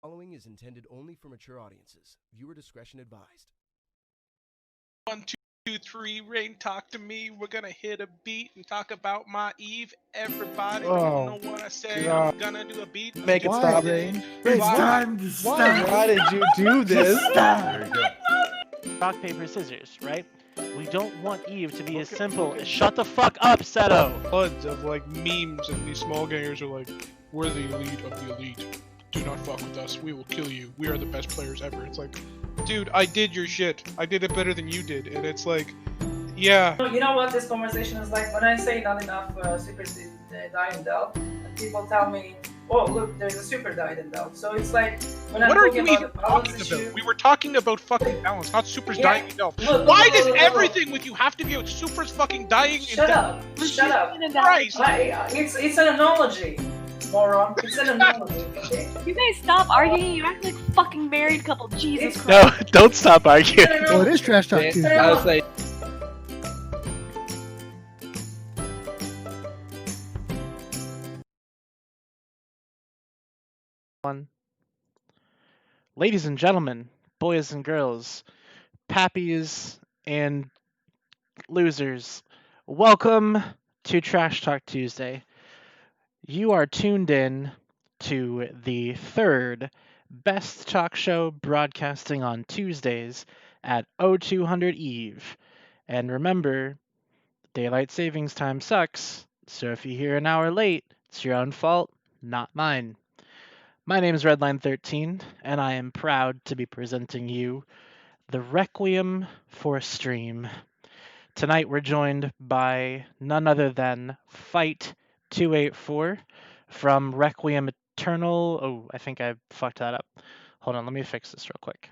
Following is intended only for mature audiences. Viewer discretion advised. 1, 2, 3, Rain, talk to me. We're gonna hit a beat and talk about my Eve. Everybody, you know what I say. God. I'm gonna do a beat. Make it stop. Rain? It's Why? time to stop. Why did you do this? Stop. Rock, paper, scissors, right? We don't want Eve to be as simple as shut the fuck up, Seto! Tons of like memes, and these small gangers are like, we're the elite of the elite. Do not fuck with us. We will kill you. We are the best players ever. It's like, dude, I did your shit. I did it better than you did. And it's like, yeah. You know what this conversation is like? When I say not enough super die in Delft, and people tell me, oh, look, there's a super die in Delft. So it's like, when I'm What are talking you about even the balance talking issue, about? We were talking about fucking balance, not supers Yeah. dying in Delft. Look, Why look, does look, look, everything with you have to be about supers fucking dying in Shut Delft? up! Shut up! Christ. It's an analogy, moron. It's an analogy. Okay? You guys stop arguing. You act like a fucking married couple. Jesus It's- Christ. No, don't stop arguing. It's an Well, it analogy. is Trash Talk It's Tuesday. an I was analogy. like, Ladies and gentlemen, boys and girls, pappies and losers, welcome to Trash Talk Tuesday. You are tuned in to the third best talk show broadcasting on Tuesdays at 0200 Eve. And remember, daylight savings time sucks, so if you hear an hour late, it's your own fault, not mine. My name is Redline13, and I am proud to be presenting you the Requiem for a Stream. Tonight we're joined by none other than Fight 284 from Requiem Eternal. Oh, I think I fucked that up. Hold on, let me fix this real quick.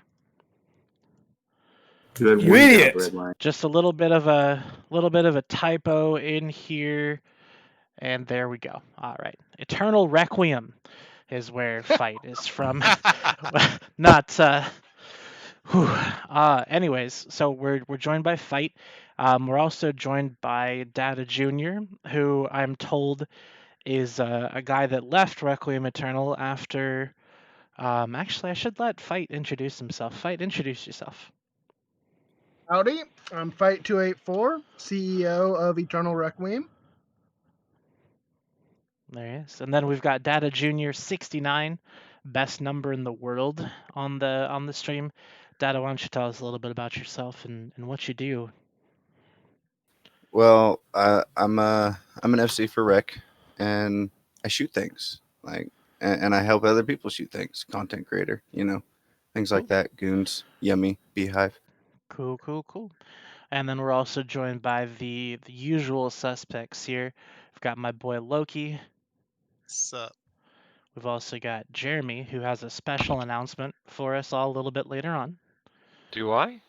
you idiot! Just a little bit of a typo in here, and there we go. All right, Eternal Requiem is where Fight is from. Not. Anyways, so we're joined by Fight. We're also joined by Data Junior, who I'm told is a guy that left Requiem Eternal after. Actually, I should let Fight introduce himself. Fight, introduce yourself. Howdy, I'm Fight 284, CEO of Eternal Requiem. There he is. And then we've got Data Junior 69, best number in the world on the stream. Data, why don't you tell us a little bit about yourself and what you do? Well, I'm an FC for Rec, and I shoot things and I help other people shoot things. Content creator, things like that. Goons, Yummy, Beehive. Cool. And then we're also joined by the usual suspects here. We've got my boy Loki. What's up? We've also got Jeremy, who has a special announcement for us all a little bit later on. Do I?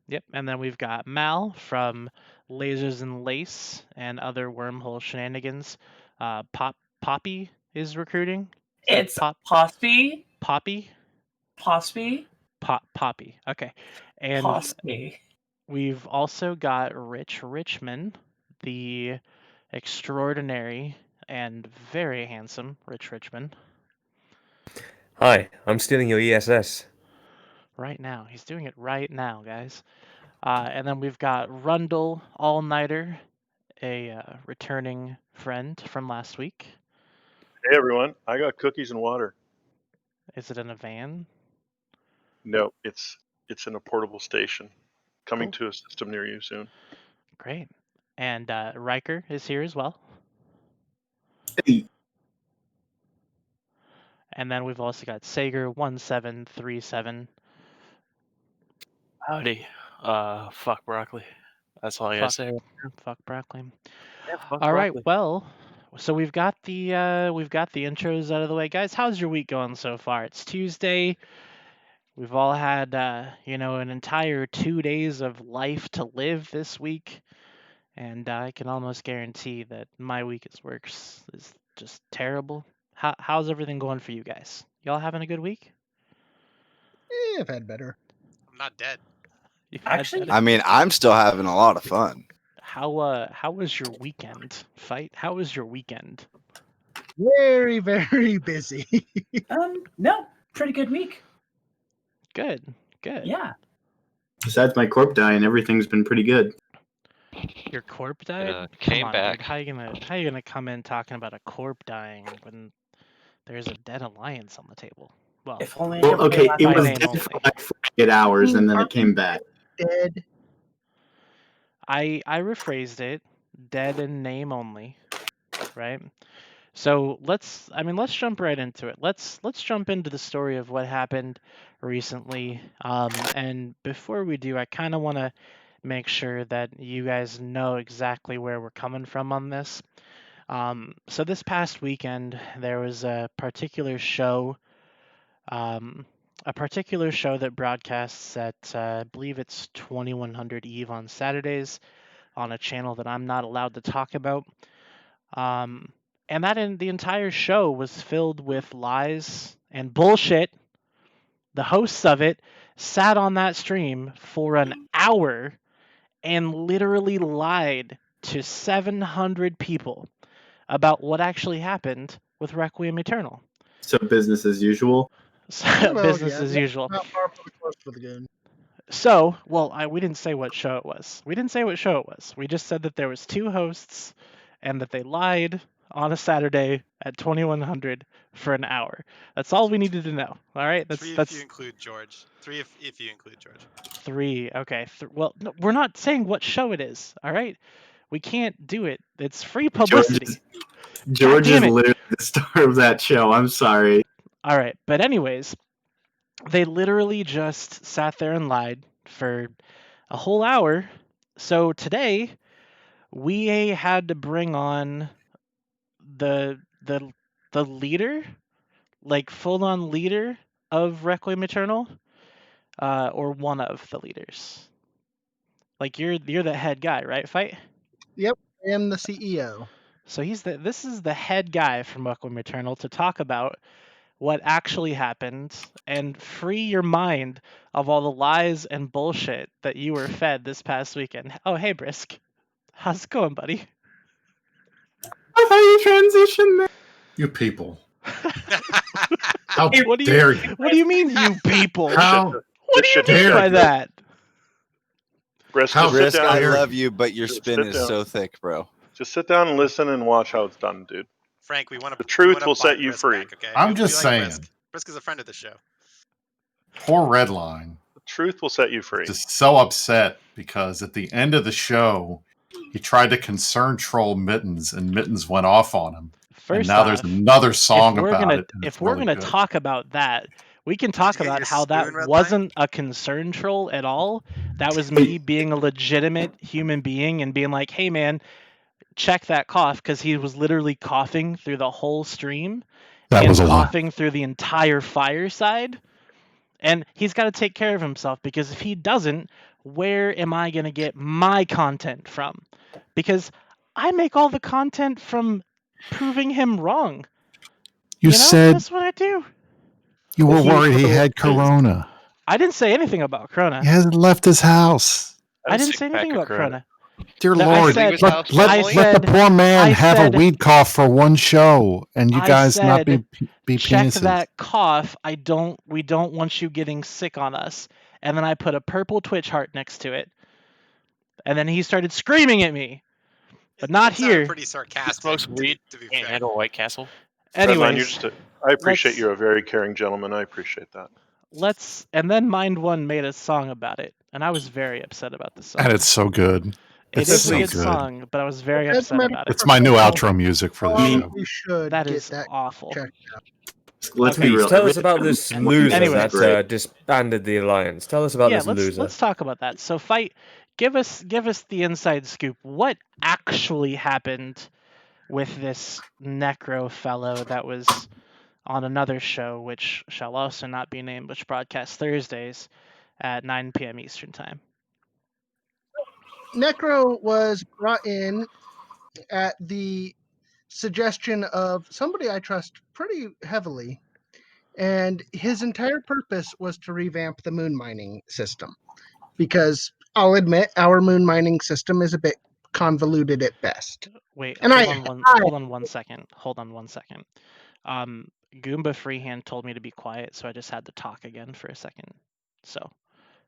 Yep. And then we've got Mal from Lasers and Lace and other wormhole shenanigans. Poppy is recruiting. It's Poppy. Poppy. Poppy. Poppy. Okay. And Poppy. we've also got Rich Richmond, the extraordinary and very handsome Rich Richmond. Hi, I'm stealing your ESS. Right now. He's doing it right now, guys. And then we've got Rundle All-Nighter, a returning friend from last week. Hey everyone, I got cookies and water. Is it in a van? No, it's in a portable station coming Cool. to a system near you soon. Great. And Riker is here as well. And then we've also got Sager1737. Howdy. Fuck broccoli. That's all I gotta say. Fuck broccoli. Yeah, fuck All right, broccoli. well, so we've got the intros out of the way, guys. How's your week going so far? It's Tuesday. We've all had an entire 2 days of life to live this week, and I can almost guarantee that my week is just terrible. How's everything going for you guys? Y'all having a good week? I've had better. I'm not dead. You've had Actually- better? I mean, I'm still having a lot of fun. How was your weekend, Fight? How was your weekend? Very, very busy. No. pretty good week. Good. Yeah. Besides my corp dying, everything's been pretty good. Your corp died? came Come on, back. dude. How you gonna come in talking about a corp dying when there's a dead alliance on the table? Well, If only Well, okay, it by was name dead only. for like 48 hours, and then it came back. Dead. I rephrased it. Dead in name only. Right? So let's jump right into it. Let's jump into the story of what happened recently. And before we do, I kind of want to make sure that you guys know exactly where we're coming from on this. So this past weekend, there was a particular show that broadcasts at, I believe it's 2100 Eve on Saturdays on a channel that I'm not allowed to talk about. And the entire show was filled with lies and bullshit. The hosts of it sat on that stream for an hour and literally lied to 700 people about what actually happened with Requiem Eternal. So business as usual. Business as usual. Not far from close to the good. So, we didn't say what show it was. We just said that there was two hosts and that they lied on a Saturday at 2100 for an hour. That's all we needed to know. All right? Three if you include George. Three if you include George. Three. Okay. Well, no, we're not saying what show it is. All right? We can't do it. It's free publicity. George is literally the star of that show. I'm sorry. All right. But anyways, they literally just sat there and lied for a whole hour. So today, we had to bring on the leader, like full-on leader of Requiem Eternal, or one of the leaders. Like you're the head guy, right, Fight? Yep, I am the CEO. So this is the head guy from Requiem Eternal to talk about what actually happened and free your mind of all the lies and bullshit that you were fed this past weekend. Oh, hey, Brisk. How's it going, buddy? I thought you transitioned there. You people. How What dare you? What do you mean, you people? How What do you mean by that? Brisk, I love you, but your Just spin sit is down. so thick, bro. Just sit down and listen and watch how it's done, dude. Frank, we want to. The truth will set you free. Back, okay? I'm We just like saying. Brisk. Brisk is a friend of the show. Poor Redline. The truth will set you free. Just so upset because at the end of the show, he tried to concern troll Mittens, and Mittens went off on him. First and now off, there's another song about it. and If it's we're really gonna good. talk about that, we can talk about how that wasn't a concern troll at all. That was me being a legitimate human being and being like, "Hey, man, check that cough," because he was literally coughing through the whole stream and was a lie. coughing through the entire fireside. And he's got to take care of himself, because if he doesn't, where am I going to get my content from? Because I make all the content from proving him wrong. You know? said That's what I do. you were worried he had corona. I didn't say anything about Corona. He hasn't left his house. I didn't say anything about Corona. Dear No, I Lord, said- let I said- the poor man I have said- a weed cough for one show, and you I guys not said, be check penises. that cough. We don't want you getting sick on us. And then I put a purple Twitch heart next to it. And then he started screaming at me. But not here. Pretty sarcastic. Smokes weed. To be Can't fair. handle White Castle. Anyways, I appreciate let's- you're a very caring gentleman. I appreciate that. and then Mind One made a song about it, and I was very upset about the song. And it's so good. It It's is so a good good. song, but I was very As a upset matter about of it. It's my new outro music for the show. We should That get is that awful. checked out. Let's be Please real. tell us about this loser Anyways. that disbanded the alliance. Tell us about Yeah, this let's loser. let's talk about that. So, Fight, give us the inside scoop. What actually happened with this Necro fellow that was on another show, which shall also not be named, which broadcasts Thursdays at 9 p.m. Eastern Time? Necro was brought in at the suggestion of somebody I trust pretty heavily, and his entire purpose was to revamp the moon mining system, because I'll admit our moon mining system is a bit convoluted at best. Wait, And hold on one second. Goomba Freehand told me to be quiet, so I just had to talk again for a second. So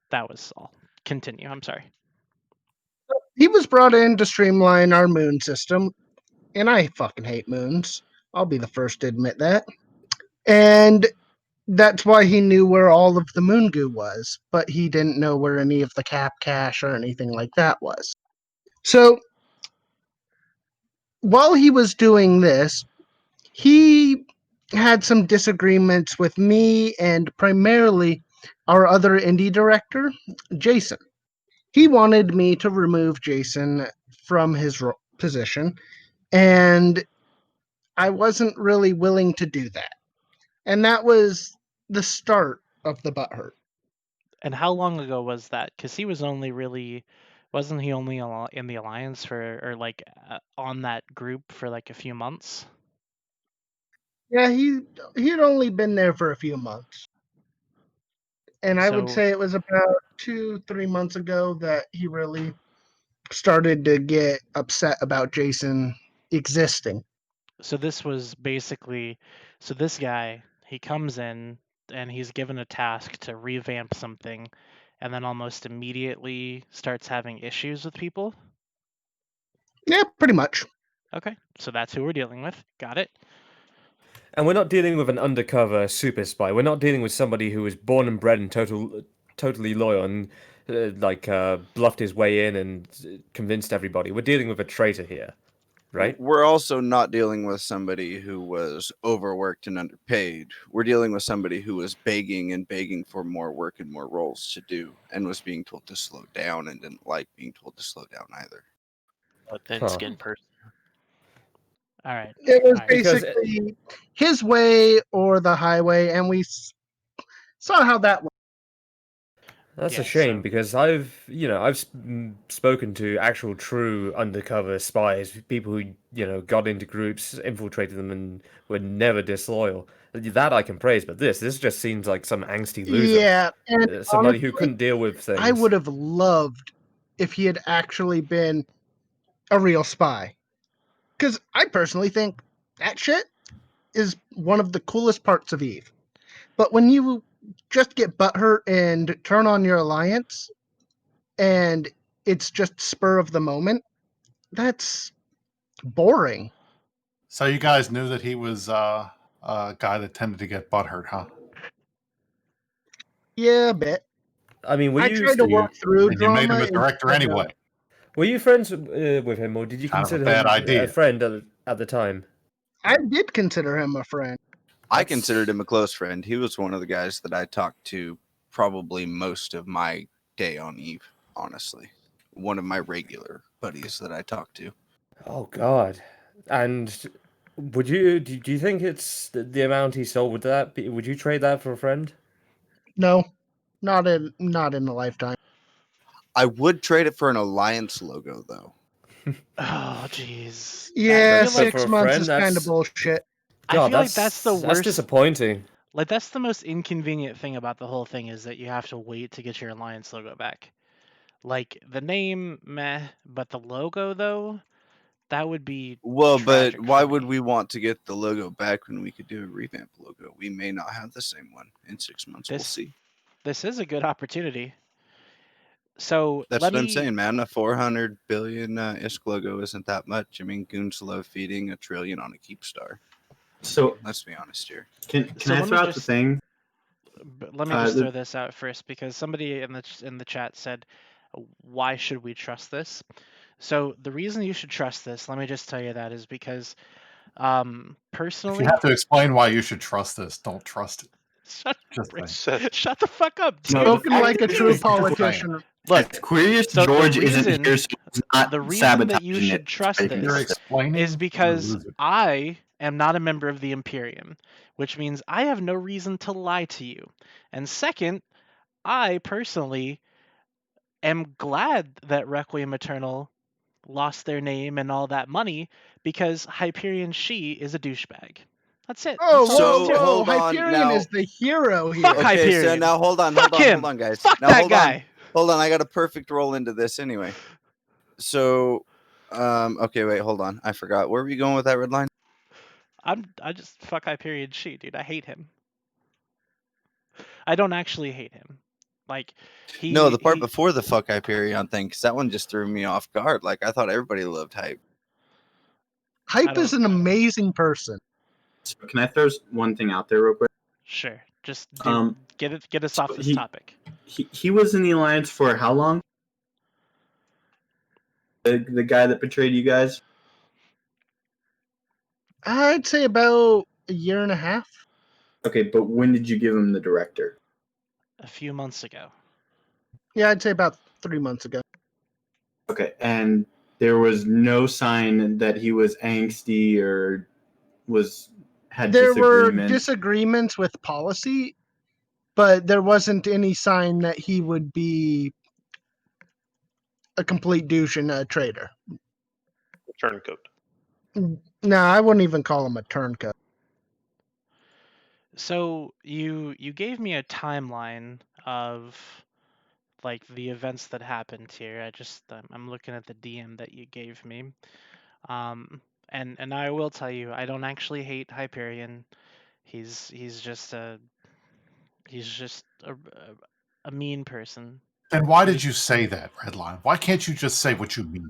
that was all. Continue. I'm sorry. He was brought in to streamline our moon system, and I fucking hate moons. I'll be the first to admit that. And that's why he knew where all of the moon goo was, but he didn't know where any of the cap cache or anything like that was. So while he was doing this, he had some disagreements with me and primarily our other indie director, Jason. He wanted me to remove Jason from his position, and I wasn't really willing to do that. And that was the start of the butthurt. And how long ago was that? Because he was only really, wasn't he only in the alliance for, or like on that group for like a few months? Yeah, he'd only been there for a few months. And I would So- say it was about 2-3 months ago that he really started to get upset about Jason existing. So this was basically, so this guy, he comes in and he's given a task to revamp something, and then almost immediately starts having issues with people. Yeah, pretty much. Okay, so that's who we're dealing with. Got it. And we're not dealing with an undercover super spy. We're not dealing with somebody who was born and bred and totally loyal and bluffed his way in and convinced everybody. We're dealing with a traitor here, right? We're also not dealing with somebody who was overworked and underpaid. We're dealing with somebody who was begging and begging for more work and more roles to do and was being told to slow down and didn't like being told to slow down either. A thin-skinned person. All right. It was All right. basically his way or the highway, and we saw how that went. That's Yeah, a shame so- because I've spoken to actual true undercover spies, people who got into groups, infiltrated them, and were never disloyal. That I can praise, but this just seems like some angsty loser. Yeah, and somebody who honestly, couldn't deal with things. I would have loved if he had actually been a real spy. Because I personally think that shit is one of the coolest parts of Eve. But when you just get butthurt and turn on your alliance, and it's just spur of the moment, that's boring. So you guys knew that he was a guy that tended to get butthurt, huh? Yeah, a bit. I mean, were I you tried to work through And you made drama. him a director instead of- anyway. Were you friends with him, or did you Kind of a consider bad him idea. a friend at the time? I did consider him a friend. I considered him a close friend. He was one of the guys that I talked to probably most of my day on Eve, honestly. One of my regular buddies that I talked to. Oh God! And would you do you think it's the amount he sold? Would you trade that for a friend? No, not in a lifetime. I would trade it for an alliance logo, though. Oh, jeez. Yeah, But for 6 a months friend, is kind of that's- bullshit. I God, feel like that's the worst. That's disappointing. Like that's the most inconvenient thing about the whole thing is that you have to wait to get your alliance logo back. Like the name, meh, but the logo though, that would be Well, but tragic why for would me. we want to get the logo back when we could do a revamp logo? We may not have the same one in 6 months. We'll This- see. This is a good opportunity. So That's let what I'm me. saying, man. A 400 billion ISK logo isn't that much. I mean, goons love feeding $1 trillion on a keep star. So Let's be honest here. can So I let me throw out the just- thing? Let me just the- throw this out first because somebody in the chat said, "Why should we trust this?" So the reason you should trust this, let me just tell you that, is because If personally, you have to explain why you should trust this, don't trust it. shut, Just Rick, saying. shut the fuck up, dude. No, Spoken the like a fact true is- politician. Look, Curious so the George isn't reason- here, so he's not the reason that you sabotaging should it. trust So you can this You're trust it. explaining is because you're losing. I am not a member of the Imperium, which means I have no reason to lie to you. And second, I personally am glad that Requiem Eternal lost their name and all that money because Hyperion She is a douchebag. That's it. Oh, That's all whoa, there is to it. whoa! hold on, Hyperion now- is the hero here. Fuck Okay, so Hyperion. now hold on, Fuck him. hold on, guys. Fuck Now that hold guy. on. Hold on, I got a perfect roll into this anyway. So, okay, wait, hold on. I forgot. Where were you going with that red line? I just fuck Hyperion She, dude. I hate him. I don't actually hate him. Like No, the part before the fuck Hyperion thing, because that one just threw me off guard. Like I thought everybody loved Hype. Hype is an amazing person. So can I throw one thing out there real quick? Sure. Just get us so off this topic. He was in the Alliance for how long? The guy that betrayed you guys? I'd say about a year and a half. Okay, but when did you give him the director? A few months ago. Yeah, I'd say about 3 months ago. Okay, and there was no sign that he was angsty or had There were disagreements. disagreements with policy, but there wasn't any sign that he would be a complete douche and a traitor. Turncoat. No, I wouldn't even call him a turncoat. So you gave me a timeline of like the events that happened here. I'm looking at the DM that you gave me. And I will tell you, I don't actually hate Hyperion. He's just a mean person. And why did you say that, Redline? Why can't you just say what you mean?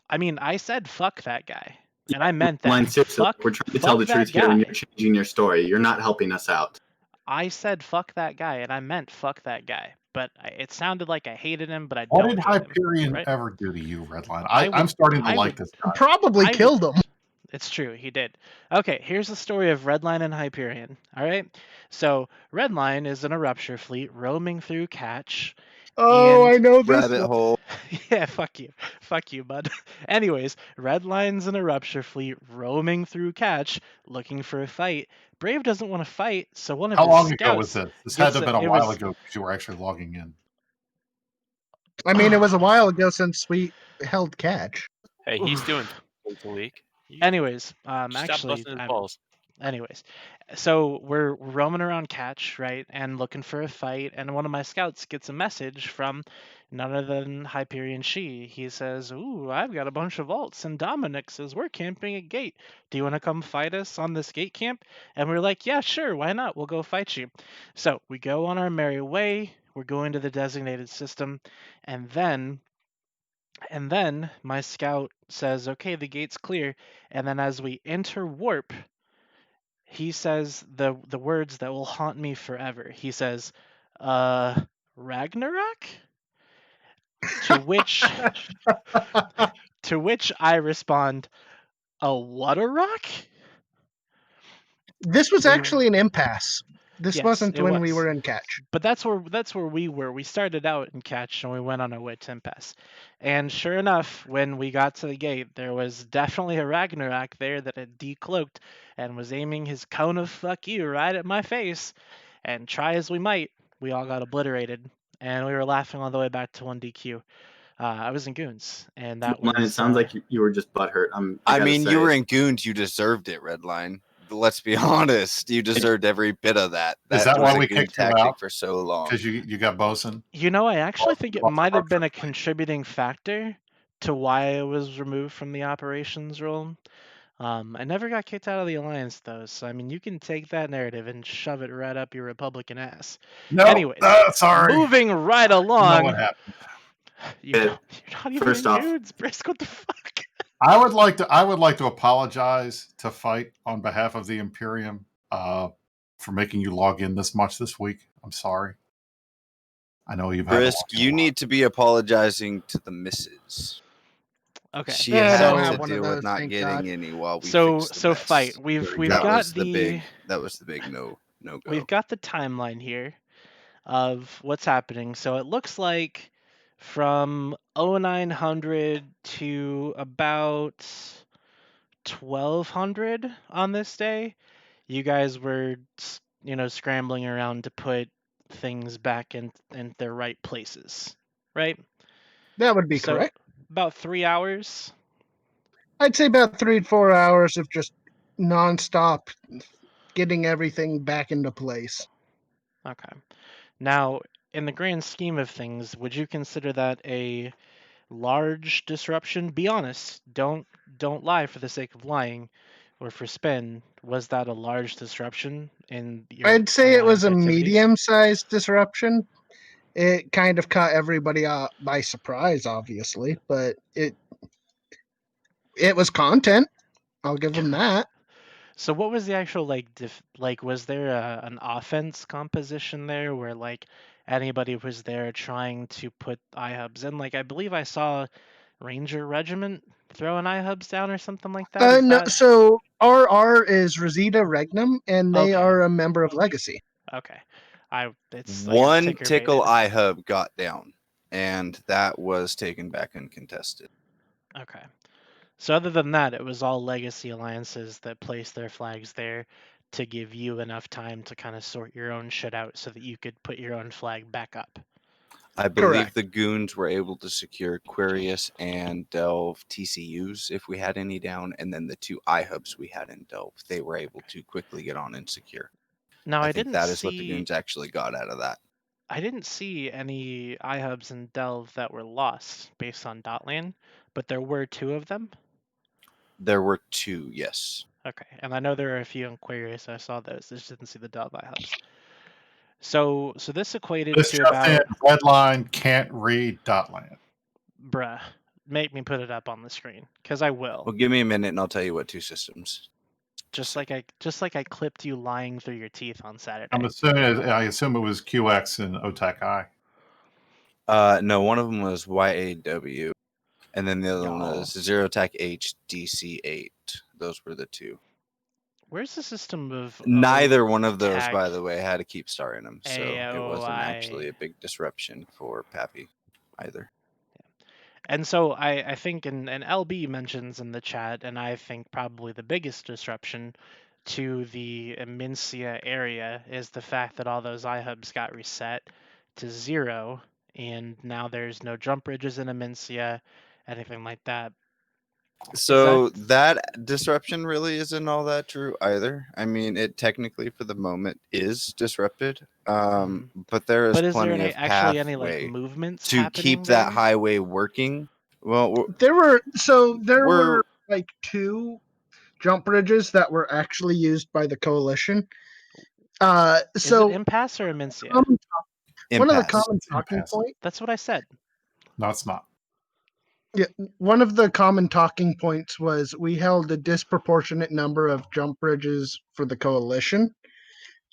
I mean, I said fuck that guy, and I meant Line that. six, Fuck, we're trying to tell the fuck truth that here, and guy. you're changing your story. You're not helping us out. I said fuck that guy, and I meant fuck that guy. But it sounded like I hated him, but I What don't did hate him. Hyperion Right? ever do to you, Redline? I I'm would- starting to I like would- this guy. Probably killed him. It's true, he did. Okay, here's the story of Redline and Hyperion. All right, so Redline is in a rupture fleet roaming through Catch. Oh, I know this Rabbit one. hole. Yeah, fuck you, bud. Anyways, Redline's in a rupture fleet roaming through Catch looking for a fight. Brave doesn't want to fight, so one of How his long scouts ago was this? This had gets to have a- been a it while was- ago because you were actually logging in. I mean, it was a while ago since we held Catch. Hey, he's doing once a week. Anyways, Stop actually, busting his balls. anyways, so we're roaming around Catch, right, and looking for a fight, and one of my scouts gets a message from none other than Hyperion She. He says, "Ooh, I've got a bunch of alts," and Dominic says, "We're camping at gate. Do you want to come fight us on this gate camp?" And we're like, "Yeah, sure, why not? We'll go fight you." So we go on our merry way. We're going to the designated system, and then my scout says, "Okay, the gate's clear." And then as we enter warp, he says the words that will haunt me forever. He says, Ragnarok? To which I respond, a what a rock? This was actually an impasse. This Yes, wasn't it when we was. were in Catch. But that's where we were. We started out in Catch and we went on our way to Impasse. And sure enough, when we got to the gate, there was definitely a Ragnarok there that had decloaked and was aiming his cone of fuck you right at my face. And try as we might, we all got obliterated. And we were laughing all the way back to 1DQ. I was in Goons, and that was... Line, it sounds like you were just butthurt. I mean, you were in Goons. You deserved it, Redline. Let's be honest. You deserved every bit of that. Is that was why a we Goon kicked you tactic out? for so long. Because you got bosun? You know, I actually think it Lost might have been a rupture. contributing factor to why I was removed from the operations role. I never got kicked out of the alliance though, so I mean, you can take that narrative and shove it right up your Republican ass. No, Anyways, sorry. moving right You know along. what happened. You're not even First in off- Goons, Brisk. What the fuck? I would like to apologize to Fight on behalf of the Imperium for making you log in this much this week. I'm sorry. I know you've had to Brisk, log in you a lot. need to be apologizing to the missus. Okay. She Yeah, I don't had have to one of deal those, with not thank getting God. any while we So fixed the mess. Fight. We've that got was the big no go. We've got the timeline here of what's happening. So it looks like from 0900 to about 1200 on this day, you guys were, scrambling around to put things back in their right places, right? That would be So correct. about 3 hours. I'd say about 3 to 4 hours of just nonstop getting everything back into place. Okay. Now, in the grand scheme of things, would you consider that a large disruption? Be honest. Don't lie for the sake of lying. or for spin, was that a large disruption in your I'd say it was alliance a activities? medium-sized disruption. It kind of caught everybody by surprise, obviously, but it was content. I'll give them that. So what was the actual like was there an offense composition there where like anybody was there trying to put iHubs in? Like I believe I saw Ranger Regiment throwing iHubs down or something like that. Is No, that so RR is Rosita Regnum, and they okay? are a member of Legacy. Okay, it's I got One ticker tickle baited. iHub got down, and that was taken back uncontested. Okay. So other than that, it was all legacy alliances that placed their flags there to give you enough time to kind of sort your own shit out so that you could put your own flag back up. I believe Correct. the goons were able to secure Quirius and Delve TCUs if we had any down, and then the 2 iHubs we had in Delve, they were able to quickly get on and secure. Now I think that is what the goons actually got out of that. I didn't see any iHubs in Delve that were lost based on Dotlan, but there were 2 of them. There were 2, yes. Okay, and I know there are a few in Quirius. I saw those. I just didn't see the Delve iHubs. So this equated This to just about in, Redline can't read Dotland. bruh. Make me put it up on the screen, because I will. Well, give me a minute and I'll tell you what 2 systems. Just like I clipped you lying through your teeth on Saturday. I assume it was QX and OTAC-I. No, one of them was YAW, and then the other one was ZeroTac HDC8. Those were the 2. Where's the system of Neither one of those, OTAC by the way, had a keep star in them, so it wasn't AOI? actually a big disruption for Pappy either. And so I think, and LB mentions in the chat, and I think probably the biggest disruption to the Emincia area is the fact that all those iHubs got reset to 0, and now there's no jump bridges in Emincia, anything like that. So that disruption really isn't all that true either. I mean, it technically for the moment is disrupted, but there is But is there plenty any of actually any like pathway movements to happening keep there? that highway working. Well, There were like 2 jump bridges that were actually used by the coalition. Is So it Impasse or Emincia? one of the Impasse. common talking points. That's what I said. No, it's not. Yeah, one of the common talking points was we held a disproportionate number of jump bridges for the coalition.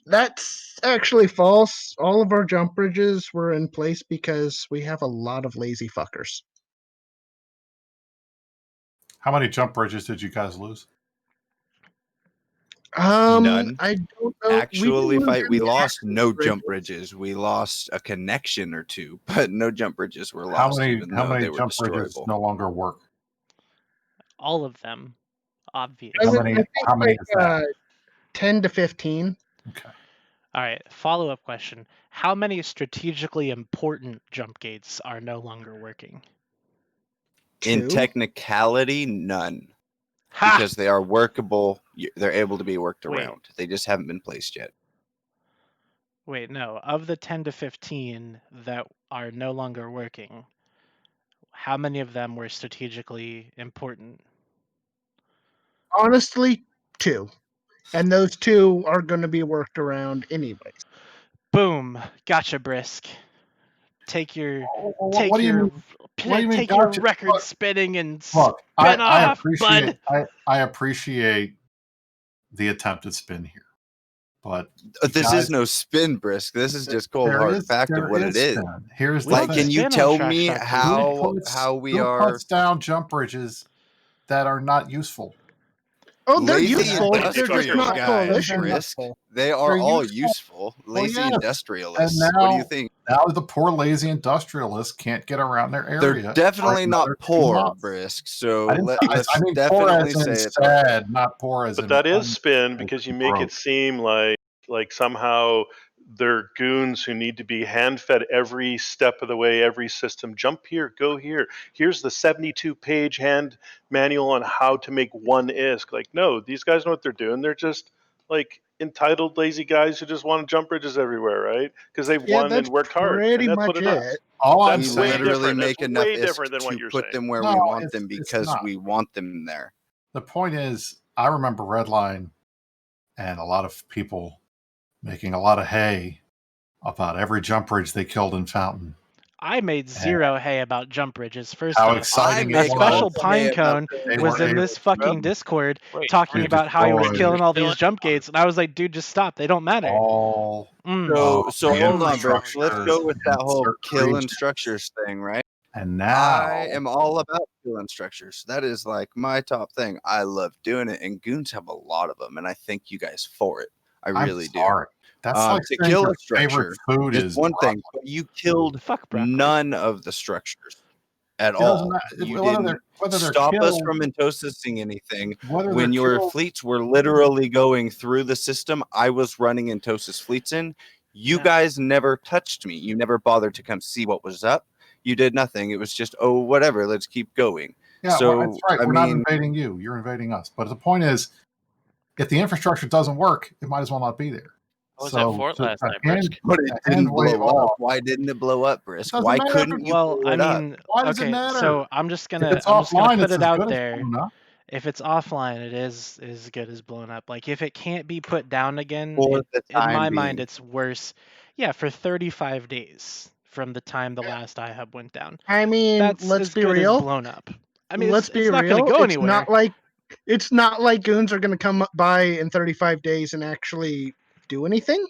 That's actually false. All of our jump bridges were in place because we have a lot of lazy fuckers. How many jump bridges did you guys lose? None. I don't know. Actually, we lost no bridges. jump bridges. We lost a connection or 2, but no jump bridges were How lost. many even though they were jump bridges destroyable. no longer work? All of them, obviously. How many is that? 10 to 15. Okay. All right, follow-up question. How many strategically important jump gates are no longer working? In 2? technicality, none. Because they are workable. They're able to be worked around. They just haven't been placed yet. Wait, no. Of the 10 to 15 that are no longer working, how many of them were strategically important? Honestly, 2. And those 2 are going to be worked around anyways. Boom. Gotcha, Brisk. Take your What do you mean take your gotcha? record Look, spinning and Look, spin I off, appreciate bud. I appreciate the attempted spin here, but This is no spin, Brisk. This is just cold there hard is- fact of there what is it is. spin. Here's the like, thing. can you Spin on tell Trash me Talk how we who are puts down jump bridges that are not useful? Oh, they're lazy useful. They're just industrial not guys, coalition Brisk? useful. They are They're all useful. useful. Lazy yes. industrialists. And What do you think? Now the poor lazy industrialists can't get around their area. They're definitely for not another 2 poor, months. Brisk. So I mean poor definitely as in say it that way. sad, not poor as But in that is spin because you make broke. it seem like somehow they're goons who need to be hand fed every step of the way, every system. Jump here, go here. Here's the 72-page hand manual on how to make one ISK. Like, no, these guys know what they're doing. They're just like entitled lazy guys who just want to jump bridges everywhere, right? Because they've won and worked hard, and that's what it is. All I'm That's we way saying literally different. make That's enough way ISK different than what to you're put saying. them where No, we want it's them it's because not. we want them there. The point is, I remember Redline and a lot of people making a lot of hay about every jump bridge they killed in Fountain. I made zero hay about jump bridges. First How off, exciting a it special was. Pinecone They was were in able this to fucking Discord Wait, talking to about how he was destroy killing all these jump gates, and I was like, dude, just stop. They don't matter. all So of so the hold on, Brooks. Let's infrastructures go with that in whole certain killing regions. structures thing, right? And now I am all about killing structures. That is like my top thing. I love doing it, and goons have a lot of them, and I thank you guys for it. I I'm really do. sorry. That's like To saying kill your a structure favorite food is is one thing, broccoli. but you killed none of the structures at It doesn't all. matter You whether didn't they're stop us killed, from intosising anything. whether When they're your killed. fleets were literally going through the system, I was running Intosis fleets in. You guys never touched me. You never bothered to come see what was up. You did nothing. It was just, oh, whatever, let's keep going. Yeah, well, So, that's right. I We're not mean, invading you. You're invading us. But the point is, if the infrastructure doesn't work, it might as well not be there. I was at Fort last night, Brisk. but it didn't blow up. Why didn't it blow up, Brisk? Doesn't Why matter if couldn't it's- you Well, blow I it up? mean, Why does it okay, matter? so I'm just If gonna it's offline, put it's it as out good as there. blown up. If it's offline, it is as good as blown up. Like if it can't be put down again, For the in time my mind, being. it's worse. Yeah, for 35 days from the time the last iHub went down. I mean, That's let's as be good as real. blown up. I mean, Let's be it's not real. gonna go It's anywhere. not like goons are going to come by in 35 days and actually do anything.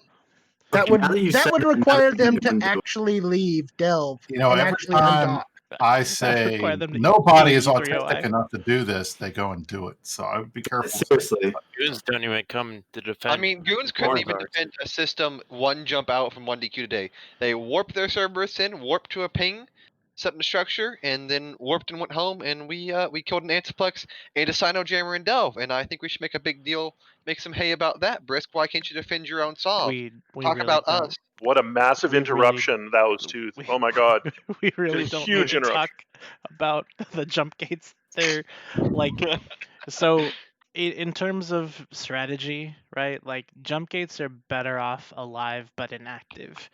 That Okay, would now that you said it, require now that you them to undo it. actually leave Delve You know, and every actually time undock. I require say them to nobody do is E3OI. autistic enough to do this, they go and do it. So I would be careful. Seriously. Goons don't even come to defend. I mean, goons couldn't War even guards. defend a system one jump out from 1DQ today. They warped their Cerberus in, warped to a ping, set up the structure, and then warped and went home, and we killed an Antiplex and a Sino Jammer in Delve, and I think we should make a big deal, make some hay about that, Brisk. Why can't you defend your own solve? We Talk really about don't. us. What a massive We really- interruption that was, Tooth. Oh my god. We really A don't huge need to interruption. talk about the jump gates. They're like, so in terms of strategy, right? Like jump gates are better off alive but inactive.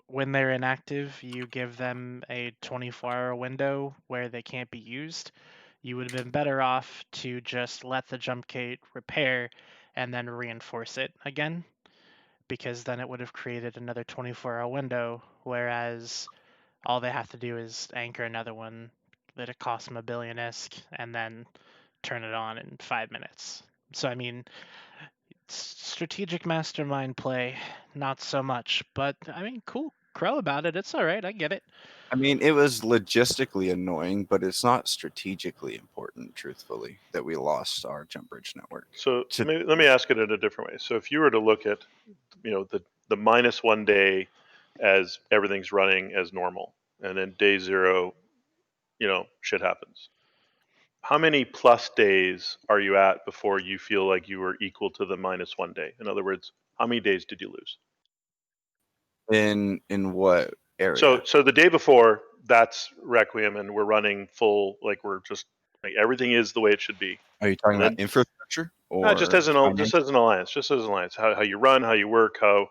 When they're inactive, you give them a 24-hour window where they can't be used. You would have been better off to just let the jump gate repair and then reinforce it again, because then it would have created another 24-hour window, whereas all they have to do is anchor another one that it costs them $1 billion-esque and then turn it on in 5 minutes. So I mean, strategic mastermind play, not so much. But I mean, cool crow about it. It's all right. I get it. I mean, it was logistically annoying, but it's not strategically important, truthfully, that we lost our jump bridge network. So let me ask it in a different way. So if you were to look at, the minus 1 day as everything's running as normal, and then day 0, shit happens. How many plus days are you at before you feel like you were equal to the minus 1 day? In other words, how many days did you lose? In what area? So the day before, that's Requiem, and we're running full, like we're just like everything is the way it should be. Are you talking about infrastructure or just as an alliance, how you run, how you work, how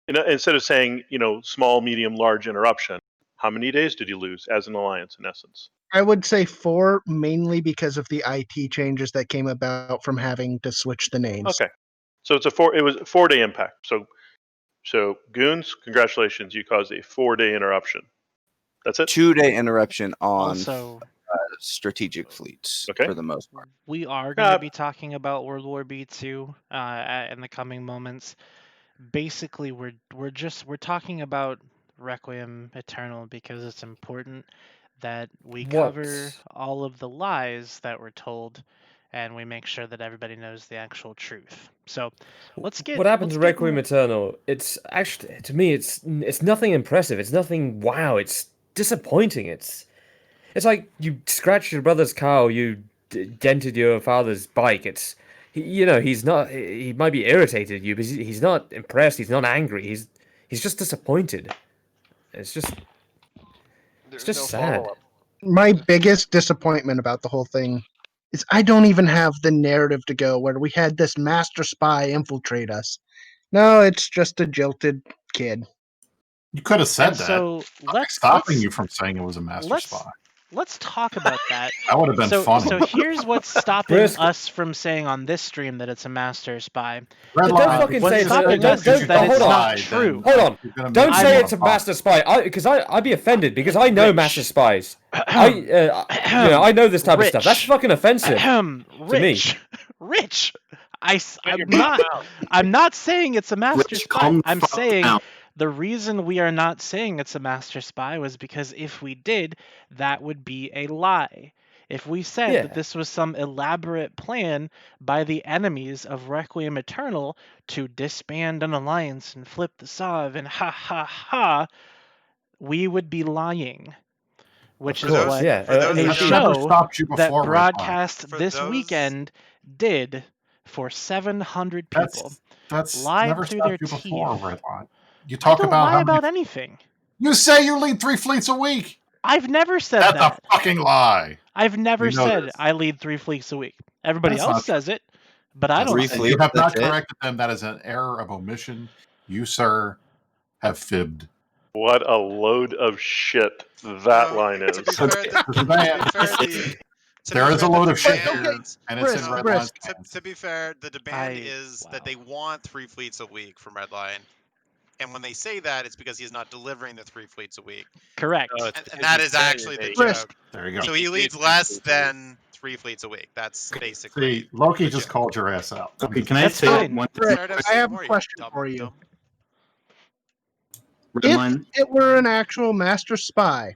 instead of saying small, medium, large interruption, how many days did you lose as an alliance in essence? I would say 4, mainly because of the IT changes that came about from having to switch the names. Okay, so it was a 4-day impact. So goons, congratulations, you caused a 4-day interruption. That's it. 2-day interruption on Also, strategic fleets for the most part. we are going to be talking about World War B2 in the coming moments. Basically, we're talking about Requiem Eternal because it's important that we cover all of the lies that were told, and we make sure that everybody knows the actual truth. So let's get. What happened to Requiem Eternal? It's actually, to me, it's nothing impressive. It's nothing wow. It's disappointing. It's like you scratched your brother's car, or you dented your father's bike. He's not. He might be irritated at you, but he's not impressed. He's not angry. He's just disappointed. It's just sad. My biggest disappointment about the whole thing is I don't even have the narrative to go where we had this master spy infiltrate us. No, it's just a jilted kid. You could have said And that. so Nothing's stopping you from saying it was a master spy. let's talk about that. That would have been so, funny. So here's what's stopping Brisk. us from saying on this stream that it's a master spy. Don't fucking What's say it's stopping a, us is that hold it's on. not true. Hold on. Don't I'm- say it's a master spy, because I'd be offended because I know master spies. I know this type of stuff. That's fucking offensive to me. Rich. I'm not saying it's a master spy. I'm saying the reason we are not saying it's a master spy was because if we did, that would be a lie. If we said that this was some elaborate plan by the enemies of Requiem Eternal to disband an alliance and flip the Sov and ha ha ha, we would be lying. Which is what a show that broadcast this weekend did for 700 people. That's lied never through stopped their you teeth. before, Redline. You I talk don't about lie how about many... anything. You say you lead 3 fleets a week. I've never said That's that. a fucking lie. I've never We know said this. I lead 3 fleets a week. Everybody That's else not says it, but I don't say You it. have not corrected them. That is an error of omission. You, sir, have fibbed. What a load of shit that line is. There is a load of shit demand- here, and it's in Redline's hands. To be fair, the demand is that they want 3 fleets a week from Redline. And when they say that, it's because he's not delivering the 3 fleets a week. Correct. And that is actually the joke. There you go. So he leads less than 3 fleets a week. That's basically. See, Loki just called your ass out. Okay, can I say one thing? I have a question for you. Redline. If it were an actual master spy,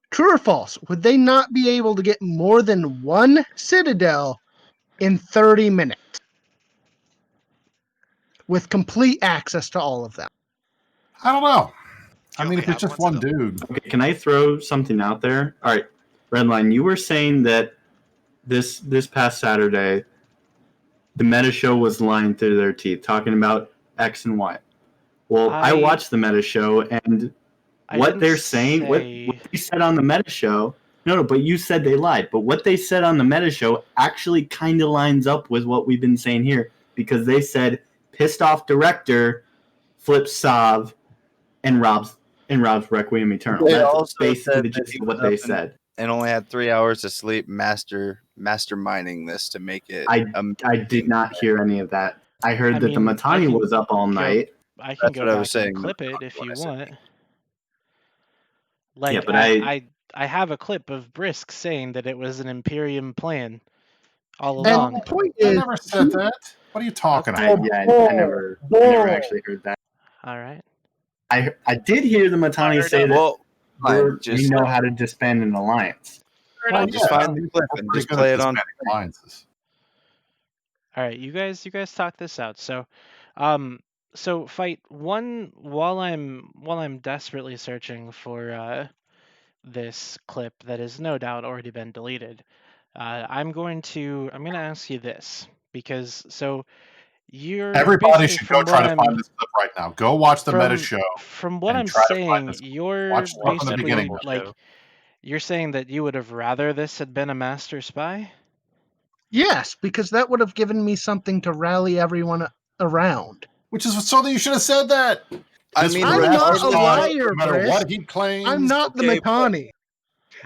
true or false, would they not be able to get more than one citadel in 30 minutes with complete access to all of them? I don't know. I mean, if it's just one dude. Okay, can I throw something out there? All right, Redline, you were saying that this past Saturday, the meta show was lying through their teeth, talking about X and Y. Well, I watched the meta show, and what they're saying, what they said on the meta show, no, but you said they lied. But what they said on the meta show actually kind of lines up with what we've been saying here, because they said pissed off director flips Sov and robs Requiem Eternal. They That's also basically said the that gist he of what was they up said. and only had 3 hours of sleep, masterminding this to make it. I did not hear any of that. I heard that the Matani was up all night. I can That's go what I back was saying. and clip it if you want. Like, Yeah, but I have a clip of Brisk saying that it was an Imperium plan all And along. the point I is, never said that. What are you talking I about? never actually heard that. All right. I did hear the Matani say that we know how to disband an alliance. Well, just find the clip and just play it on. Alliances. All right, you guys talk this out. So, fight one while I'm desperately searching for this clip that has no doubt already been deleted. I'm gonna ask you this because you're Everybody basically should go try to find this clip right now. Go watch the meta show. From what and I'm try to find saying, this clip. you're Watch from the basically beginning. like you're saying that you would have rather this had been a master spy. yes, because that would have given me something to rally everyone around. Which is so that you should have said that. I mean, I'm not a liar, no matter Chris. what he claims. I'm not the Okay, Matani.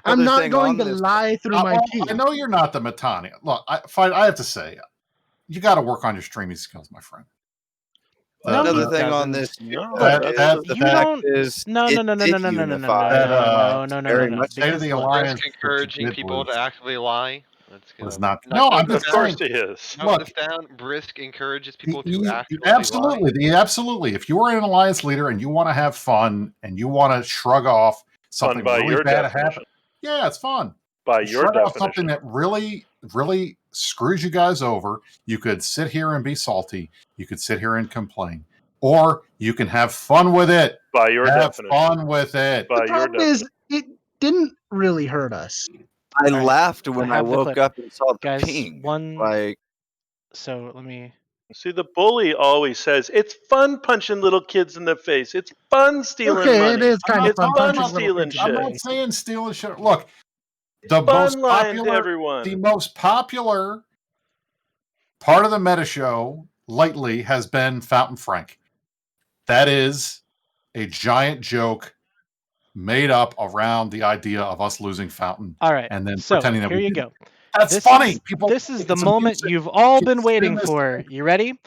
I'm other not thing going on to this- lie through my Well, teeth. I know you're not the Matani. Look, I have to say, you got to work on your streaming skills, my friend. Another thing on this, You don't. No. Very much State of the Alliance Risk encouraging people to actively lie. Let's go. was not. No, I'm just saying. Of course he is. Note this down. Brisk encourages people to actively Absolutely, absolutely. If you are an alliance leader and you want to have fun and you want to shrug off something by really your bad definition. happen, yeah, it's fun. By your shrug off definition. something that really, really screws you guys over. You could sit here and be salty. You could sit here and complain, or you can have fun with it. By your have definition. fun with it. The problem is, it didn't really hurt us. I laughed when I have the woke clip. up and saw the Guys, ping. Like, so let me. See, the bully always says it's fun punching little kids in the face. It's fun stealing Okay, money. it is kind of it's fun fun punching little stealing kids in shit. the I'm not face. saying stealing shit. Look, the Fun most lying to popular, everyone. the most popular part of the meta show lately has been Fountain Frank. That is a giant joke made up around the idea of us losing Fountain. All right. And then So pretending that here we you didn't. go. That's funny. This is the it's moment abusive. you've all been It's waiting this for. You ready?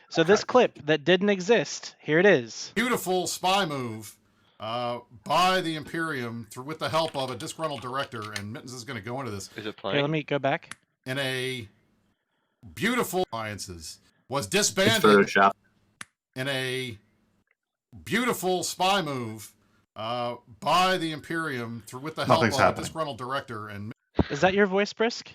So this clip that didn't exist, here it is. beautiful spy move by the Imperium with the help of a disgruntled director, and Mittens is going to go into this. Is it Here, playing? let me go back. In a beautiful alliances was It's disbanded Photoshop. in a beautiful spy move by the Imperium with the help Nothing's of happening. a disgruntled director, and Is that your voice, Brisk?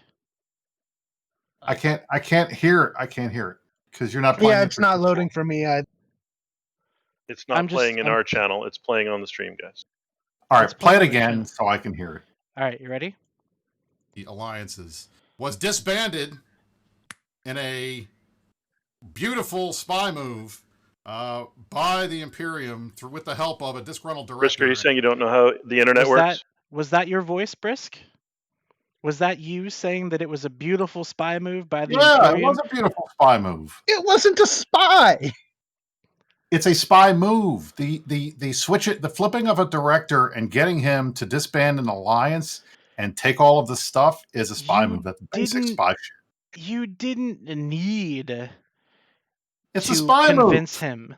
I can't hear it. I can't hear it because you're not playing. Yeah, it's not loading for me either. It's not playing in our channel. It's playing on the stream, guys. All right, It's play it playing on the again channel. so I can hear it. All right, you ready? The alliances was disbanded in a beautiful spy move by the Imperium with the help of a disgruntled Brisk, director. are you saying you don't know how the internet works? Was that your voice, Brisk? Was that you saying that it was a beautiful spy move by the Yeah, Imperium? it was a beautiful spy move. It wasn't a spy. It's a spy move. The flipping of a director and getting him to disband an alliance and take all of the stuff is a spy move. That's a basic spy shit. You didn't need It's to a spy convince move. him.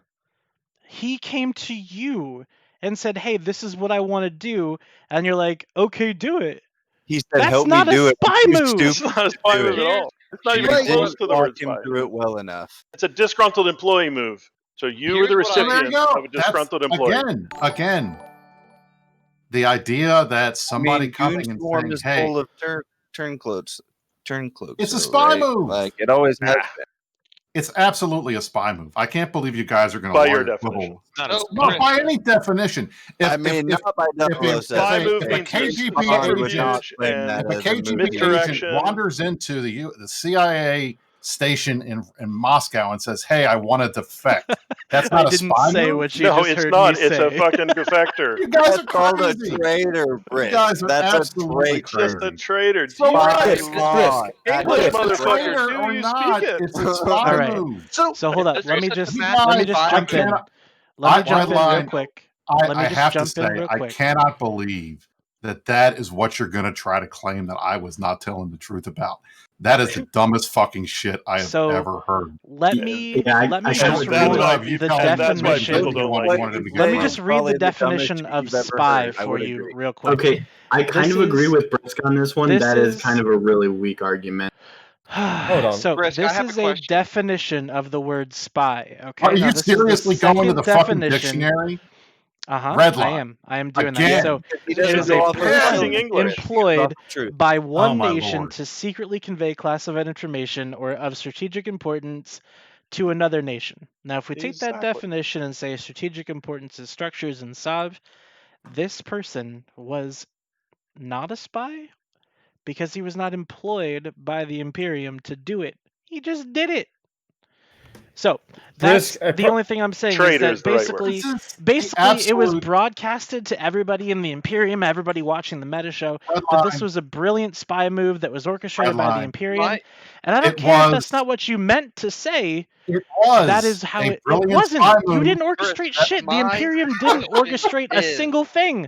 He came to you and said, "Hey, this is what I want to do," and you're like, "Okay, do it." He said, That's "Help not me do a it." I'm spy too move. stupid It's not a spy to move do at it. all. It's not You even didn't close to the word watch him spy. do it well enough. It's a disgruntled employee move. So you were the Well, there you recipient go. of a disgruntled employee. Again, the idea that somebody coming and Goonswarm saying, is "Hey, full of turncoats. it's a though, spy right? move." Like it always has Nah. been. It's absolutely a spy move. I can't believe you guys are going By to your definition. Not by any definition. I mean, not by if Spy move a means KGB spy would agent, not claim that if a as a KGB movie. agent Misdirection. wanders into the CIA station in Moscow and says, "Hey, I want to defect," that's I not a didn't spy say move. what you No, just it's heard not. me It's a say. fucking defector. You guys That's are called a crazy. traitor, You Brisk. guys are That's a absolutely It's just a crazy. traitor. So You what? you Come on. English It's a motherfucker. traitor Do or you not? speak it? It's a spy All right. move. So hold up. Is Let there me such a just fast let me just spy jump in. cannot- Let me jump in real Redline, quick. Let me I just have to jump in say, real I quick. cannot believe that is what you're going to try to claim that I was not telling the truth about. That is the dumbest fucking shit I have So, ever heard. Let me I just kinda that's read why the people- tell that's why definition. people don't like it. Let me just read Probably the the dumbest definition shit of you've ever spy heard. I for would you agree. real quick. Okay, I kind This of agree is- with Brisk on this one. this That is is- kind of a really weak argument. Hold on. So Brisk, I this have a is a question. definition of the word spy. Okay. Are now you this seriously is the going to second the fucking definition. dictionary? I Redline. am doing Again. that. So He it doesn't is go a off his person fucking English. employed Off the truth. by one Oh, my nation Lord. to secretly convey classified information or of strategic importance to another nation. Now, if we take that Exactly. definition and say strategic importance is structures and SOV, this person was not a spy because he was not employed by the Imperium to do it. He just did it. So that's Brisk, the only thing I'm saying Traitor is is that the right word. basically, This is the basically it was absolute broadcasted to everybody in the Imperium, everybody watching the meta show, that this Redline. was a brilliant spy move that was orchestrated by the Redline. Imperium. Why- And I don't It care if was- that's not what you meant to say. It was. That is how a it brilliant wasn't. spy You move. didn't orchestrate That's shit. The my Imperium didn't question orchestrate a is- single thing.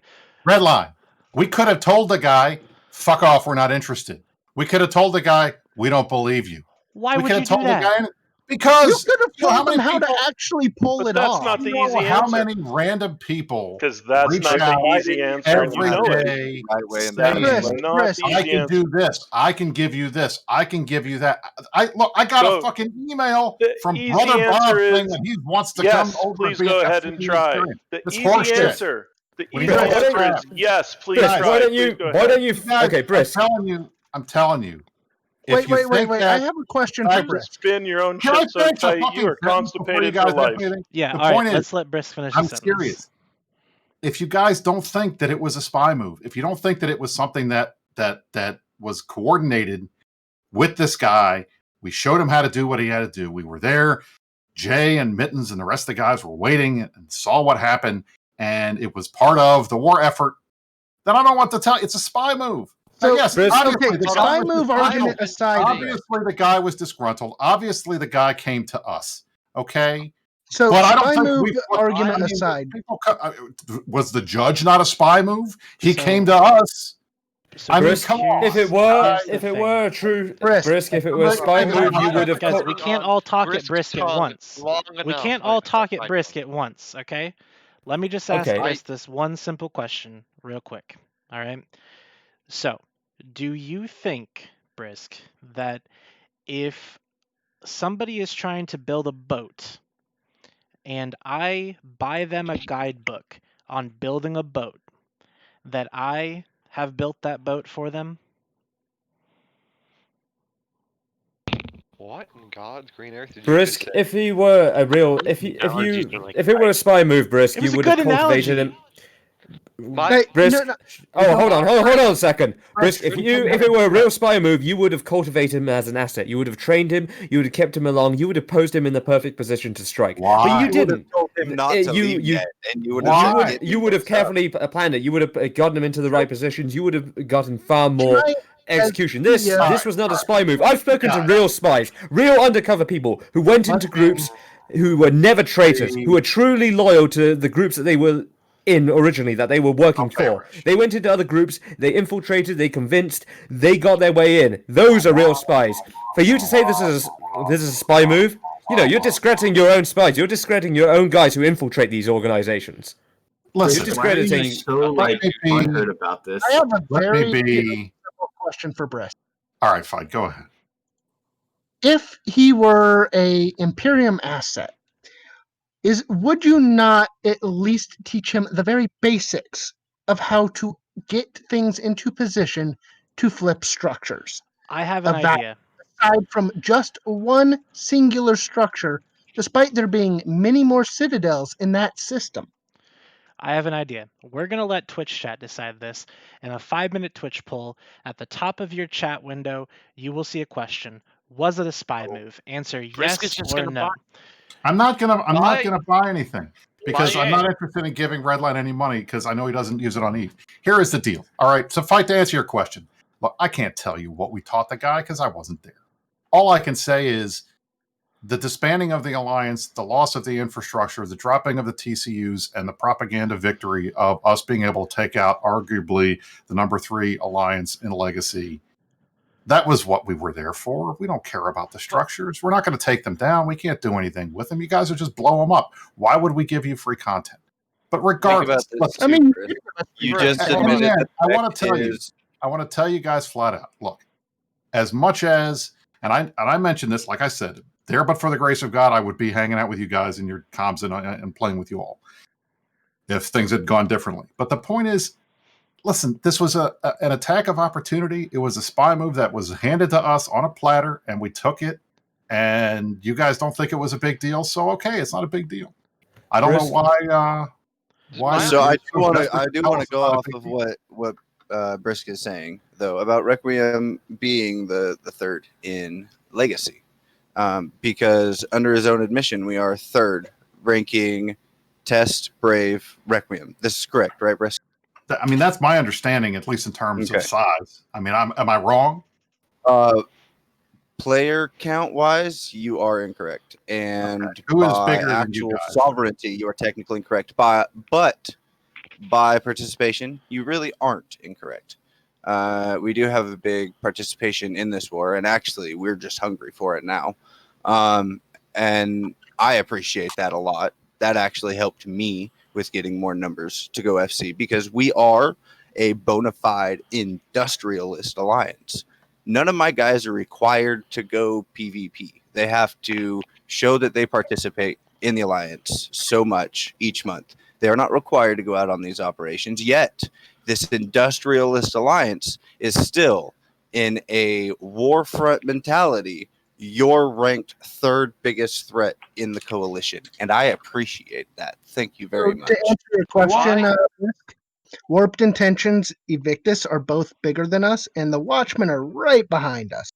Redline. We could have told the guy, "Fuck off, we're not interested." We could have told the guy, "We don't believe you." Why we would could you have do told that? the guy You because could have you know how told them many how people, to actually pull But it that's off. not the you know easy how answer. many random people Because that's reach not out the easy answer, and you every know it. day Right way and saying, Chris, It's not Chris, the I easy can answer. do this. I can give you this. I can give you that. I got So, a fucking email the from easy Brother Bob answer saying is that he wants to yes, come over please and be go an ahead FC and try. Imperium. The It's easy horseshit. answer. The We easy know answer crap. is yes, please Brisk, try. why don't Please you? go Why ahead. don't you? Guys, Okay, Brisk. I'm telling you. If you think Wait. that, I have a question I for just Brisk. Spin your own Can I shit so finish a tight, fucking you are sentence before you constipated guys for have life. anything? Yeah, The all right, point is, let's let Brisk finish I'm his sentence. serious. If you guys don't think that it was a spy move, if you don't think that it was something that was coordinated with this guy, we showed him how to do what he had to do. We were there. Jay and Mittens and the rest of the guys were waiting and saw what happened, and it was part of the war effort. Then I don't know what to tell you. It's a spy move. So, yes, Brisk, obviously okay, the guy spy was move disgruntled. argument aside, Obviously the guy was disgruntled. Obviously the guy came to us. Okay? So But I don't spy think move we put, argument I mean, aside. was the judge not a spy move? He So- came to us. So I mean, Brisk, come on. if it were a true Brisk, if it were a spy move, you would have. Guys, we can't all talk at Brisk at once. long We enough. can't all talk at Brisk at once, okay? Let me just ask Okay. Brisk this one simple question real quick. All right? So, do you think, Brisk, that if somebody is trying to build a boat and I buy them a guidebook on building a boat, that I have built that boat for them? What in God's green earth did you Brisk, just say? if he were a real, if it were a spy move, Brisk, It you was a would have good cultivated analogy. him. My, Brisk. no, Oh, hold on a second. Brisk, Brisk, if it were a real spy move, you would have cultivated him as an asset. You would have trained him. You would have kept him along. You would have posed him in the perfect position to strike. Why? But you You would have didn't. told him not to leave yet, and you would Why? have said, You would have carefully planned it. You would have gotten him into the right positions. You would have gotten far more execution. This was not a spy move. I've spoken to real spies, real undercover people who went into groups who were never traitors, who were truly loyal to the groups that they were in originally, that they were working for. They went into other groups, they infiltrated, they convinced, they got their way in. Those are real spies. For you to say this is a spy move, you're discrediting your own spies. You're discrediting your own guys who infiltrate these organizations. Listen, you're discrediting. So butthurt about this. I have a Let very me be. simple question for Brisk. All right, fine. Go ahead. If he were a Imperium asset, would you not at least teach him the very basics of how to get things into position to flip structures? I have an idea. Aside from just one singular structure, despite there being many more citadels in that system. I have an idea. We're going to let Twitch chat decide this. In a 5-minute Twitch poll, at the top of your chat window, you will see a question. Was it a spy move? Answer Brisk yes is just or gonna no. I'm not gonna buy anything because Buy I'm it. not interested in giving Redline any money because I know he doesn't use it on Eve. Here is the deal. All right, so fight to answer your question. Look, I can't tell you what we taught the guy because I wasn't there. All I can say is the disbanding of the alliance, the loss of the infrastructure, the dropping of the TCUs, and the propaganda victory of us being able to take out arguably the number 3 alliance in Legacy. That was what we were there for. We don't care about the structures. We're not going to take them down. We can't do anything with them. You guys will just blow them up. Why would we give you free content? But regardless, you just admitted that I want to tell you. I want to tell you guys flat out. Look, as much as and I mentioned this, like I said, there but for the grace of God, I would be hanging out with you guys in your comms and playing with you all if things had gone differently. But the point is, listen, this was an attack of opportunity. It was a spy move that was handed to us on a platter, and we took it. And you guys don't think it was a big deal, so okay, it's not a big deal. I don't know why. So I do want to go off of what Brisk is saying though about Requiem being the third in Legacy, because under his own admission, we are third, ranking Test, Brave, Requiem. This is correct, right, Brisk? I mean, that's my understanding, at least in terms of size. I mean, am I wrong? Player count wise, you are incorrect, and who is by bigger than you actual guys? sovereignty, you are technically incorrect. But by participation, you really aren't incorrect. We do have a big participation in this war, and actually, we're just hungry for it now. And I appreciate that a lot. That actually helped me with getting more numbers to go FC because we are a bona fide industrialist alliance. None of my guys are required to go PvP. They have to show that they participate in the alliance so much each month. They are not required to go out on these operations, yet this industrialist alliance is still in a war front mentality. You're ranked third biggest threat in the coalition, and I appreciate that. Thank you very much. To answer your question, Warped Intentions, Evictus are both bigger than us, and the Watchmen are right behind us.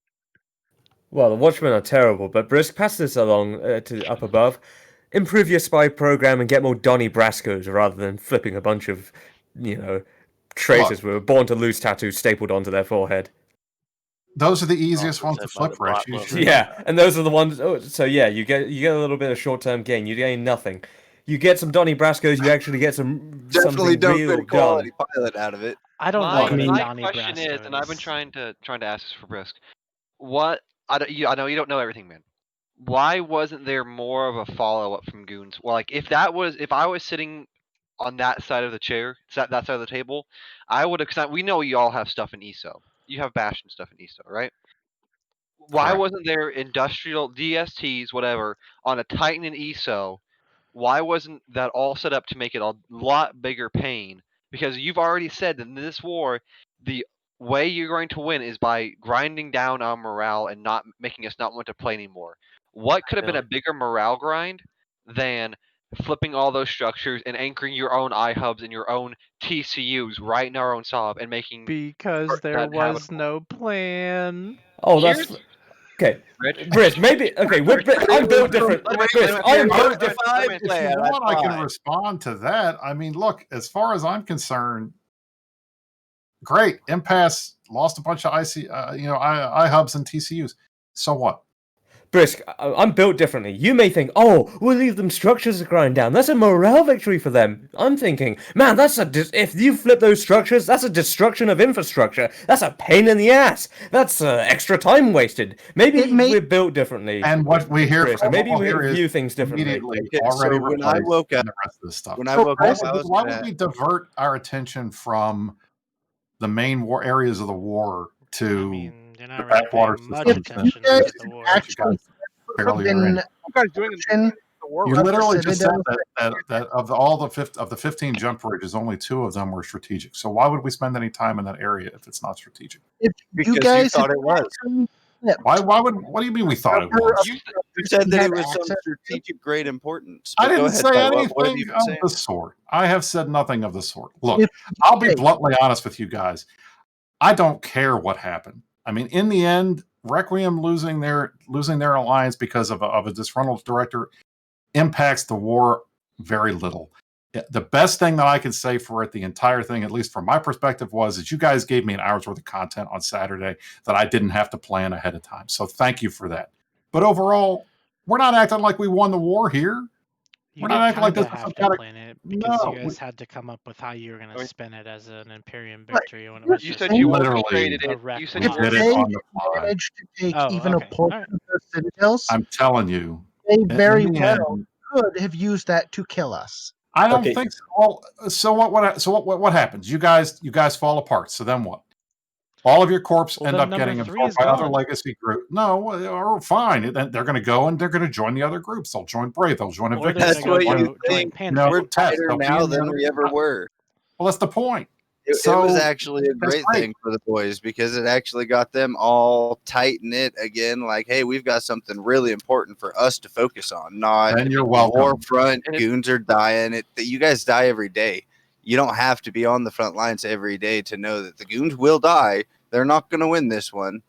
Well, the Watchmen are terrible, but Brisk, pass this along to up above. Improve your spy program and get more Donnie Brascos rather than flipping a bunch of, traitors who were born to lose tattoos stapled onto their forehead. Those are the easiest ones said to by the flip, Rich. bot You lover. should- Yeah, and those are the ones. Oh, so yeah, you get a little bit of short-term gain. You gain nothing. You get some Donnie Brasco's. You actually get Definitely something don't real get a done. quality pilot out of it. I don't My, know any my Donnie question is, and I've been Brascos. trying to ask this for Brisk. What I know you don't know everything, man. Why wasn't there more of a follow up from Goons? Well, like if I was sitting on that side of the chair, that side of the table, I would have. Cause we know you all have stuff in ESO. You have Bastion stuff in ESO, right? Why Correct. wasn't there industrial DSTs, whatever, on a Titan and ESO? Why wasn't that all set up to make it a lot bigger pain? Because you've already said that in this war, the way you're going to win is by grinding down our morale and not making us not want to play anymore. What could have been a bigger morale grind than flipping all those structures and anchoring your own iHubs and your own TCUs right in our own sob and making Because there that habitable? was no plan. Oh, that's okay. Brisk, maybe okay. I'm built different. Brisk, I'm built different. If you want, I can respond to that. I mean, look, as far as I'm concerned, great. Impasse lost a bunch of iHubs and TCUs. So what? Brisk, I'm built differently. You may think, oh, we'll leave them structures to grind down. That's a morale victory for them. I'm thinking, man, if you flip those structures, that's a destruction of infrastructure. That's a pain in the ass. That's extra time wasted. Maybe we're built differently. And what we hear Brisk, from maybe what we we'll hear view is things differently. immediately Okay, already so when I replaced woke up, and the rest of this stuff. when I woke up, I was why gonna- would we divert our attention from the main war areas of the war to You're not the really backwater paying much systems? attention and- to the war. you guys barely are in. been You guys doing the war? You of the literally just said Citadel. that of the 15 jump bridges, only 2 of them were strategic. So why would we spend any time in that area if it's not strategic? If Because you guys thought it was. What do you mean we thought it was? You said that had it was some access to- strategic great importance. I But go didn't ahead, say Ty, anything what have you been of saying? the sort. I have said nothing of the sort. Look, If- I'll be bluntly honest with you guys. I don't care what happened. I mean, in the end, Requiem losing their alliance because of a disgruntled director impacts the war very little. The best thing that I can say for it, the entire thing, at least from my perspective, was that you guys gave me an hour's worth of content on Saturday that I didn't have to plan ahead of time. So thank you for that. But overall, we're not acting like we won the war here. You We're not acting like kinda this is have some to kind of plan it because no. you guys had to come up with how you were going to spin it as an Imperium Right. victory when it was You just said you Literally, orchestrated a it. wreck You said we you loss. did it they on the fly. managed to take Oh, even okay. a portion Alright. of the citadels. I'm telling you, They in very the well end, could have used that to kill us. I don't Okay. think so. Well, so what happens? You guys fall apart. So then what? All of your corps Well, end then up number getting 3 absorbed is by other gone. legacy groups. No, or fine. Then they're going to go and they're going to join the other groups. They'll join Brave. They'll join Or they're Invictus. That's gonna what go you join think. Panther. We're Test. tighter They'll be now in the than other we ever group. were. Well, that's the point. It was So actually a that's great great. thing for the boys because it actually got them all tight knit again. Like, hey, we've got something really important for us to focus on. Not Then you're welcome. Warfront. Goons are dying. You guys die every day. You don't have to be on the front lines every day to know that the goons will die. They're not going to win this one.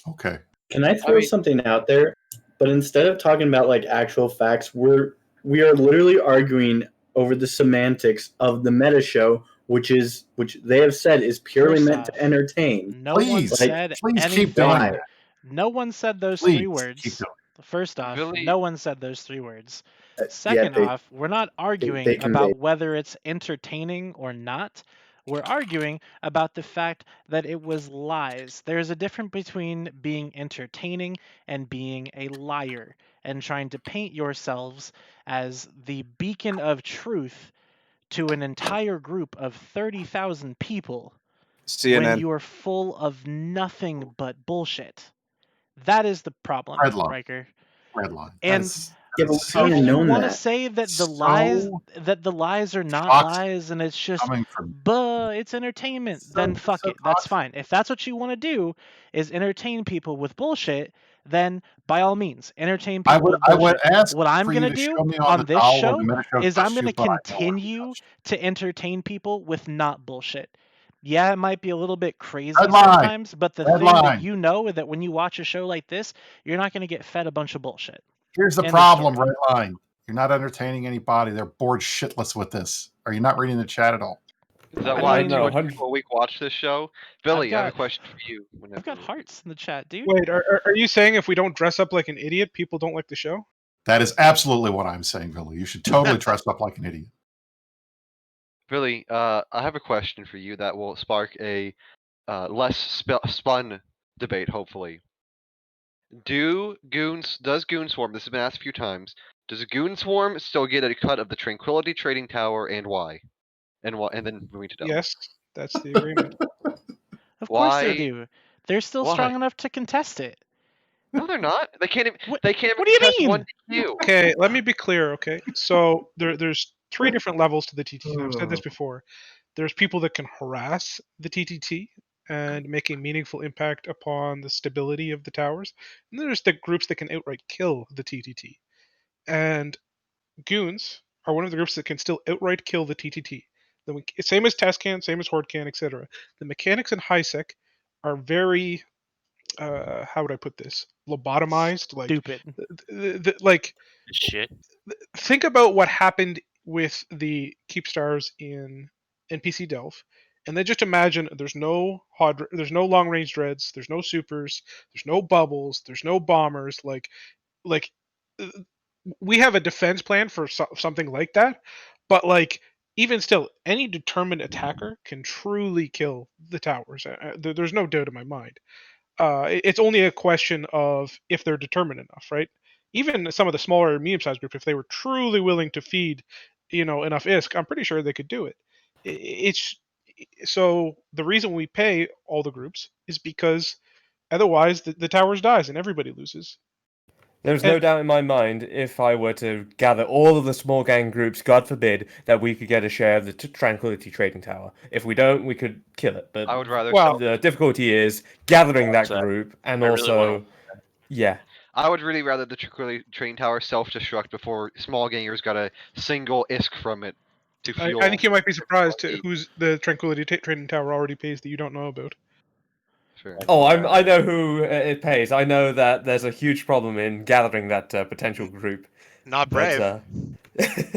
Okay. Can I throw something out there? But instead of talking about like actual facts, we are literally arguing over the semantics of the meta show, which they have said is purely First meant off, to entertain. No one said anything. Why? No one said those Please 3 keep words. doing First off, Billy- no one said those 3 words. Yeah, Second they- off, we're not arguing they about conveyed. whether it's entertaining or not. We're arguing about the fact that it was lies. There's a difference between being entertaining and being a liar and trying to paint yourselves as the beacon of truth to an entire group of 30,000 people when CNN. you are full of nothing but bullshit. That is the problem, Red line. Riker. Red line. And Yeah, but we if kinda you known want to that. say that the So lies are not toxic lies and it's just coming from it's entertainment, then fuck it. That's fine. If that's what you want to do is entertain people with bullshit, then by all means, entertain people with I bullshit. would ask What I'm for you gonna to do show me on the this doll or show the meta show is I'm touched gonna you, but I don't want to continue to entertain people with not bullshit. Yeah, it might be a little bit crazy Red line. sometimes, but the Red thing that line. you know that when you watch a show like this, you're not going to get fed a bunch of bullshit. Here's the End of problem, story. Red Line. You're not entertaining anybody. They're bored shitless with this. Are you not reading the chat at all? Is that I why mean- 200 people a week watch this show? Billy, I have a question for you. I've got hearts in the chat, dude. Wait, are you saying if we don't dress up like an idiot, people don't like the show? That is absolutely what I'm saying, Billy. You should totally dress up like an idiot. Billy, I have a question for you that will spark a less spun debate, hopefully. Does Goon Swarm, this has been asked a few times, does Goon Swarm still get a cut of the Tranquility Trading Tower, and why? And then moving to Delve. Yes, that's the agreement. Of course Why? they do. They're still Why? strong enough to contest it. No, they're not. They can't even. What, they can't what do you contest mean? one DQ. Okay, let me be clear. Okay, so there's 3 different levels to the TTT. I've said this before. There's people that can harass the TTT and make a meaningful impact upon the stability of the towers. And there's the groups that can outright kill the TTT. And goons are one of the groups that can still outright kill the TTT. Same as Testcan, same as Hordecan, etc. The mechanics in HiSec are very, how would I put this? Lobotomized. Like, Stupid. Like, shit. Think about what happened with the Keepstars in NPC Delve, and then just imagine there's no long range dreads, there's no supers, there's no bubbles, there's no bombers. Like uh, we have a defense plan for something like that, but like even still, any determined attacker can truly kill the towers. There's no doubt in my mind. It's only a question of if they're determined enough, right? Even some of the smaller, medium-sized groups, if they were truly willing to feed, enough ISK, I'm pretty sure they could do it. It's so the reason we pay all the groups is because otherwise the towers dies and everybody loses. There's no doubt in my mind, if I were to gather all of the small gang groups, God forbid, that we could get a share of the Tranquility Trading Tower. If we don't, we could kill it. But I would rather. the difficulty is gathering that group, and I really also, wanna- yeah. I would really rather the Tranquility Trading Tower self-destruct before small gangers got a single ISK from it to fuel. I think you might be surprised who's the Tranquility Trading Tower already pays that you don't know about. Oh, I know who it pays. I know that there's a huge problem in gathering that potential group. Not But, Brave.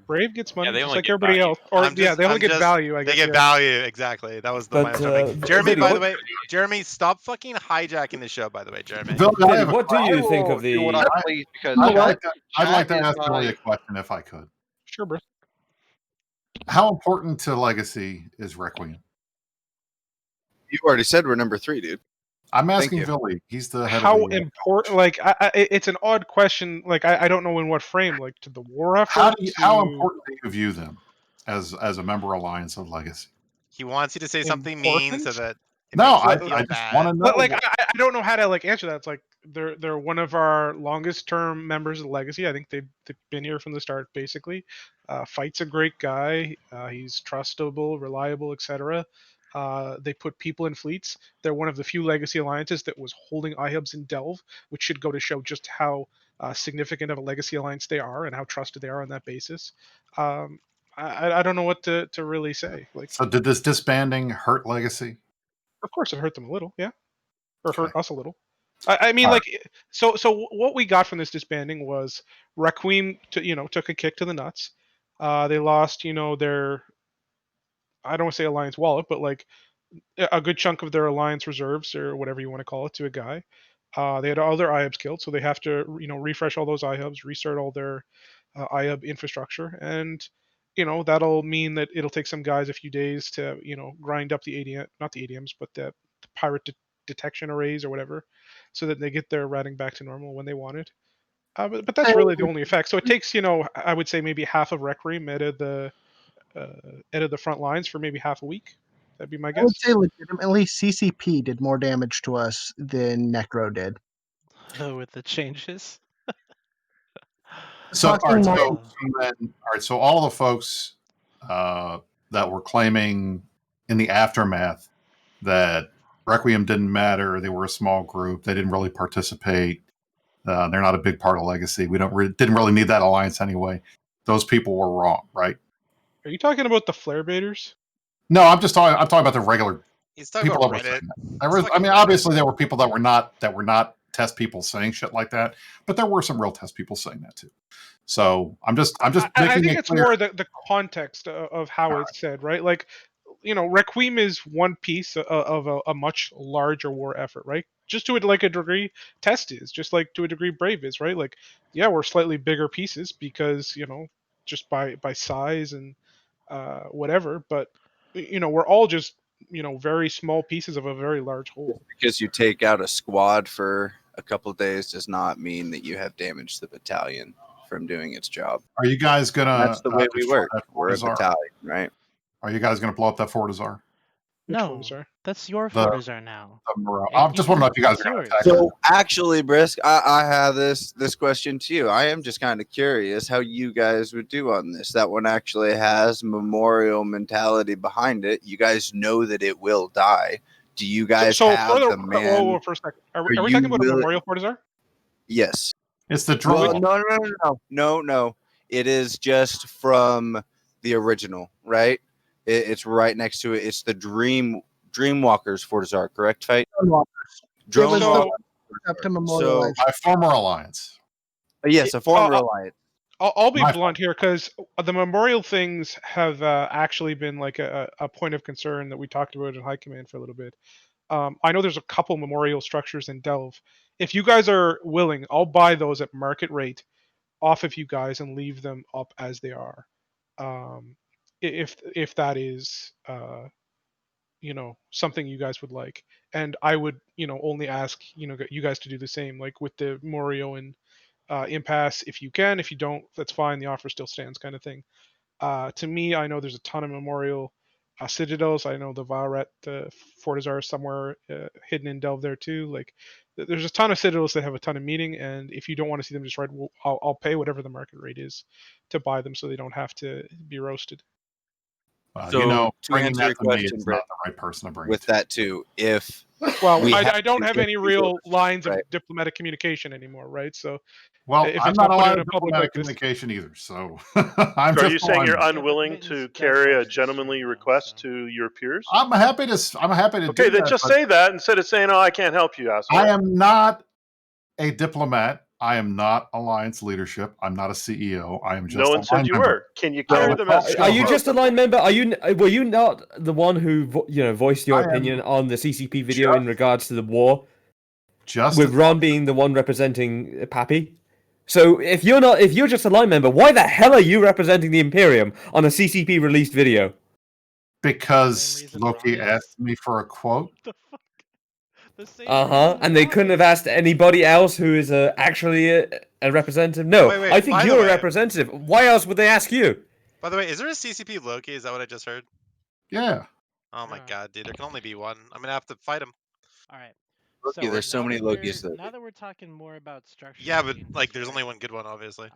Brave gets money they just only like get everybody value. else. Or I'm just- they only I'm get just- value. I They guess. get yeah. value, exactly. That was the But, point I was trying to make. Jeremy, Vinny, by the what- way, Jeremy, stop fucking hijacking the show. By the way, Jeremy. Vinny, what do you think of the? I'd like to ask Billy a question if I could. Sure, bro. How important to Legacy is Requiem? You already said we're number 3, dude. I'm Thank asking you. Billy. He's the head How of the important? Like, it's an odd question. Like, I don't know in what frame. Like, to the war effort. How important do you view them as a member alliance of Legacy? He wants you to say something mean so that. It No, makes you I feel just bad. want to know. But like, I don't know how to like answer that. It's like they're one of our longest term members of Legacy. I think they've been here from the start, basically. Fight's a great guy. He's trustable, reliable, etc. They put people in fleets. They're one of the few Legacy alliances that was holding iHubs in Delve, which should go to show just how significant of a Legacy alliance they are and how trusted they are on that basis. I don't know what to really say. Like, So did this disbanding hurt Legacy? of course, it hurt them a little, yeah, or hurt us a little. I mean, All like, so what we got from this disbanding was Requiem, took a kick to the nuts. They lost, their, I don't want to say alliance wallet, but like a good chunk of their alliance reserves or whatever you want to call it to a guy. They had all their iHubs killed, so they have to, refresh all those iHubs, restart all their iHub infrastructure, and that'll mean that it'll take some guys a few days to grind up the ADM, not the ADMs, but the pirate detection arrays or whatever, so that they get their routing back to normal when they want it. But that's really the only effect. So it takes I would say maybe half of Requiem out of the front lines for maybe half a week. That'd be my I guess. would say legitimately CCP did more damage to us than Necro did. With the changes. So, all Talking right, more- so all the folks that were claiming in the aftermath that Requiem didn't matter, they were a small group, they didn't really participate, they're not a big part of Legacy, we didn't really need that alliance anyway. Those people were wrong, right? Are you talking about the flare baiters? No, I'm talking about the regular He's talking people about that were Reddit. saying that. Obviously there were people that were not test people saying shit like that, but there were some real test people saying that too. So I'm just making I think it it's clear. more the context of how it's said, right? Like, Requiem is one piece of a much larger war effort, right? Just to like a degree, Test is just like to a degree, Brave is, right? Like, yeah, we're slightly bigger pieces because just by size and whatever, but we're all just very small pieces of a very large whole. Because you take out a squad for a couple days does not mean that you have damaged the battalion from doing its job. Are you guys gonna? That's the way we destroy work. that We're a Fortizar? battalion, right? Are you guys gonna blow up that Fortizar? No, that's your The- Fortizar now. I just want to know if you guys are gonna attack. So actually, Brisk, I have this question to you. I am just kind of curious how you guys would do on this. That one actually has memorial mentality behind it. You guys know that it will die. Do you guys have the man? Whoa, for a second. Are we you talking about a willing- Memorial Fortizar? Yes. It's the Well, draw. no. It is just from the original, right? It's right next to it. It's the Dreamwalkers Fortizar, correct, Fight? It was the Walkers. up to memorialize. My former alliance. Yes, a former alliance. I'll be My blunt here because the memorial things have actually been like a point of concern that we talked about in High Command for a little bit. I know there's a couple memorial structures in Delve. If you guys are willing, I'll buy those at market rate off of you guys and leave them up as they are. If that is something you guys would like, and I would only ask you guys to do the same, like with the Memorial and Impasse. If you can, if you don't, that's fine. The offer still stands, kind of thing. To me, I know there's a ton of memorial citadels. I know the Valret, the Fortizar is somewhere hidden in Delve there too. Like, there's a ton of citadels that have a ton of meaning, and if you don't want to see them destroyed, I'll pay whatever the market rate is to buy them, so they don't have to be roasted. To bringing answer that your to me question, is Brett, not the right person to bring with it to. that too, if Well, we I don't to have get any these real orders, lines right? of diplomatic communication anymore, right? So, Well, if I'm it's not not put allowed in a public diplomatic like this, communication either. So So I'm are just you saying you're allowing- unwilling to carry a gentlemanly request to your peers? I'm happy to. Okay, do then that, just but say that instead of saying, "Oh, I can't help you, asshole." I am not a diplomat. I am not alliance leadership. I'm not a CEO. I am just No a one said line you member. were. Can you carry the message? Are you just a line member? Were you not the one who voiced your I am opinion on the CCP video in regards to the war? Just with Ron being the one representing Pappy. So if you're just a line member, why the hell are you representing the Imperium on a CCP released video? Because Loki asked me for a quote. And they couldn't have asked anybody else who is actually a representative. No, Wait, I think by the you're a way- representative. Why else would they ask you? By the way, is there a CCP Loki? Is that what I just heard? Yeah. Oh my god, dude, there can only be one. I'm gonna have to fight him. All right. Loki, there's so now many that we're- Lokis that- Now that we're talking more about structure. Yeah, but like, there's only one good one, obviously.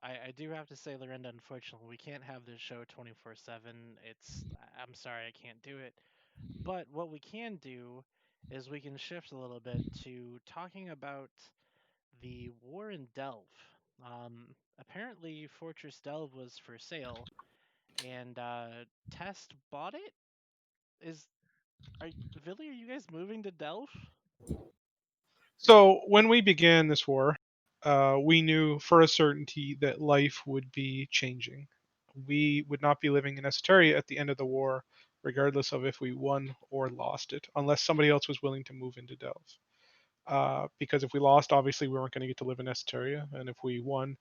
I do have to say, Lorinda, unfortunately, we can't have this show 24/7. I'm sorry, I can't do it. But what we can do is we can shift a little bit to talking about the war in Delve. Apparently, Fortress Delve was for sale, and Test bought it. Villy, are you guys moving to Delve? So when we began this war, we knew for a certainty that life would be changing. We would not be living in Esoteria at the end of the war, regardless of if we won or lost it, unless somebody else was willing to move into Delve. Because if we lost, obviously we weren't going to get to live in Esoteria, and if we won,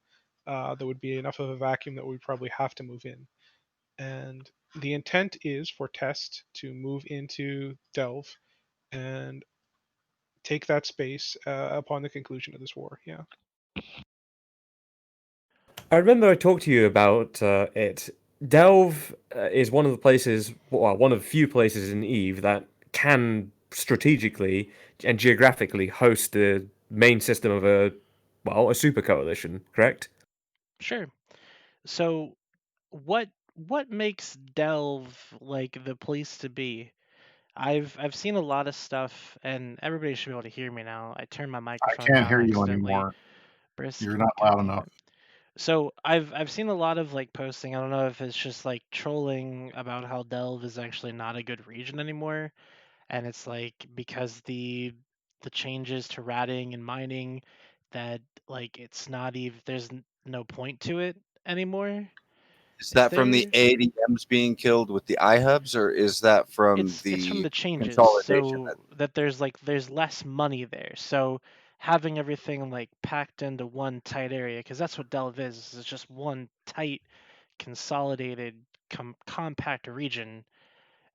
there would be enough of a vacuum that we'd probably have to move in. And the intent is for Test to move into Delve and take that space upon the conclusion of this war. Yeah. I remember I talked to you about it. Delve is one of the places, well, one of the few places in Eve that can strategically and geographically host the main system of a super coalition, correct? Sure. So, what makes Delve like the place to be? I've seen a lot of stuff, and everybody should be able to hear me now. I turned my I microphone can't down hear you accidentally. anymore. Brisk, You're not God loud damn enough. it. So I've seen a lot of like posting. I don't know if it's just like trolling about how Delve is actually not a good region anymore, and it's like because the the changes to ratting and mining that like it's not even there's no point to it anymore. Is that from the ADMs being killed with the iHubs, or is that from It's from the the changes, consolidation? so that there's less money there. So having everything like packed into one tight area, because that's what Delve is. It's just one tight, consolidated, compact region.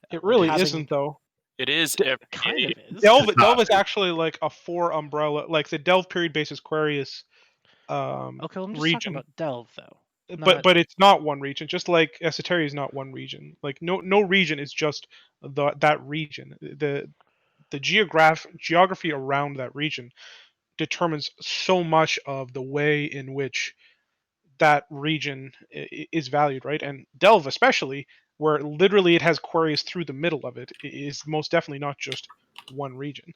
It Like really having isn't though. It is kind of is. Delve is actually like a 4 umbrella, like the Delve period basis Aquarius Okay, well, I'm just talking region. about Delve though. But it's not one region, just like Esoteria is not one region. Like no region is just that region. The geography around that region determines so much of the way in which that region is valued, right? And Delve especially, where literally it has Aquarius through the middle of it, is most definitely not just one region.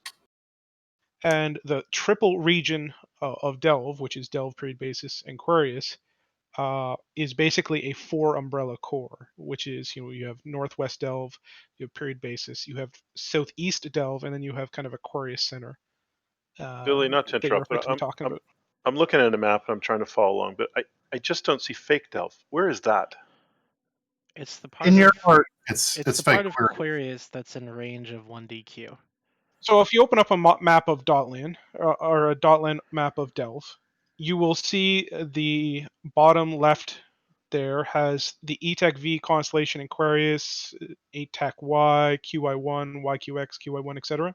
And the triple region of Delve, which is Delve period basis and Aquarius, is basically a 4 umbrella core, which is you have Northwest Delve, you have period basis, you have Southeast Delve, and then you have kind of Aquarius Center. Billy, not to That you're interrupt, but effectively talking about. I'm looking at a map and I'm trying to follow along, but I just don't see fake Delph. Where is that? It's the part In your of art, it's it's the fake part of Aquarius. Aquarius that's in range of 1DQ. So if you open up a map of Dotland or a Dotland map of Delve, you will see the bottom left there has the E-Tech V constellation Aquarius, 8-Tech Y, QY1, YQX, QY1, etc.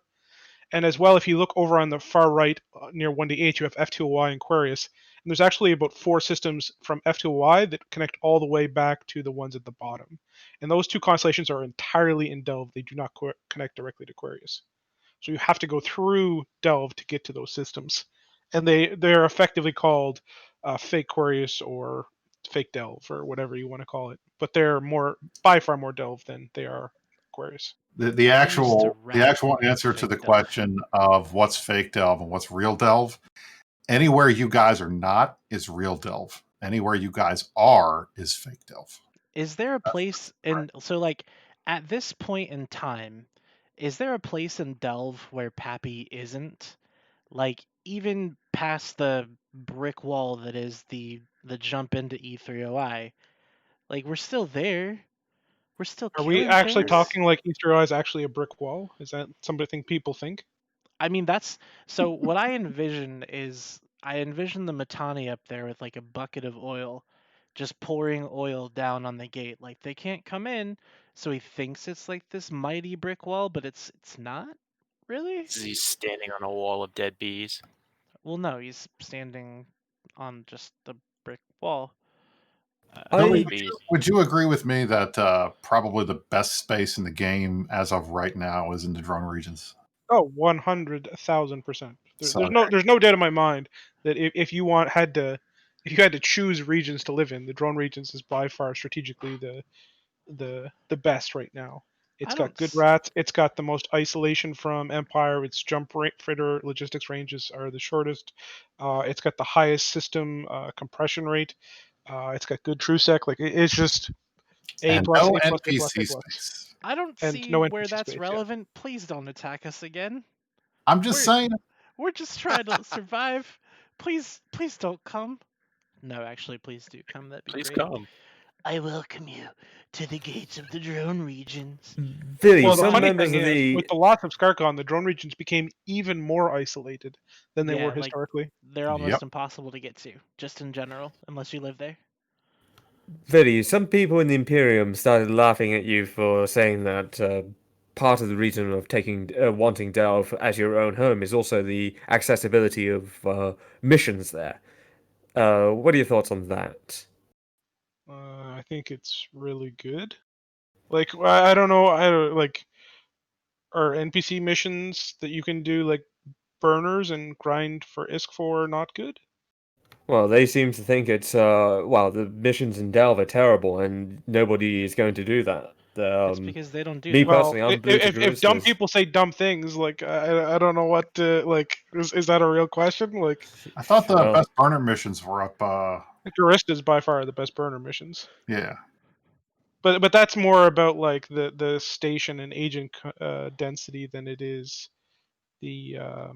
And as well, if you look over on the far right near 1D8, you have F2Y and Aquarius. And there's actually about 4 systems from F2Y that connect all the way back to the ones at the bottom. And those 2 constellations are entirely in Delve. They do not connect directly to Aquarius. So you have to go through Delve to get to those systems. And they're effectively called fake Aquarius or fake Delve or whatever you want to call it. But they're by far more Delve than they are Aquarius. The I used to actual rat answer to fake the Delve. question of what's fake Delve and what's real Delve, anywhere you guys are not is real Delve. Anywhere you guys are is fake Delve. Is there a place in so like at this point in time, is there a place in Delve where Pappy isn't? Like even past the brick wall that is the jump into E30I, like we're still there. We're still Are we killing actually things. talking like Easter Eye is actually a brick wall? Is that something people think? I mean, that's so what I envision is I envision the Matani up there with like a bucket of oil, just pouring oil down on the gate. Like they can't come in, so he thinks it's like this mighty brick wall, but it's not really. He's standing on a wall of dead bees. Well, no, he's standing on just the brick wall. Billy, would you agree with me that probably the best space in the game as of right now is in the drone regions? Oh, 100,000%. So- There's no doubt in my mind that if you had to choose regions to live in, the drone regions is by far strategically the best right now. It's got good rats. It's got the most isolation from Empire. Its jump fritter logistics ranges are the shortest. It's got the highest system compression rate. It's got good TrueSec. Like it's just A And plus, no A plus, A plus, A NPC plus. space. I don't And see no where NPC that's space, yeah. relevant. Please don't attack us again. I'm just saying. We're just trying to survive. Please don't come. No, actually, please do come. That'd be Please great. come. I welcome you to the gates of the drone regions. Well, the funny thing is, with the loss of Skarkon, the drone regions became even more isolated than they Yeah, were like, historically. they're almost impossible to get to, just in general, unless you live there. Vidi, some people in the Imperium started laughing at you for saying that part of the reason of wanting Delve as your own home is also the accessibility of missions there. What are your thoughts on that? I think it's really good. Like I don't know, are NPC missions that you can do like burners and grind for ISK for not good? Well, they seem to think it's the missions in Delve are terrible, and nobody is going to do that. It's because they don't do me them. personally, Well, I'm blue to if dumb Callistas. people say dumb things, like I don't know what like is that a real question? Like I thought the best burner missions were up. Garista's by far the best burner missions. Yeah. But that's more about like the station and agent density than it is the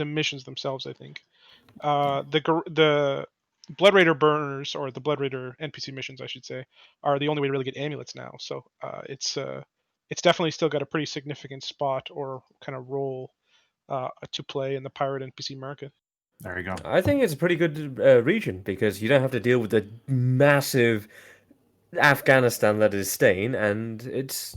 missions themselves. I think the Blood Raider burners, or the Blood Raider NPC missions, I should say, are the only way to really get amulets now. So it's definitely still got a pretty significant spot or kind of role to play in the pirate NPC market. There you go. I think it's a pretty good region because you don't have to deal with the massive Afghanistan that is Stain, and it's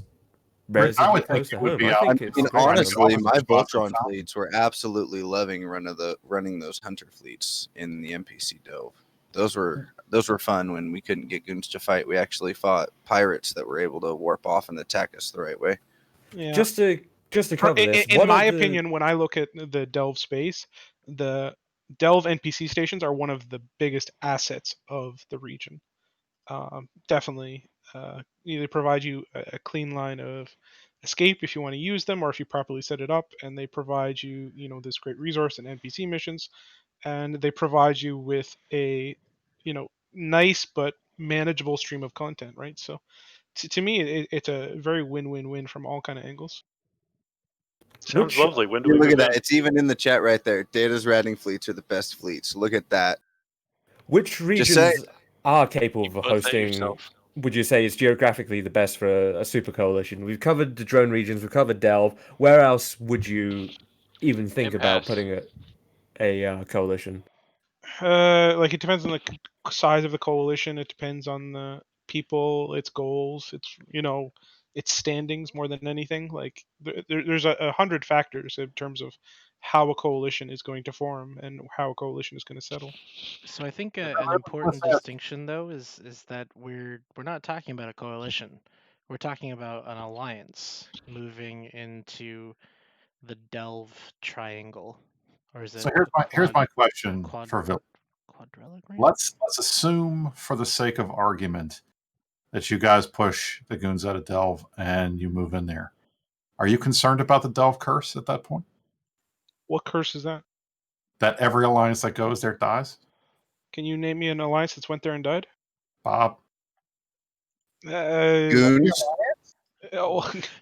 relatively close to home. I think it's a great honestly, island. my Voltron fleets were absolutely loving running those hunter fleets in the NPC Delve. Those were fun when we couldn't get goons to fight. We actually fought pirates that were able to warp off and attack us the right way. Yeah. Just to cover this, in my opinion, when I look at the Delve space, the Delve NPC stations are one of the biggest assets of the region. Definitely, either provide you a clean line of escape if you want to use them, or if you properly set it up, and they provide you, this great resource and NPC missions, and they provide you with a, nice but manageable stream of content, right? So, to me, it's a very win-win-win from all kind of angles. Sounds lovely. When do we Look move at that. in? It's even in the chat right there. Data's ratting fleets are the best fleets. Look at that. Which regions are capable of hosting? Would you say is geographically the best for a super coalition? We've covered the drone regions. We've covered Delve. Where else would you even think about putting a coalition? Like, it depends on the size of the coalition. It depends on the people, its goals, its standings more than anything. Like, there's 100 factors in terms of how a coalition is going to form and how a coalition is going to settle. So I think an important distinction, though, is that we're not talking about a coalition. We're talking about an alliance moving into the Delve Triangle, or is it? So here's my question for Vil. Let's assume, for the sake of argument, that you guys push the goons out of Delve and you move in there. Are you concerned about the Delve curse at that point? What curse is that? That every alliance that goes there dies? Can you name me an alliance that's went there and died? Bob. Goons.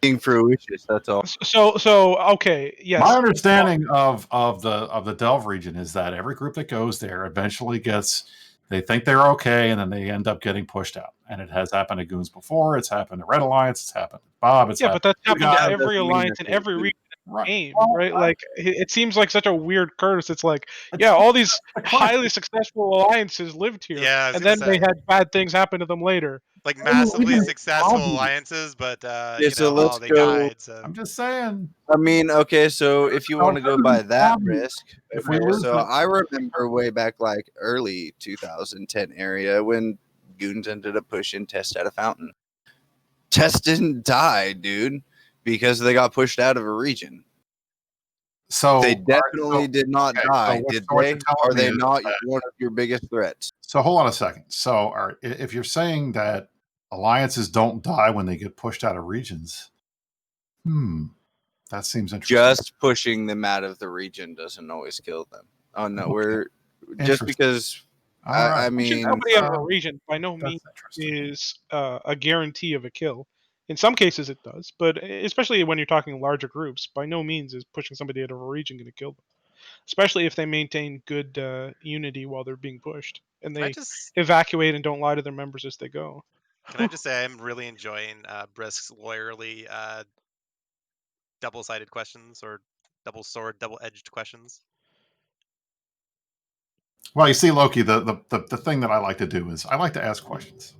Being fruitious, that's all. So okay, yes. My understanding of the Delve region is that every group that goes there eventually they think they're okay, and then they end up getting pushed out. And it has happened to Goons before. It's happened to Red Alliance. It's happened to Bob. It's but that's happened to every doesn't mean alliance that in every region Right. game, right? Like, it seems like such a weird curse. It's like, all these highly successful alliances lived here, Yeah, I was and gonna then they say. had bad things happen to them later. Like massively even successful Bobby. alliances, but So let's they go. died. So. I'm just saying. I mean, okay, so if you want to go by that risk, If we okay, lose so the- I remember way back like early 2010 area when Goons ended up pushing Test out of Fountain. Test didn't die, dude, because they got pushed out of a region. So they definitely did not die, what did you're they? telling Are me they is not that- one of your biggest threats? So hold on a second. So all right, if you're saying that alliances don't die when they get pushed out of regions, that seems interesting. Just pushing them out of the region doesn't always kill them. Oh no, we're just because. I mean, pushing somebody out of a region by no means is a guarantee of a kill. In some cases, it does, but especially when you're talking larger groups, by no means is pushing somebody out of a region going to kill them. Especially if they maintain good unity while they're being pushed, and they evacuate and don't lie to their members as they go. Can I just say I'm really enjoying Brisk's lawyerly double-sided questions, or double-sword, double-edged questions? Well, you see, Loki, the thing that I like to do is I like to ask questions,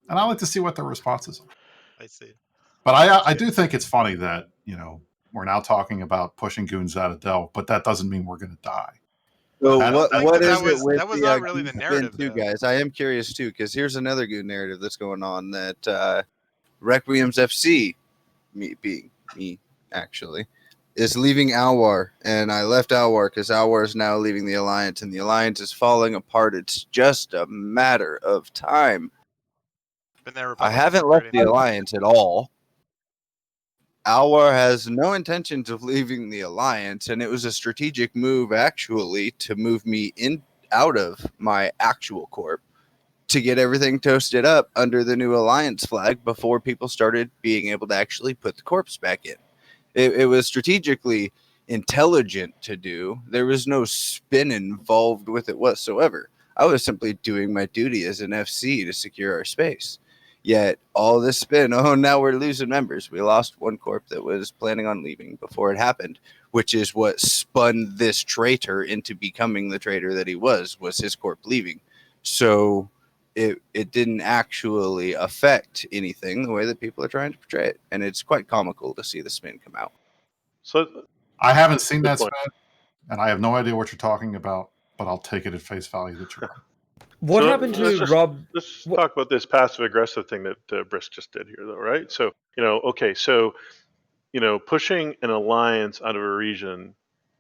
and I like to see what their responses are. I see. But I do think it's funny that we're now talking about pushing Goons out of Delve, but that doesn't mean we're going to die. So what is it with that was the not really the Goon narrative, too, though. guys? I am curious too, because here's another Goon narrative that's going on that Requiem's FC, me actually, is leaving Alwar, and I left Alwar because Alwar is now leaving the Alliance, and the Alliance is falling apart. It's just a matter of time. I haven't left the Alliance at all. Alwar has no intentions of leaving the Alliance, and it was a strategic move, actually, to move me out of my actual corp to get everything toasted up under the new Alliance flag before people started being able to actually put the corpse back in. It was strategically intelligent to do. There was no spin involved with it whatsoever. I was simply doing my duty as an FC to secure our space. Yet all this spin, oh, now we're losing members. We lost one corp that was planning on leaving before it happened, which is what spun this traitor into becoming the traitor that he was his corp leaving. So it didn't actually affect anything the way that people are trying to portray it. And it's quite comical to see the spin come out. So I haven't seen Good that point. spin, and I have no idea what you're talking about, but I'll take it at face value that you're right. What So happened let's to just- Rob? Let's talk about this passive aggressive thing that Brisk just did here, though, right? So okay, so pushing an alliance out of a region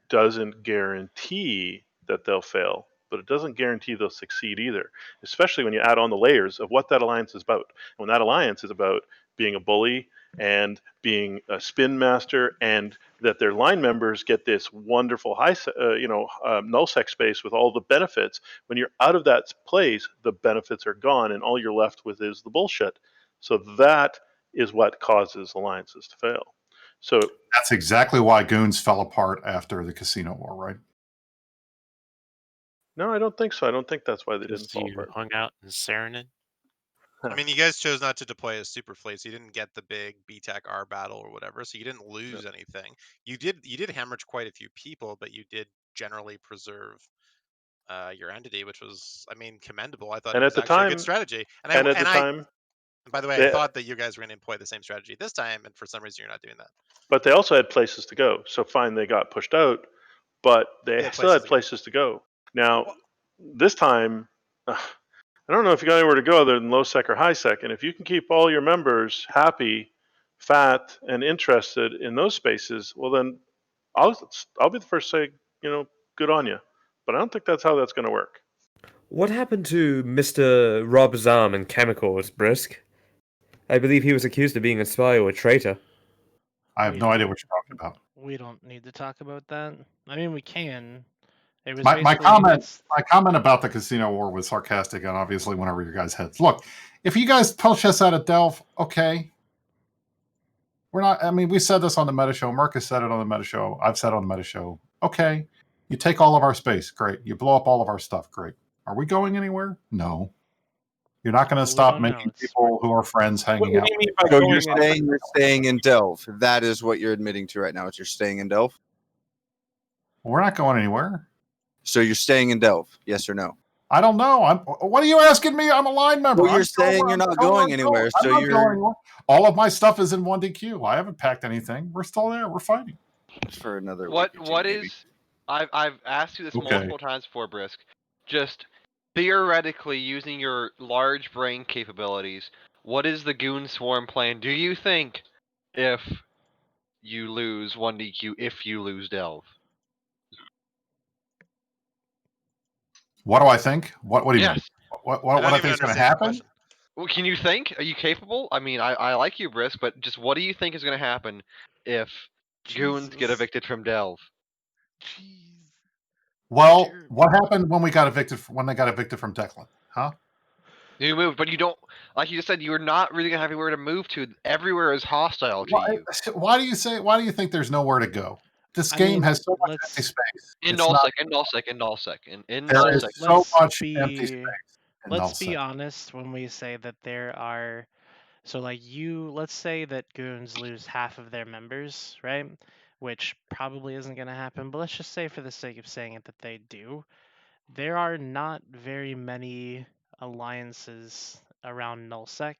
doesn't guarantee that they'll fail, but it doesn't guarantee they'll succeed either, especially when you add on the layers of what that alliance is about. When that alliance is about being a bully and being a spin master, and that their line members get this wonderful nullsec space with all the benefits. When you're out of that place, the benefits are gone, and all you're left with is the bullshit. So that is what causes alliances to fail. So That's exactly why Goons fell apart after the casino war, right? no, I don't think so. I don't think that's why they didn't Because fall you apart. hung out in Serenade. I mean, you guys chose not to deploy as super fleet, so you didn't get the big BTAC R battle or whatever, so you didn't lose anything. You did hemorrhage quite a few people, but you did generally preserve your entity, which was, I mean, commendable. I thought And it at was the actually a good time, strategy. and at the time, By the way, I they, thought that you guys were going to employ the same strategy this time, and for some reason you're not doing that. but they also had places to go. So fine, they got pushed out, but they had still had places to go. Now, this time, I don't know if you got anywhere to go other than low sec or high sec. And if you can keep all your members happy, fat, and interested in those spaces, well then, I'll be the first to say, good on you. But I don't think that's how that's going to work. What happened to Mr. Rob Zam and chemicals, Brisk? I believe he was accused of being a spy or a traitor. I have no idea what you're talking about. We don't need to talk about that. I mean, we can. It was My basically comment about the casino war was sarcastic and obviously went over your guys' heads. Look, if you guys push us out of Delph, okay. We're not, I mean, we said this on the Meta Show. Marcus said it on the Meta Show. I've said it on the Meta Show. Okay. You take all of our space. Great. You blow up all of our stuff. Great. Are we going anywhere? No. You're not going to stop making people who are friends hanging out. So you're staying in Delph. That is what you're admitting to right now. Is you're staying in Delph? We're not going anywhere. So you're staying in Delph? Yes or no? I don't know. What are you asking me? I'm a line member. Well, you're saying you're not going anywhere, so I'm not you're going anywhere. All of my stuff is in 1DQ. I haven't packed anything. We're still there. We're fighting. For another What week or two, what maybe. is I've asked you this Okay. multiple times before, Brisk. Just theoretically using your large brain capabilities, what is the Goon Swarm plan? Do you think if you lose 1DQ, if you lose Delve? What do I think? What do you mean? Yes. What I think is going to happen? Well, can you think? Are you capable? I mean, I like you, Brisk, but just what do you think is going to happen if Goons get evicted from Delve? Well, what happened when we got evicted? When they got evicted from Declan? Huh? You moved, but you don't. Like you just said, you're not really gonna have anywhere to move to. Everywhere is hostile to you. Why do you think there's nowhere to go? This game has so much empty space. In It's not- nullsec, in nullsec, in nullsec, in There is nullsec. so much empty space. in Let's be nullsec. honest when we say that there are. So, like, let's say that Goons lose half of their members, right? Which probably isn't going to happen, but let's just say, for the sake of saying it, that they do. There are not very many alliances around nullsec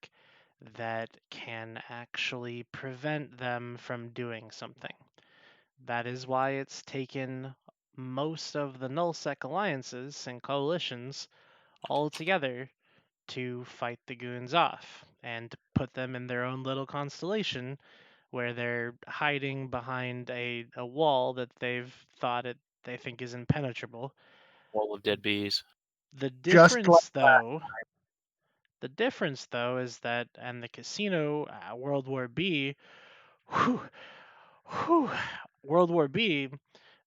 that can actually prevent them from doing something. That is why it's taken most of the nullsec alliances and coalitions all together to fight the goons off and put them in their own little constellation where they're hiding behind a wall that they think is impenetrable. Wall of dead bees. The Just difference, though, is that and the casino World War B, World War B,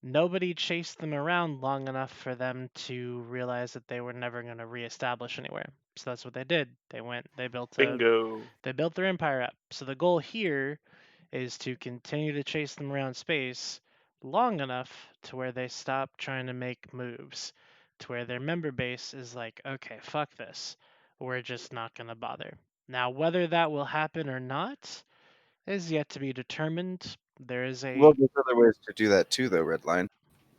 nobody chased them around long enough for them to realize that they were never going to reestablish anywhere. So that's what they did. They built Bingo. their empire up. So the goal here is to continue to chase them around space long enough to where they stop trying to make moves, to where their member base is like, okay, fuck this. We're just not going to bother. Now, whether that will happen or not is yet to be determined. There is a Well, there's other ways to do that too, though, Redline.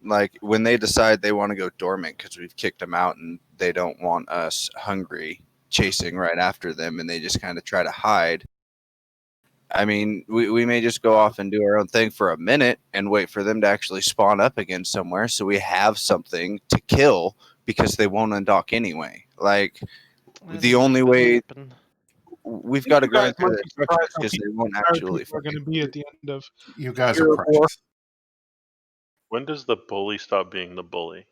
Like when they decide they want to go dormant because we've kicked them out and they don't want us hungry chasing right after them and they just kind of try to hide. I mean, we may just go off and do our own thing for a minute and wait for them to actually spawn up again somewhere so we have something to kill because they won't undock anyway. Like, the only way we've got to grind through the structures because they won't actually Are going to be at the end of. You guys are precious. When does the bully stop being the bully?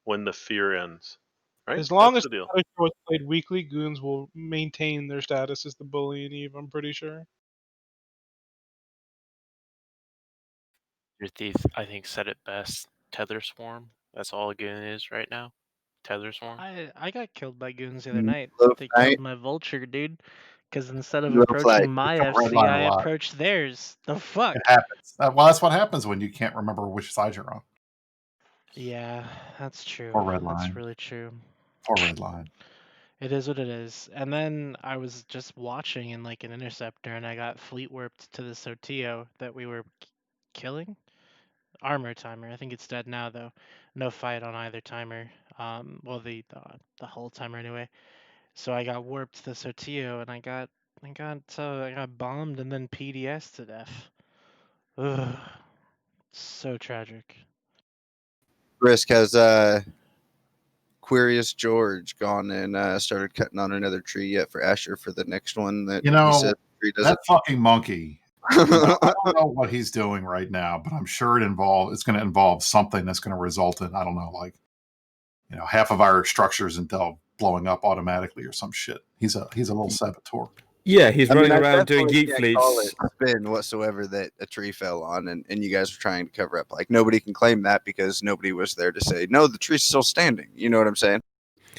When the fear ends, right? As long That's as the deal. the show is played weekly, goons will maintain their status as the bully and Eve. I'm pretty sure. Your thief, I think, said it best. Tether swarm. That's all a goon is right now. Tether swarm. I got killed by goons the other Mm, night. low They flight. killed my vulture, dude. Because instead of Low approaching flight. my Come FC, Redline I a lot. approached theirs. The fuck? It happens. Well, that's what happens when you can't remember which side you're on. Yeah, that's true. Or red That's line. really true. Or Redline. It is what it is. And then I was just watching in like an interceptor, and I got fleet warped to the Sotillo that we were killing. Armor timer. I think it's dead now though. No fight on either timer. Well the hull timer anyway. So I got warped to the Sotillo, and I got bombed and then PDS to death. Ugh, so tragic. Risk has Quirius George gone and started cutting on another tree yet for Asher for the next one that You he know, said tree doesn't. that fucking monkey. You know, I don't know what he's doing right now, but I'm sure it's going to involve something that's going to result in, I don't know, like, half of our structures in Dell blowing up automatically or some shit. He's a little saboteur. Yeah, he's I mean, running I around doing definitely yeet can't call fleets. it spin whatsoever that a tree fell on, and you guys are trying to cover up. Like nobody can claim that because nobody was there to say no. The tree's still standing. You know what I'm saying?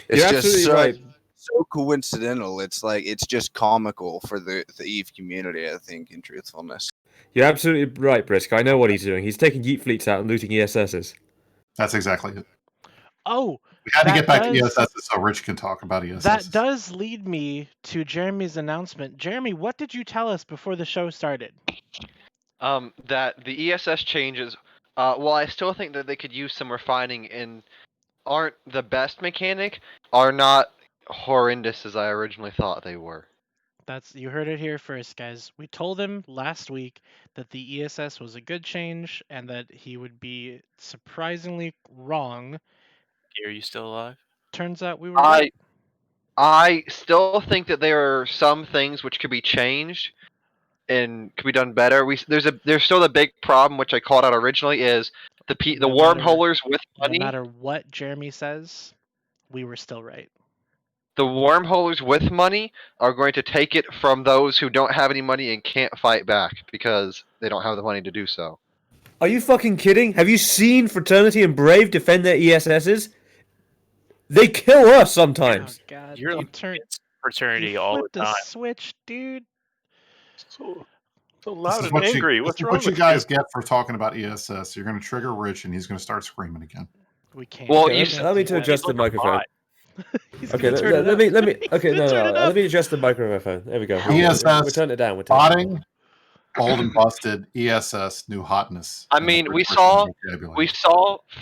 It's You're just absolutely right. so coincidental. It's like it's just comical for the Eve community. I think, in truthfulness. You're absolutely right, Brisk. I know what he's doing. He's taking yeet fleets out and looting ESSs. That's exactly it. Oh, We had to that get back to does- ESS so Rich can talk about ESS. That does lead me to Jeremy's announcement. Jeremy, what did you tell us before the show started? That the ESS changes. Well, I still think that they could use some refining and aren't the best mechanic, are not horrendous as I originally thought they were. You heard it here first, guys. We told him last week that the ESS was a good change and that he would be surprisingly wrong. Are you still alive? Turns out we were right. I still think that there are some things which could be changed and could be done better. There's still the big problem which I called out originally is the wormholers with money. No matter what Jeremy says, we were still right. The wormholers with money are going to take it from those who don't have any money and can't fight back because they don't have the money to do so. Are you fucking kidding? Have you seen Fraternity and Brave defend their ESSs? They kill us sometimes. Oh god, You're you turned fraternity you all the flipped a time. switch, dude. So This loud is and what angry. You, What's this is wrong what you with guys get for talking about ESS. You're going to trigger Rich, and he's going to start screaming again. We can't. Well, Okay, allow me to adjust the microphone. Okay, let me. Okay, no. Let me adjust the microphone. There we go. ESS We turned it down. spotting, old and busted. ESS new hotness. I mean, we saw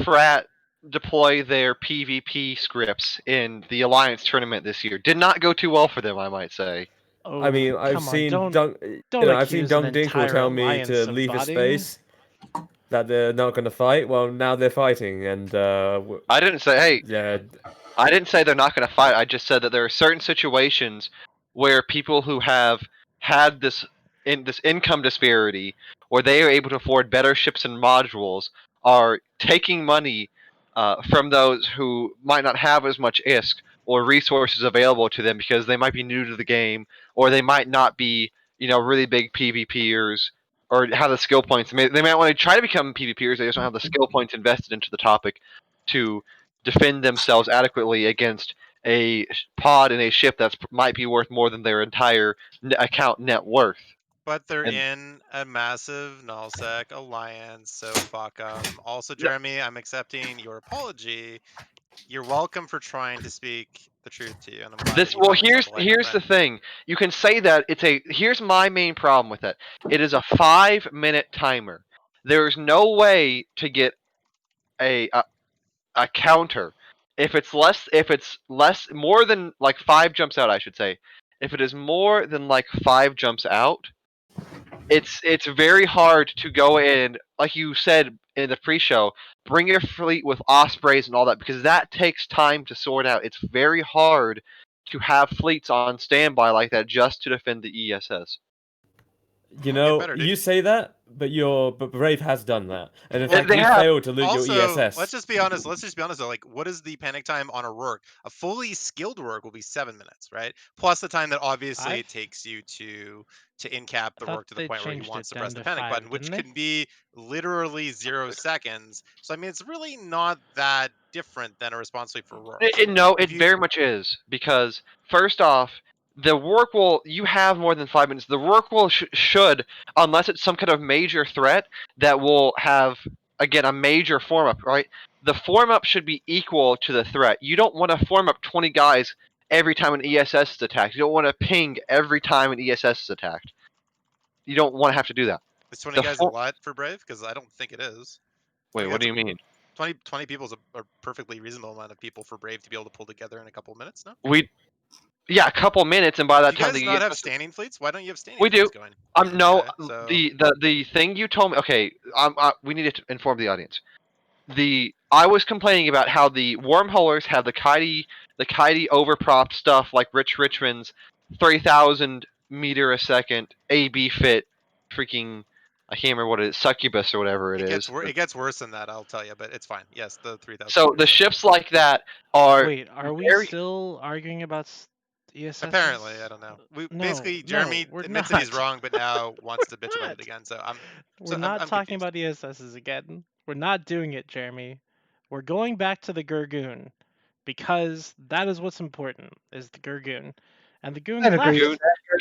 Frat deploy their PvP scripts in the Alliance tournament this year. Did not go too well for them, I might say. I mean, I've seen Dunk. I've seen Dunk Dinkle tell me to leave his space. That they're not going to fight. Well, now they're fighting, and I didn't say. Hey, yeah. I didn't say they're not going to fight. I just said that there are certain situations where people who have had this income disparity, where they are able to afford better ships and modules, are taking money from those who might not have as much ISK or resources available to them because they might be new to the game, or they might not be, really big PvPers, or have the skill points. They might want to try to become PvPers. They just don't have the skill points invested into the topic to defend themselves adequately against a pod and a ship that might be worth more than their entire account net worth. But they're And- in a massive nullsec alliance, so fuck 'em. Also, Jeremy, I'm accepting your apology. You're welcome for trying to speak the truth to you, and I'm glad that you Well, finally stopped lying to here's the friend. thing. You can say that here's my main problem with it. It is a 5-minute timer. There's no way to get a counter if it's more than like 5 jumps out, I should say. If it is more than like 5 jumps out, it's very hard to go in, like you said in the pre-show, bring your fleet with ospreys and all that, because that takes time to sort out. It's very hard to have fleets on standby like that just to defend the ESS. You know, you say that, but Brave has done that, and in fact, They you have. failed to loot your Also, ESS. let's just be honest. Though, like, what is the panic time on a work? A fully skilled work will be 7 minutes, right? Plus the time that obviously it takes you to incap the thought work to the they point where he changed wants it to press down the to panic 5, button, which didn't they? can be literally 0 seconds. So I mean, it's really not that different than a response wait for Rourke. No, it very much is, because first off, the work will, you have more than 5 minutes. The work will should, unless it's some kind of major threat that will have, again, a major form up, right? The form up should be equal to the threat. You don't want to form up 20 guys every time an ESS is attacked. You don't want to ping every time an ESS is attacked. You don't want to have to do that. Is 20 guys a lot for Brave? Because I don't think it is. Wait, what do you mean? 20 people is a perfectly reasonable amount of people for Brave to be able to pull together in a couple minutes. No. Yeah, a couple minutes, and by that Do you time guys the not have ESS standing fleets? Why don't you have standing We fleets do. going? No. Okay, so The thing you told me. Okay, we need to inform the audience. I was complaining about how the wormholers have the kitey overpropped stuff like Rich Richmond's 3,000 meter a second AB fit freaking, I can't remember what it is, succubus or whatever it is. it gets worse than that, I'll tell you, but it's fine. Yes, the 3,000. So the ships like that are Wait, are we very still arguing about ESS? Apparently, I don't know. Basically, Jeremy we're admits not. that he's wrong, but now wants to bitch about it again. So We're not I'm talking confused. about ESSs again. We're not doing it, Jeremy. We're going back to the Gurgoon because that is what's important. Is the Gurgoon, and the Goon left.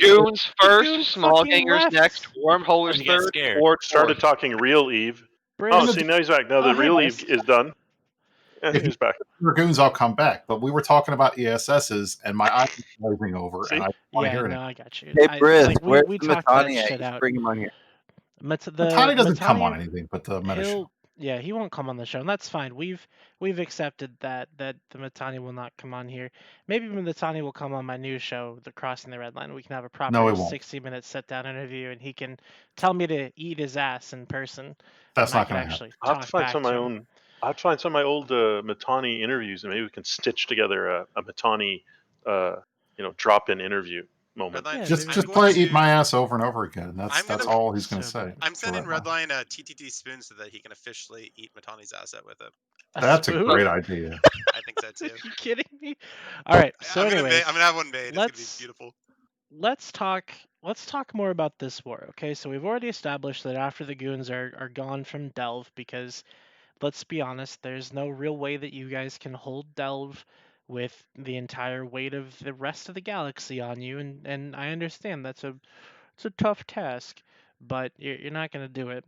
Goons The first, Goon small fucking gangers left. next, wormholers You get third, scared. Horde Started fourth. talking real Eve. Brave. Oh, see, now he's back. Now the Oh, hey, real Bryce. Eve is done. Yeah, If he's back. Dragoons, I'll come back. But we were talking about ESSs, and my eyes were glazing over, and I don't want to Yeah, hear no, it. I got you. Hey, Briz, we where's the talked that Matani at? shit You should out. bring him on here. Matani doesn't come on Matani- anything but the meta show. Yeah, he won't come on the show, and that's fine. We've accepted that the Matani will not come on here. Maybe Matani will come on my new show, The Crossing the Red Line. We can have a proper No, he won't. 60-minute sit-down interview, and he can tell me to eat his ass in person. That's and not I can going to actually I'll have talk to find back some of to my him. own. I'll have to find some of my old Matani interviews, and maybe we can stitch together a Matani, drop-in interview moment. Yeah, Just maybe- play "Eat My Ass" over and over again. That's all he's going to So say. bad. I'm sending for right now. Redline a TTT spoon so that he can officially eat Matani's asset with it. That's a spoon? great idea. I think so too. Are you kidding me? All right. So I'm anyways, gonna have one made. It's gonna be beautiful. Let's talk more about this war. Okay, so we've already established that after the goons are gone from Delve, because let's be honest, there's no real way that you guys can hold Delve with the entire weight of the rest of the galaxy on you, and I understand it's a tough task, but you're not gonna do it.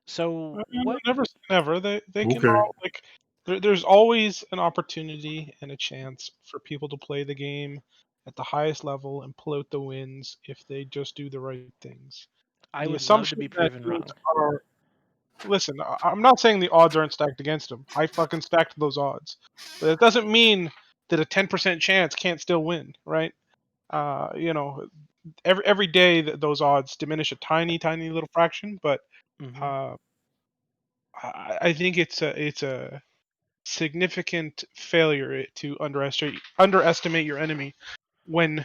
So what? Never, say never. They can Okay. all like. There's always an opportunity and a chance for people to play the game at the highest level and pull out the wins if they just do the right things. I The would love to assumption be that proven goons wrong. are. Listen, I'm not saying the odds aren't stacked against them. I fucking stacked those odds, but it doesn't mean that a 10% chance can't still win, right? Every day that those odds diminish a tiny little fraction, but I think it's a significant failure to underestimate your enemy when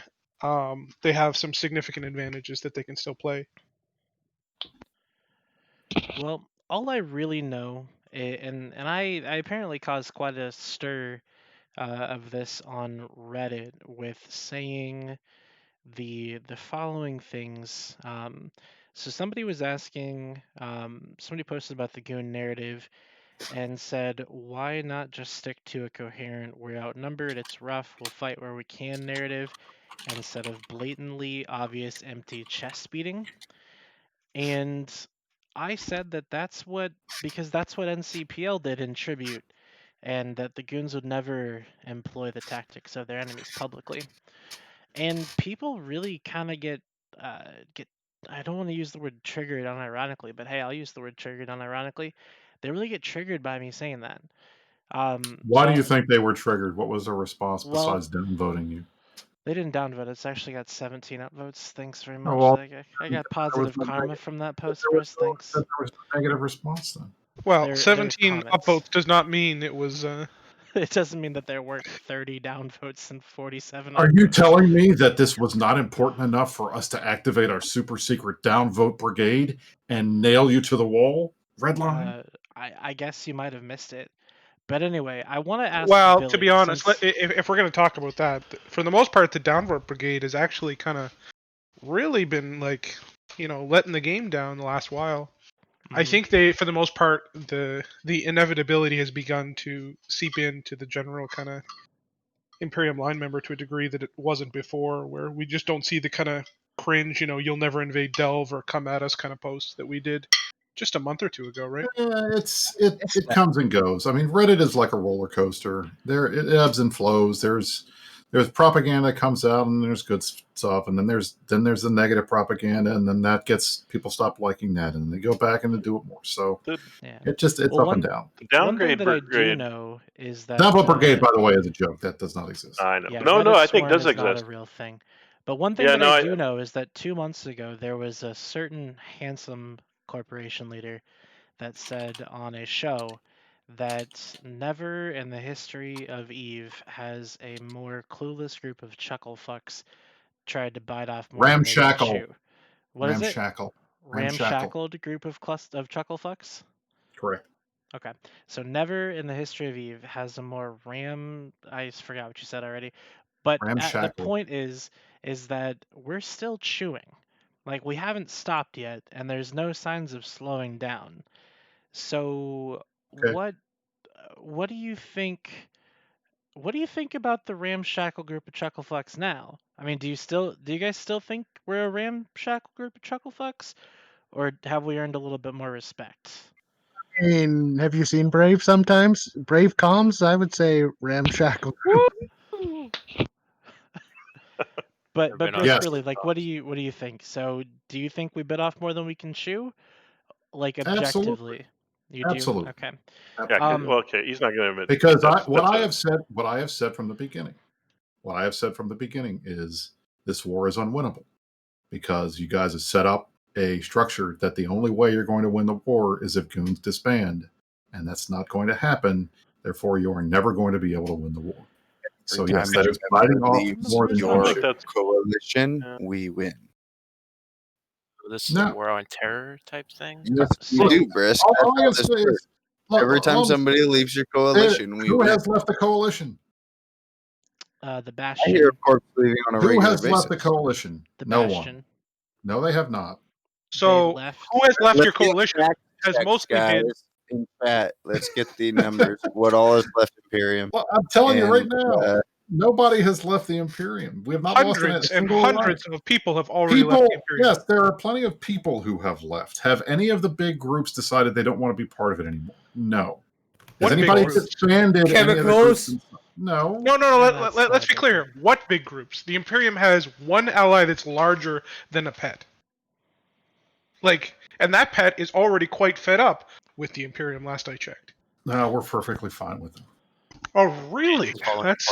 they have some significant advantages that they can still play. Well, all I really know, and I apparently caused quite a stir of this on Reddit with saying the following things. So somebody was asking, somebody posted about the goon narrative and said, why not just stick to a coherent, we're outnumbered, it's rough, we'll fight where we can narrative instead of blatantly obvious empty chest beating? And I said that because that's what NCPL did in Tribute, and that the goons would never employ the tactics of their enemies publicly. And people really kind of get I don't want to use the word triggered unironically, but hey, I'll use the word triggered unironically. They really get triggered by me saying that. Why do you So think they were triggered? What was their response well, besides downvoting you? they didn't downvote. It's actually got 17 upvotes. Thanks very Oh, much. well, I got there was positive no karma from that post, there was Bruce. no, Thanks. there was no negative response then. Well, They're 17 comments. upvotes does not mean it was. It doesn't mean that there weren't 30 downvotes and 47 Are you upvotes. telling me that this was not important enough for us to activate our super secret downvote brigade and nail you to the wall? Redline? I guess you might have missed it. But anyway, I want to ask Well, Billy, to be honest, since... if we're going to talk about that, for the most part, the downvote brigade has actually kind of really been like, letting the game down the last while. I think they, for the most part, the inevitability has begun to seep into the general kind of Imperium line member to a degree that it wasn't before, where we just don't see the kind of cringe, you'll never invade Delve or come at us kind of posts that we did just a month or two ago, right? It comes and goes. I mean, Reddit is like a roller coaster. It ebbs and flows. There's propaganda that comes out, and there's good stuff, and then there's the negative propaganda, and then that gets people stop liking that, and they go back and they do it more. So it's up and down. One thing that I do know is that Downvote brigade, by the way, is a joke. That does not exist. I know. Yeah, No, Reddit I think Swarm does is not exist. a real thing. But one thing Yeah, that no, I do know is that 2 months ago there was a certain handsome corporation leader that said on a show that never in the history of Eve has a more clueless group of chuckle fucks tried to bite off more than they can Ramshackle. chew. What is it? Ramshackle. Ramshackled group of chuckle fucks? Correct. Okay, so never in the history of Eve has a more I forgot what you said already, but the Ramshackle. point is that we're still chewing, like we haven't stopped yet, and there's no signs of slowing down. So Okay. what do you think? What do you think about the ramshackle group of chucklefucks now? I mean, do you guys still think we're a ramshackle group of chucklefucks, or have we earned a little bit more respect? I mean, have you seen Brave sometimes? Brave comms? I would say ramshackle group. But Bruce, Yes. really, like, what do you think? So, do you think we bit off more than we can chew? Like, objectively, you do? Absolutely. Okay. Yeah, okay, he's not going to admit Because that's I have said from the beginning, is this war is unwinnable because you guys have set up a structure that the only way you're going to win the war is if goons disband, and that's not going to happen. Therefore, you are never going to be able to win the war. So yes, that is biting off more than your you coalition, we win. This is No. a war on terror type thing. Yes, we do, Brisk. all I That's gotta how say this is, works. Every time somebody leaves your coalition, we who win. has left the coalition? The I Bastion. hear of corpse leaving on a Who regular has basis. left the coalition? The No Bastion. one. No, they have not. So, who has left your Let's get coalition? fact Has checks, mostly been. guys, in chat. Let's get the numbers. What all is left Imperium? Well, I'm telling you right And, now, nobody has left the Imperium. We have not lost Hundreds a and single hundreds life. of people have already left the Imperium. Yes, there are plenty of people who have left. Have any of the big groups decided they don't want to be part of it anymore? No. Has What big anybody groups? disbanded any of the groups? No. No. Let's be clear. What big groups? The Imperium has one ally that's larger than a pet. And that pet is already quite fed up with the Imperium. Last I checked. No, we're perfectly fine with them. Oh, really?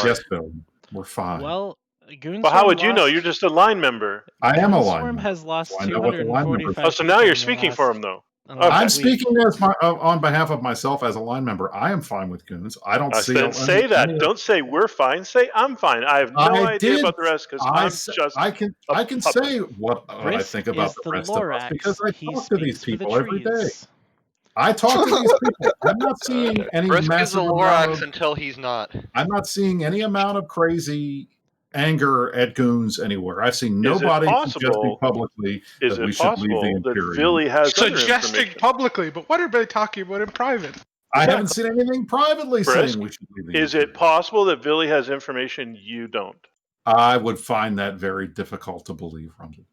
Yes, Bill. We're fine. Well, Goonswarm Well, how would you know? lost- You're just a line member. I am a line Goonswarm member. has lost So I know what the line members 245 Oh, so now people you're in the speaking last- for him, though. in the last I'm week. speaking as on behalf of myself as a line member. I am fine with goons. I don't see. Then say that. any- Don't say we're fine. Say I'm fine. I have no idea about the rest because I can say what I Brisk think about is the the rest of us Lorax. because I He talk to these speaks for the people every day. trees. I talk to these people. I'm not seeing any Brisk is massive a amount Lorax of, until he's not. I'm not seeing any amount of crazy anger at goons anywhere. I've seen Is it nobody possible- suggesting publicly Is that we it should leave the possible that Imperium. Villy has other Suggesting information? publicly, but what are they talking about in private? I haven't seen anything privately Brisk, saying we should leave the is it possible that Villy has information you don't? I would find that very difficult to believe, Rumsey.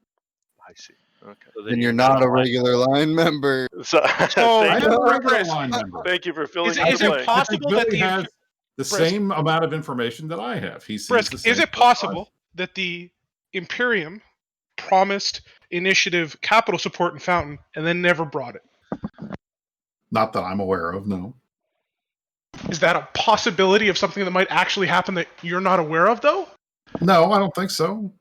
I see. Okay. Then you're not a regular line member. So, I thank, am a regular Chris, line member. thank you for filling in Is the it blank. possible that Billy the has the same amount of information that I have. He sees Brisk, the same is it stuff possible that the Imperium promised Initiative capital support in Fountain and then never brought it? Not that I'm aware of, no. Is that a possibility of something that might actually happen that you're not aware of, though? No, I don't think so.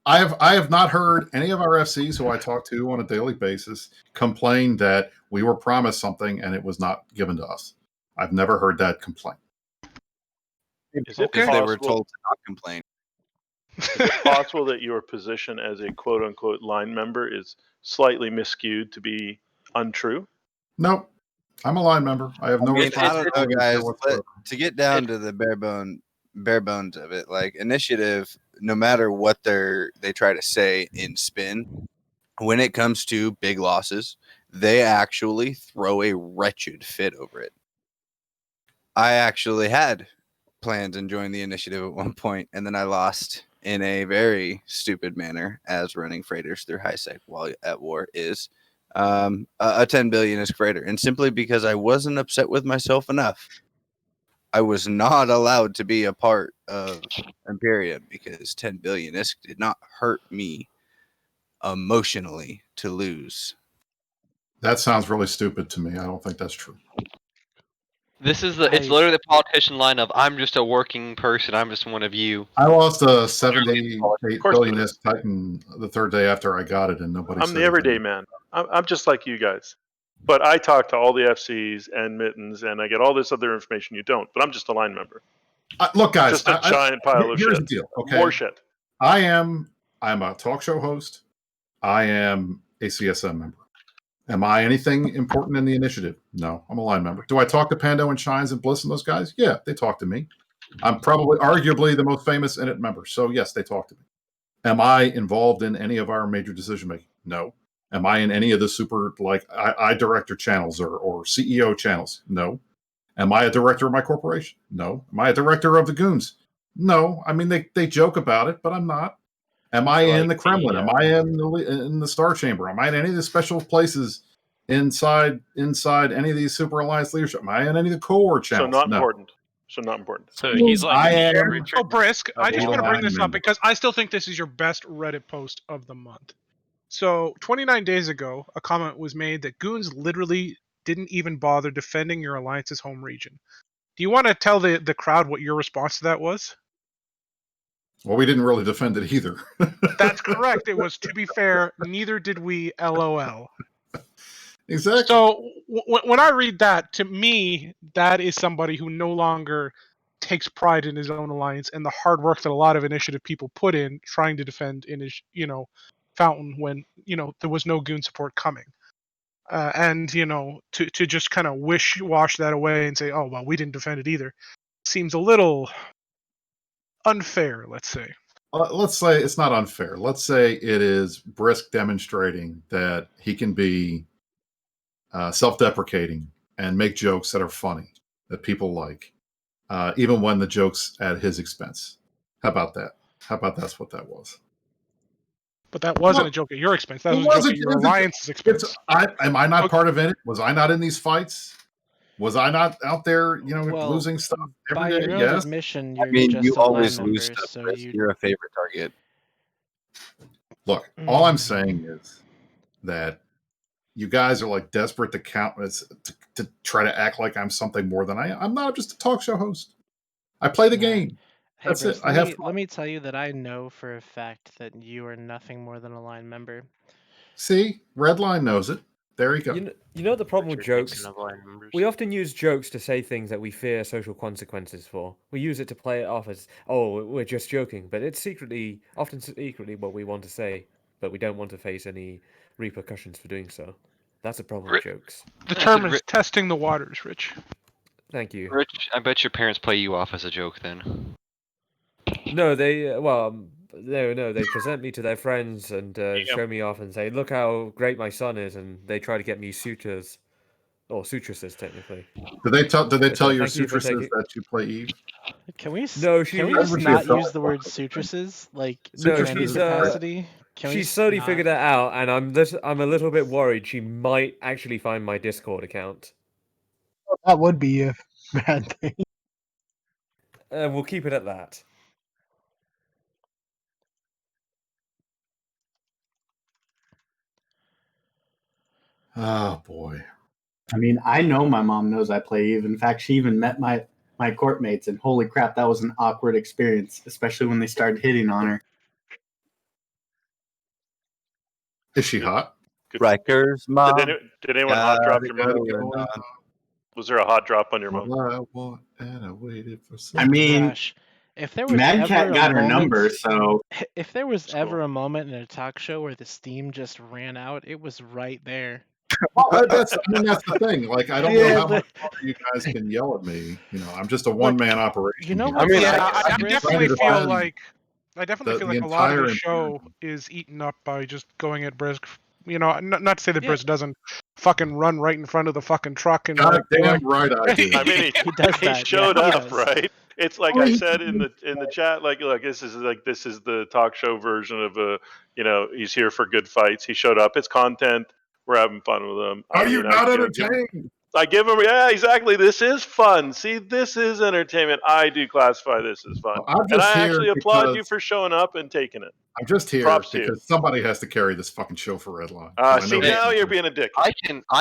I have not heard any of our FCs who I talk to on a daily basis complain that we were promised something and it was not given to us. I've never heard that complaint. Is it Because they were possible? told to not complain. Is it possible that your position as a quote unquote line member is slightly miscued to be untrue? Nope. I'm a line member. I have no I don't responsibility know, guys. whatsoever. To get down to the bare bones of it, like Initiative, no matter what they try to say in spin, when it comes to big losses, they actually throw a wretched fit over it. I actually had plans on joining the Initiative at one point, and then I lost in a very stupid manner, as running freighters through high sec while at war is. A 10 billion ISK freighter, and simply because I wasn't upset with myself enough, I was not allowed to be a part of Imperium because 10 billion ISK did not hurt me emotionally to lose. That sounds really stupid to me. I don't think that's true. It's literally the politician line of I'm just a working person. I'm just one of you. I lost a 78 billion ISK Titan the third day after I got it, and nobody I'm said the everyday anything. man. I'm just like you guys. But I talk to all the FCs and mittens, and I get all this other information you don't. But I'm just a line member. Look, guys, Just a giant pile of here's shit. the deal. Okay, More shit. I'm a talk show host. I am a CSM member. Am I anything important in the initiative? No, I'm a line member. Do I talk to Pando and Shines and Bliss and those guys? Yeah, they talk to me. I'm probably arguably the most famous Init member. So yes, they talk to me. Am I involved in any of our major decision making? No. Am I in any of the super I director channels or CEO channels? No. Am I a director of my corporation? No. Am I a director of the Goons? No. I mean, they joke about it, but I'm not. Am I in the Kremlin? Am I in the Star Chamber? Am I in any of the special places inside any of these Super Alliance leadership? Am I in any of the cohort So channels? not No. important. So not important. So he's like I am Oh, Brisk, I just want to bring this up member. because I still think this is your best Reddit post of the month. So 29 days ago, a comment was made that Goons literally didn't even bother defending your alliance's home region. Do you want to tell the crowd what your response to that was? Well, we didn't really defend it either. That's correct. It was, to be fair, neither did we, LOL. Exactly. So when I read that, to me, that is somebody who no longer takes pride in his own alliance and the hard work that a lot of initiative people put in trying to defend Fountain when there was no Goon support coming. And to just kind of wash that away and say, oh well, we didn't defend it either, seems a little unfair, let's say. Let's say it's not unfair. Let's say it is Brisk demonstrating that he can be self-deprecating and make jokes that are funny, that people like, even when the joke's at his expense. How about that? How about that's what that was? But that wasn't a joke at your expense. That was a joke at your alliance's expense. Am I not part of it? Was I not in these fights? Was I not out there, losing stuff By every day? your own Yes. admission, you're just you a line always member, lose stuff. so Chris. you. You're a favorite target. Look, all I'm saying is that you guys are like desperate to count to try to act like I'm something more than I am. I'm not. I'm just a talk show host. I play the game. Hey, That's Bruce, it. I have. let me tell you that I know for a fact that you are nothing more than a line member. See, Redline knows it. There you go. You know the problem with jokes? Of line members. We often use jokes to say things that we fear social consequences for. We use it to play it off as, oh, we're just joking, but it's often secretly what we want to say, but we don't want to face any repercussions for doing so. That's a problem with jokes. The term is testing the waters, Rich. Thank you. Rich, I bet your parents play you off as a joke then. No, they present me to their friends and show me off and say, look how great my son is, and they try to get me sutras, or sutresses technically. Did they tell your thank you for sutresses that you play Eve? No, can we just not use the word sutresses? Like, No, in any capacity? Can we She's slowly not- figured it out, and I'm a little bit worried she might actually find my Discord account. That would be a bad thing. We'll keep it at that. Oh boy. I mean, I know my mom knows I play Eve. In fact, she even met my court mates, and holy crap, that was an awkward experience, especially when they started hitting on her. Is she hot? Rikers, mom. Did anyone hot drop gotta your go mom? on. Was there a hot drop on your mom? All I want, and I waited for I mean, Gosh, if there was Mad ever Cat a got her moment, number, so if there was ever a moment in a talk show where the steam just ran out, it was right there. that's the thing. Like, I don't know how much longer you guys can yell at me. You know, I'm just a one-man operation. You know here. what? I Chris- definitely to feel defend like the a lot of entire the show is eaten up by just going at Brisk. You know, not to say that Brisk doesn't fucking run right in front of the fucking truck and God damn right I do. I mean, he does he that. showed Yeah, he up, does. right? It's like Well, I he said in the chat, like this is the talk show version of he's here for good fights. He showed up. It's content. We're having fun with him. Are you not entertained? I give him, yeah, exactly. This is fun. See, this is entertainment. I do classify this as fun, I'm and just I here actually applaud you because- for showing up and taking it. I'm just here Props to you. because somebody has to carry this fucking show for Redline. So I See, know now you're being a dick. I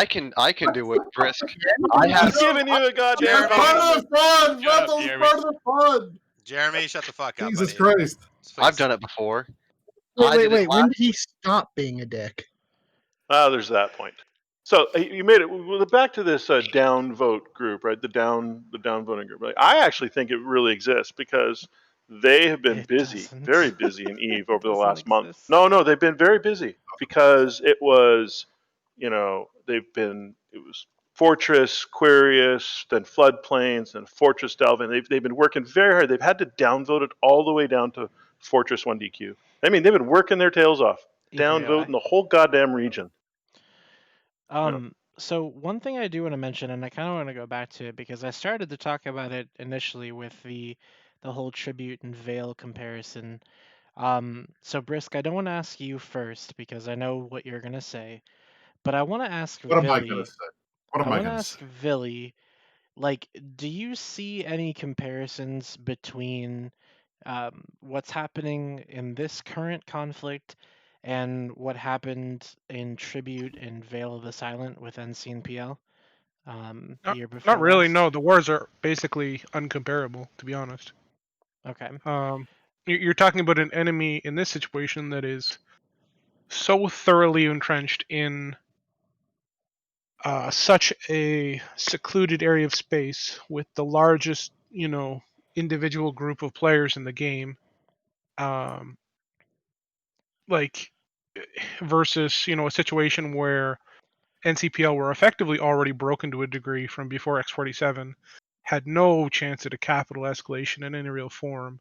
can do it, Brisk. I have. He's giving you a goddamn. That's part of the fun. Shut up, Russell's Jeremy. part of the fun. Jeremy, shut the fuck up. Jesus buddy. Christ. I've done it before. Wait. When did he stop being a dick? There's that point. So you made it. Well, back to this down vote group, right? The down voting group. Like, I actually think it really exists because they have been busy, very busy in Eve over the last month. No, they've been very busy because it was, it was Fortress, Quirius, then Floodplains, then Fortress Delvin. They've been working very hard. They've had to downvote it all the way down to Fortress 1DQ. I mean, they've been working their tails off, downvoting the whole goddamn region. So one thing I do want to mention, and I kind of want to go back to it because I started to talk about it initially with the whole Tribute and Veil comparison. So Brisk, I don't want to ask you first because I know what you're gonna say, but I want to ask What am I Villy. going to say? What am I want to going to ask say? Villy, like, do you see any comparisons between what's happening in this current conflict and what happened in Tribute and Veil of the Silent with NC and PL the year before? Not really. last? No, the wars are basically uncomparable, to be honest. Okay. You're talking about an enemy in this situation that is so thoroughly entrenched in such a secluded area of space with the largest, individual group of players in the game, versus, a situation where NCPL were effectively already broken to a degree from before X47, had no chance at a capital escalation in any real form.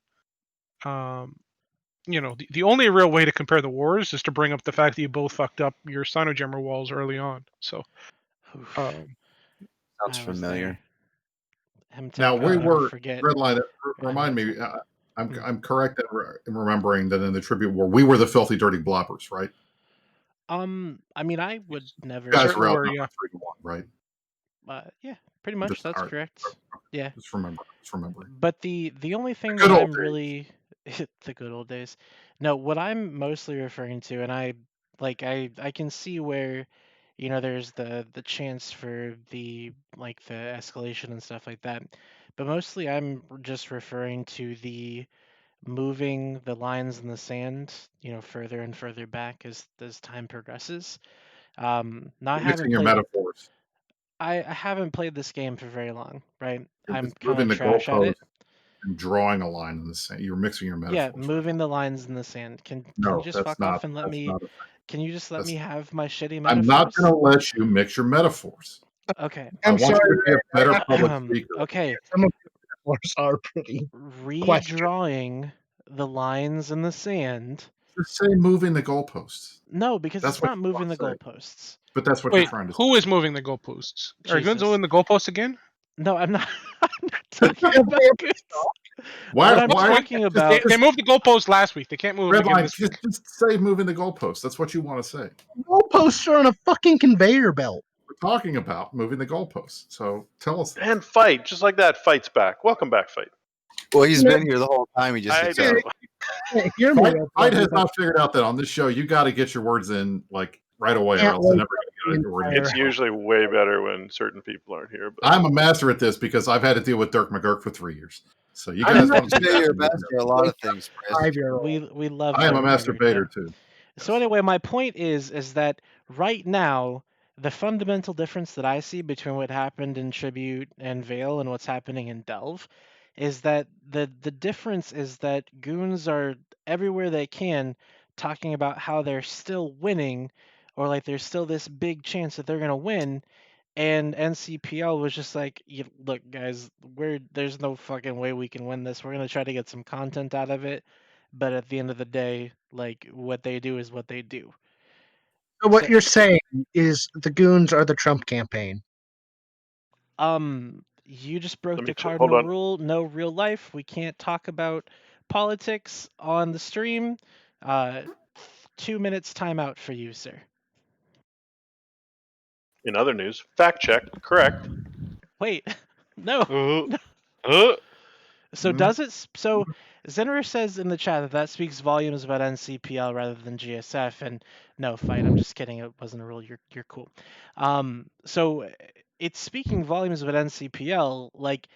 The only real way to compare the wars is to bring up the fact that you both fucked up your Sinojammer walls early on. So, Sounds familiar. Now we were forget. Redline. Remind me, I'm correct in remembering that in the Tribute War we were the filthy, dirty bloppers, right? I mean, I would never. You guys were outnumbered 3-1, right? Yeah, pretty much. Just- That's all right. correct. Yeah. Just remembering. But the only thing good that old I'm days. really the good old days. No, what I'm mostly referring to, and I can see where, there's the chance for the escalation and stuff like that. But mostly I'm just referring to the moving the lines in the sand, further and further back as time progresses. Now I You're haven't mixing your played. metaphors. I haven't played this game for very long, right? You're I'm just kind moving of the trash at it. goalpost and drawing a line in the sand. You're mixing your Yeah, metaphors. moving the lines in the sand. Can No, you just that's fuck not- off and let that's me? not a thing. Can you just let me have my shitty I'm metaphors? not going to let you mix your metaphors. Okay. I want you to be a better public speaker. Okay. Some of the metaphors are pretty Redrawing the lines in the sand. Just say moving the goalposts. No, because That's it's what not you moving the wanna say. goalposts. But that's what Wait, you're trying to say. who is moving the goalposts? Are Goons Jesus. moving the goalposts again? No, I'm not. I'm not talking about Goons. Why? What I'm why talking about. They moved the goalpost last week. They can't move them again Redline, this week. just say moving the goalpost. That's what you want to say. Goalposts are on a fucking conveyor belt. We're talking about moving the goalposts. So tell us. And fight, just like that. Fight's back. Welcome back, fight. Well, he's been here the whole time. He just I gets know. Hey, hear me. Fight has not figured out that on this show you got to get your words in like right away, or Can't else they're wait never going to get your word in. It's usually way better when certain people aren't here. But I'm a master at this because I've had to deal with Dirk McGurk for 3 years. So you I guys was want going to to say you're a master at a lot of things, Chris. 5-year-old. We love. I am a Dirk master McGurk, baiter yeah. too. So anyway, my point is that right now the fundamental difference that I see between what happened in Tribute and Vale and what's happening in Delve is that the difference is that goons are everywhere they can talking about how they're still winning, or like there's still this big chance that they're gonna win. And NCPL was just like, look, guys, there's no fucking way we can win this. We're gonna try to get some content out of it, but at the end of the day, like what they do is what they do. So what So, you're saying is the goons are the Trump campaign. you just broke Let the me hold cardinal on. rule. No real life. We can't talk about politics on the stream. 2 minutes timeout for you, sir. in other news, fact check, correct. Wait, no. So Mhm. does it? So Zenner says in the chat that speaks volumes about NCPL rather than GSF. And no, fight. I'm just kidding. It wasn't a rule. You're cool. So it's speaking volumes about NCPL. Like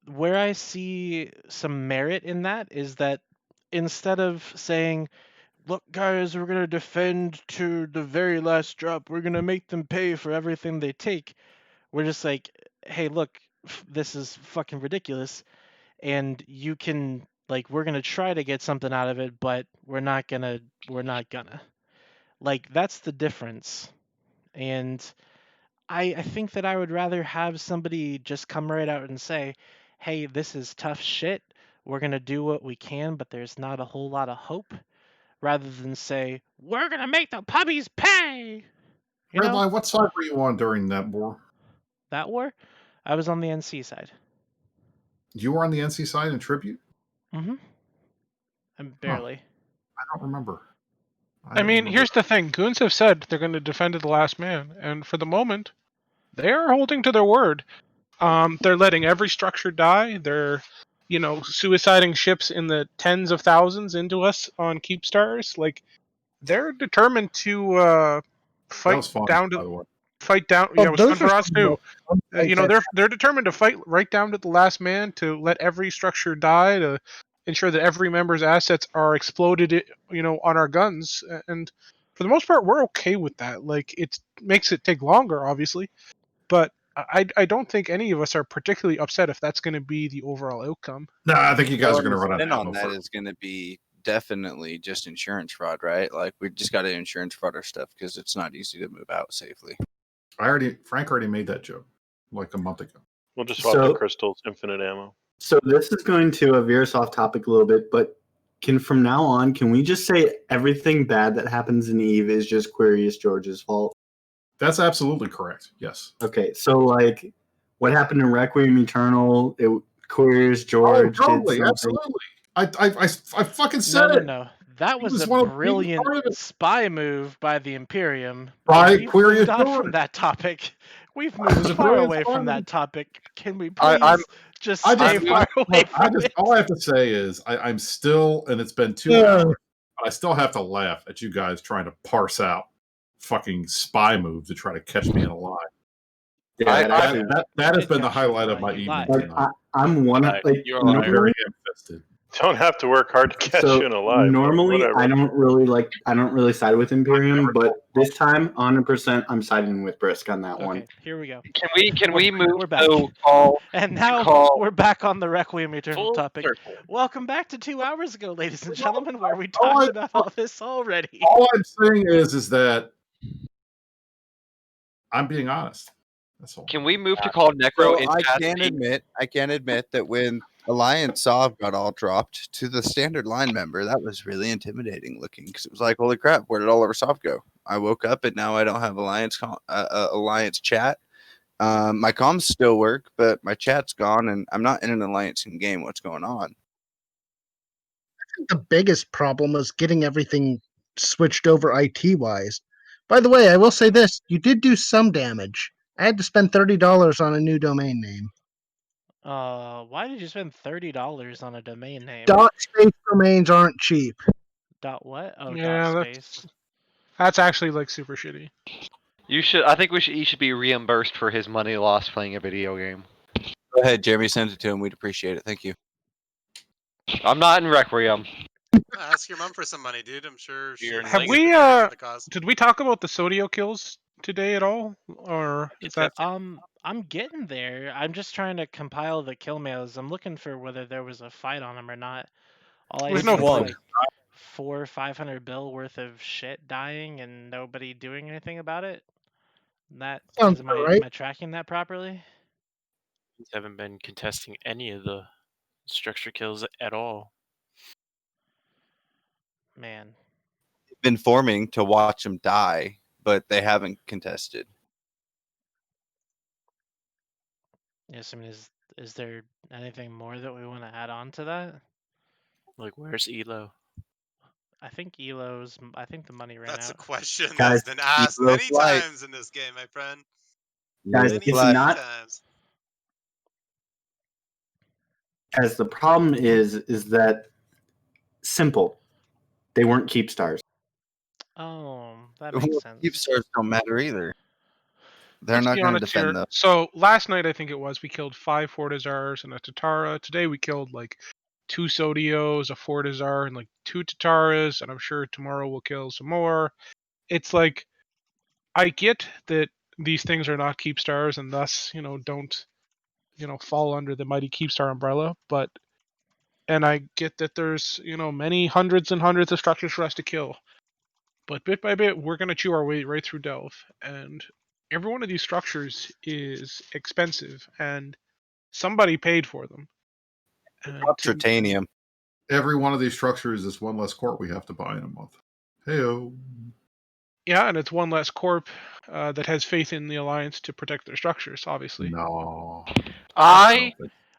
where I see some merit in that is that instead of saying, "Look, guys, we're gonna defend to the very last drop. We're gonna make them pay for everything they take," we're just like, "Hey, look, this is fucking ridiculous." And you can like we're gonna try to get something out of it, but we're not gonna like that's the difference. And I think that I would rather have somebody just come right out and say, hey, this is tough shit, we're gonna do what we can, but there's not a whole lot of hope, rather than say we're gonna make the puppies pay. You know Redline, what side were you on during that war? that war? I was on the NC side. You were on the NC side in Tribute? Mm-hmm. And barely. I don't remember. I mean, here's the thing. Goons have said they're going to defend to the last man, and for the moment, they are holding to their word. They're letting every structure die. They're, suiciding ships in the tens of thousands into us on Keepstars. Like, they're determined to fight fun, down by the to way. fight down. Oh, Yeah, it was fun those are for us some too. of the fun fights They're determined to fight right down to the last man to let every structure die, to ensure that every member's assets are exploded, on our guns. And for the most part, we're okay with that. Like, it makes it take longer, obviously, but I don't think any of us are particularly upset if that's going to be the overall outcome. No, I think you guys Well, are going to the run out of spin ammo on that first. is going to be definitely just insurance fraud, right? Like we just got to insurance fraud our stuff because it's not easy to move out safely. Frank already made that joke like a month ago. We'll just swap the crystals, infinite ammo. So this is going to veer us off topic a little bit, but from now on, can we just say everything bad that happens in Eve is just Quirius George's fault? That's absolutely correct. Yes. Okay, so like what happened in Requiem Eternal, Quirius George totally, did something. absolutely. I fucking said No. That He was was a one of the brilliant part of it. spy move by the Imperium. By We've Quirius moved on George. from that topic. We've was moved a far brilliant away spy from move. that topic. Can we please just stay far away from it? All I have to say is I'm still, and it's been 2 Yeah. hours, but I still have to laugh at you guys trying to parse out fucking spy move to try to catch me in a lie. Yeah, that has been the highlight of my evening tonight. I'm one of like I'm very ham-fisted. Don't have to work hard to catch you in a lie. Normally, whatever. I don't really side with Imperium, but this time, 100%, I'm siding with Brisk on that one. Here we go. Can we move We're back. to call And now call we're back on the Requiem Eternal full topic. circle? Welcome back to 2 hours ago, ladies and gentlemen, where we talked about all this already. All I'm saying is that I'm being honest. That's all. Can we move to call Necro So in I chat can speak? admit that when Alliance Sov got all dropped to the standard line member, that was really intimidating looking because it was like, holy crap, where did all of our Sov go? I woke up and now I don't have Alliance chat, My comms still work, but my chat's gone, and I'm not in an alliance in game. What's going on? The biggest problem was getting everything switched over IT wise. By the way, I will say this: you did do some damage. I had to spend $30 on a new domain name. Why did you spend $30 on a domain name? Dot space domains aren't cheap. Dot what? Oh, Yeah, dot space. That's actually like super shitty. You should. I think he should be reimbursed for his money lost playing a video game. Go ahead, Jeremy. Send it to him. We'd appreciate it. Thank you. I'm not in Requiem. Ask your mom for some money, dude. I'm sure she Have we for the cause. did we talk about the Sodio kills today at all, or is that? I'm getting there. I'm just trying to compile the kill mails. I'm looking for whether there was a fight on them or not. All I There's see no is fight. like 400 or 500 bill worth of shit dying and nobody doing anything about it. That Sounds am right. I tracking that properly? Haven't been contesting any of the structure kills at all. Man, They've been forming to watch them die, but they haven't contested. yes. I mean, is there anything more that we want to add on to that? Like, where's Elo? I think Elo's. I think the money ran That's out. a question Guys, that's been asked Elo many flight. times in this game, my friend. Guys, Many, it's many not times. as the problem is that simple. They weren't keep stars. Oh, that makes sense. Keep stars don't matter either. They're Let's not be going to honest here. defend them. So last night I think it was we killed 5 Fortizars and a Tatara. Today we killed like 2 Sodios, a Fortizar, and like 2 Tataras, and I'm sure tomorrow we'll kill some more. It's like I get that these things are not keep stars and thus, don't, fall under the mighty keep star umbrella, and I get that there's, many hundreds and hundreds of structures for us to kill. But bit by bit, we're going to chew our way right through Delve. And every one of these structures is expensive, and somebody paid for them. Tritanium. Every one of these structures is one less court we have to buy in a month. Heyo. Yeah, and it's one less corp that has faith in the Alliance to protect their structures, obviously. No. I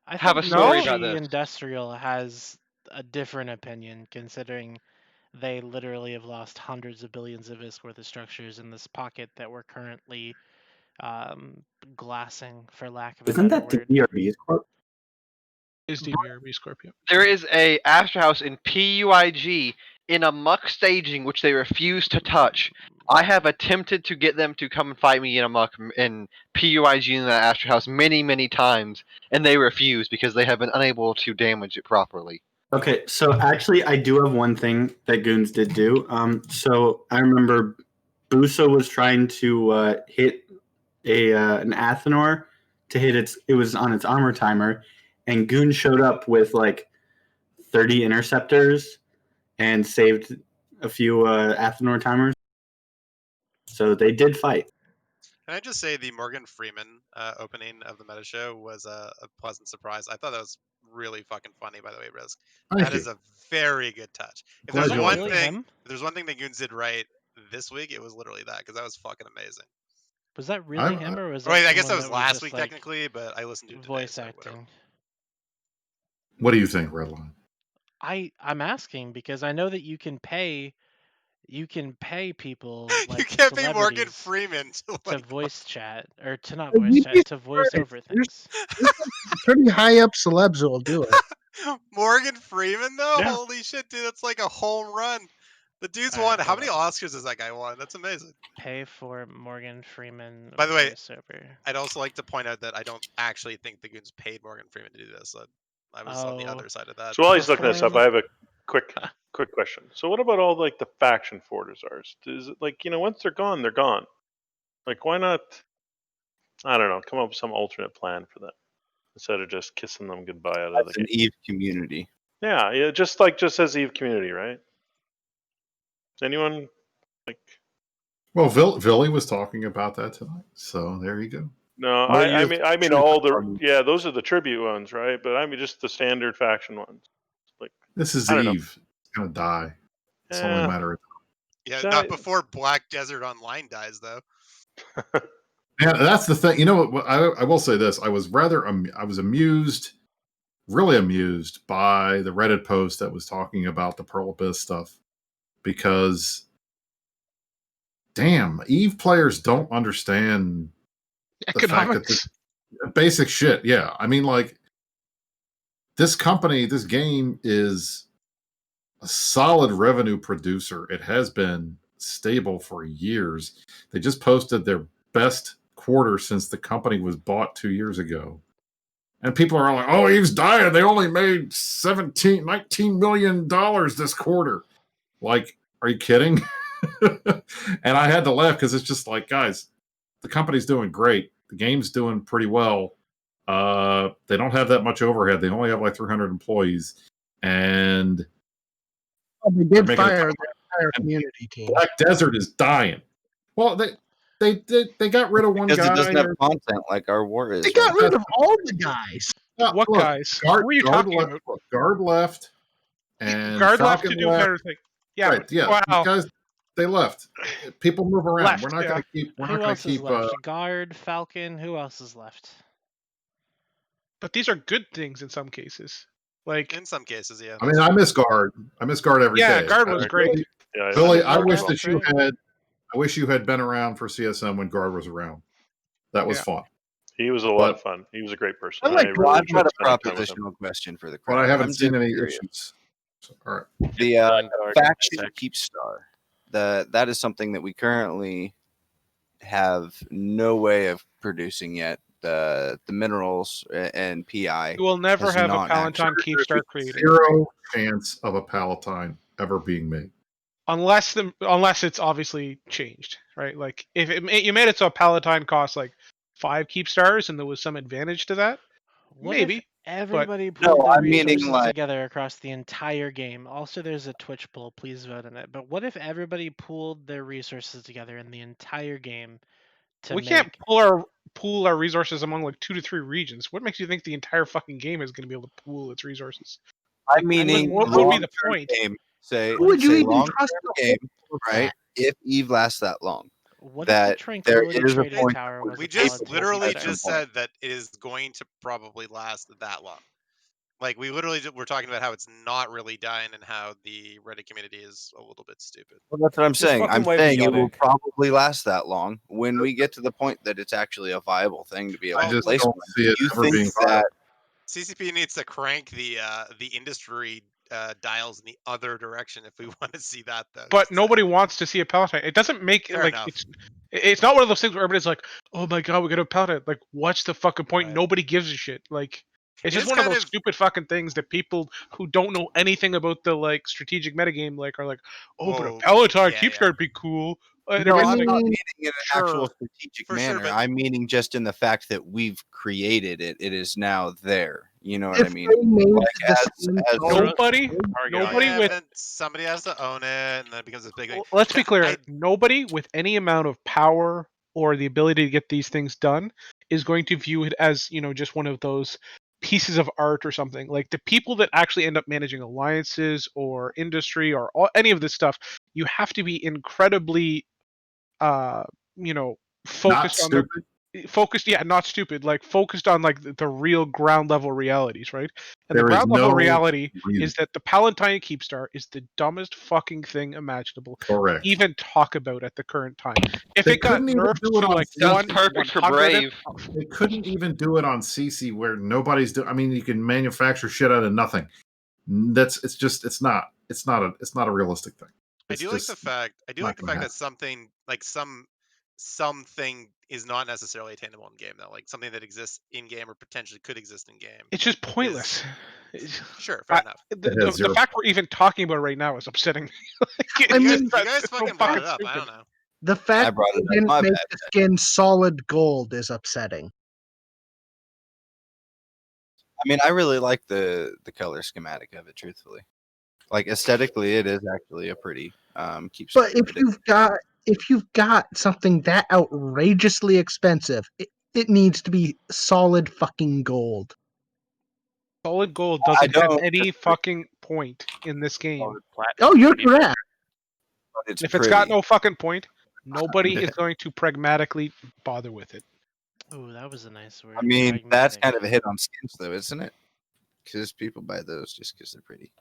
have a story Yoshi about this. Industrial has a different opinion, considering they literally have lost hundreds of billions of ISK worth of structures in this pocket that we're currently glassing, for lack of a Isn't better that the word. DRB's corp? Is DBRB Scorpio. There is a Astra House in PUIG in a muck staging which they refuse to touch. I have attempted to get them to come and fight me in a muck in PUIG in that Astra House many, many times, and they refuse because they have been unable to damage it properly. Okay, so actually, I do have one thing that Goons did do. So I remember Buso was trying to hit an Athenor to hit its. It was on its armor timer, and Goon showed up with like 30 interceptors and saved a few Athenor timers. So they did fight. Can I just say the Morgan Freeman opening of the Meta Show was a pleasant surprise. I thought that was really fucking funny, by the way, Risk. Thank That you. is a very good touch. If Glad there's you one like thing, that. if there's one thing that Goons did right this week, it was literally that, because that was fucking amazing. Was that really him, or was that Wait, I guess that someone was that last just, week like, technically, but I listened to it today, voice so acting? What do you think, Redline? I'm asking because I know that you can pay people like you can't pay Morgan celebrities Freeman to voice chat, or to not voice chat, to voice over things. There's some pretty high up celebs who will do it. Morgan Freeman though, Yeah. holy shit, dude, that's like a home run. The dude's All right, won. How hold many Oscars has that guy won? That's amazing. Pay for Morgan Freeman By the way, voiceover. I'd also like to point out that I don't actually think the Goons paid Morgan Freeman to do this. I was on the Oh. other side of that. So while he's looking this up, I have a quick question. So what about all like the faction Fortizars? Is it like, once they're gone, they're gone? Like, why not? I don't know. Come up with some alternate plan for that instead of just kissing them goodbye out of That's the an game. Eve community. Yeah, just says Eve community, right? Anyone like? Well, Villy was talking about that tonight, so there you go. No, Well, I you mean have all the true those are the tribute ones, right? But I mean just the standard faction ones. Like, This is I don't know. Eve. It's gonna die. It's only a matter of Yeah, So not before Black Desert Online dies though. And that's the thing. You know what? I will say this. I was amused, really amused by the Reddit post that was talking about the Pearl Abyss stuff, because damn, Eve players don't understand the fact that Economics. basic shit. Yeah. I mean, like, this company, this game is a solid revenue producer. It has been stable for years. They just posted their best quarter since the company was bought 2 years ago. And people are all like, oh, Eve's dying. They only made $19 million this quarter. Like, are you kidding? And I had to laugh because it's just like, guys, the company's doing great. The game's doing pretty well. They don't have that much overhead. They only have like 300 employees. And they they're did making a fire ton of the money. entire And community team. Black Desert is dying. Well, they got rid of one Because guy. it doesn't have content like our war is. They got right? rid of all the guys. What Look, guys? Guard, Who are you Guard talking left, about? look, Guard left, and Guard left Falcon to do left. better things. Yeah. Right, yeah. These Wow. guys, they left. People move around. Left, We're not yeah. going to keep. We're Who not going else to is keep. left? Guard, Falcon. Who else is left? But these are good things in some cases. Like In some cases, yeah. I mean, I miss Guard. I miss Guard every day. Yeah, Guard was great. Billy, Yeah, Billy, I I wish Guard that you forever. had. I wish you had been around for CSM when Guard was around. That was Yeah. fun. He was a lot of fun. He was a great person. I like really Well, I've enjoyed got a spending time with him. propositional question for the But crowd. I haven't I'm seen just any curious. issues. So, all right. The Guard faction sec. Keepstar, that is something that we currently have no way of producing yet. The minerals and PI. You will never has have a not Palatine actually- Keepstar created. Zero chance of a Palatine ever being made. Unless it's obviously changed, right? Like if you made it so a Palatine costs like 5 Keepstars and there was some advantage to that, What maybe. if everybody No, pulled their I'm meaning, resources like- together across the entire game? Also, there's a Twitch poll. Please vote on it. But what if everybody pooled their resources together in the entire game to We make? can't pool our resources among like 2 to 3 regions. What makes you think the entire fucking game is going to be able to pool its resources? I'm meaning what would be long-term the point? game. Say, Who would you say even long-term trust to game, hold right? that? If Eve lasts that long, What if the that there Tranquility is a Trading point. Tower was We a just Palatine literally Keepstar? just said that it is going to probably last that long. Like we literally we're talking about how it's not really dying and how the Reddit community is a little bit stupid. Well, that's what I'm Just saying. fucking I'm wait for saying it will Yannick. probably last that long when we get to the point that it's actually a viable thing to be able I to just place. don't see it You ever think being that? CCP needs to crank the industry dials in the other direction if we want to see that though. But nobody wants to see a Palatine. It doesn't make Fair like enough. it's not one of those things where everybody's like, "Oh my god, we got a Palatine." Like, what's the fucking point? Right. Nobody gives a shit. Like, it's It just is one of kind those of- stupid fucking things that people who don't know anything about the like strategic metagame like are like, "Oh, but a Whoa. Palatine Yeah, Keepstar would be cool." And No, everybody's I'm like, not meaning in an sure, actual strategic for sure, manner. but- I'm meaning just in the fact that we've created it. It is now there. You know what If I mean? they made Like the as, same as color- nobody yeah, with then somebody has to own it, and then it becomes this big thing. let's be clear, I- nobody with any amount of power or the ability to get these things done is going to view it as, just one of those pieces of art or something. Like the people that actually end up managing alliances or industry or any of this stuff, you have to be incredibly focused on stupid. not stupid, like focused on like the real ground level realities, right? And There the is ground level no reality reason. is that the Palatine Keepstar is the dumbest fucking thing imaginable Correct. to even talk about at the current time. If They it got couldn't even nerfed do it to on like CC. one Perfect for 100th Brave. They couldn't even do it on CC where nobody's doing. I mean, you can manufacture shit out of nothing. It's not a realistic thing. I It's do like just the fact. I do not like the gonna fact happen. that something like something is not necessarily attainable in game though. Like something that exists in game or potentially could exist in game. It's just pointless. Sure, fair enough. The fact we're even talking about it right now is upsetting me. Like, I it's mean, just- You guys it's so fucking brought it fucking up. I stupid. don't know. The I fact brought that it they up. didn't My make bad. the skin solid gold is upsetting. I mean, I really like the color schematic of it. Truthfully, like aesthetically, it is actually a pretty Keepstar. But if you've got something that outrageously expensive, it needs to be solid fucking gold. Solid gold I doesn't have don't any disagree. fucking point in this game. Oh, you're correct. But it's If it's got pretty. no fucking point, Nobody is going to pragmatically bother with it. Ooh, that was a nice word. I mean, that's Pragmatic. kind of a hit on skins, though, isn't it? Because people buy those just because they're pretty.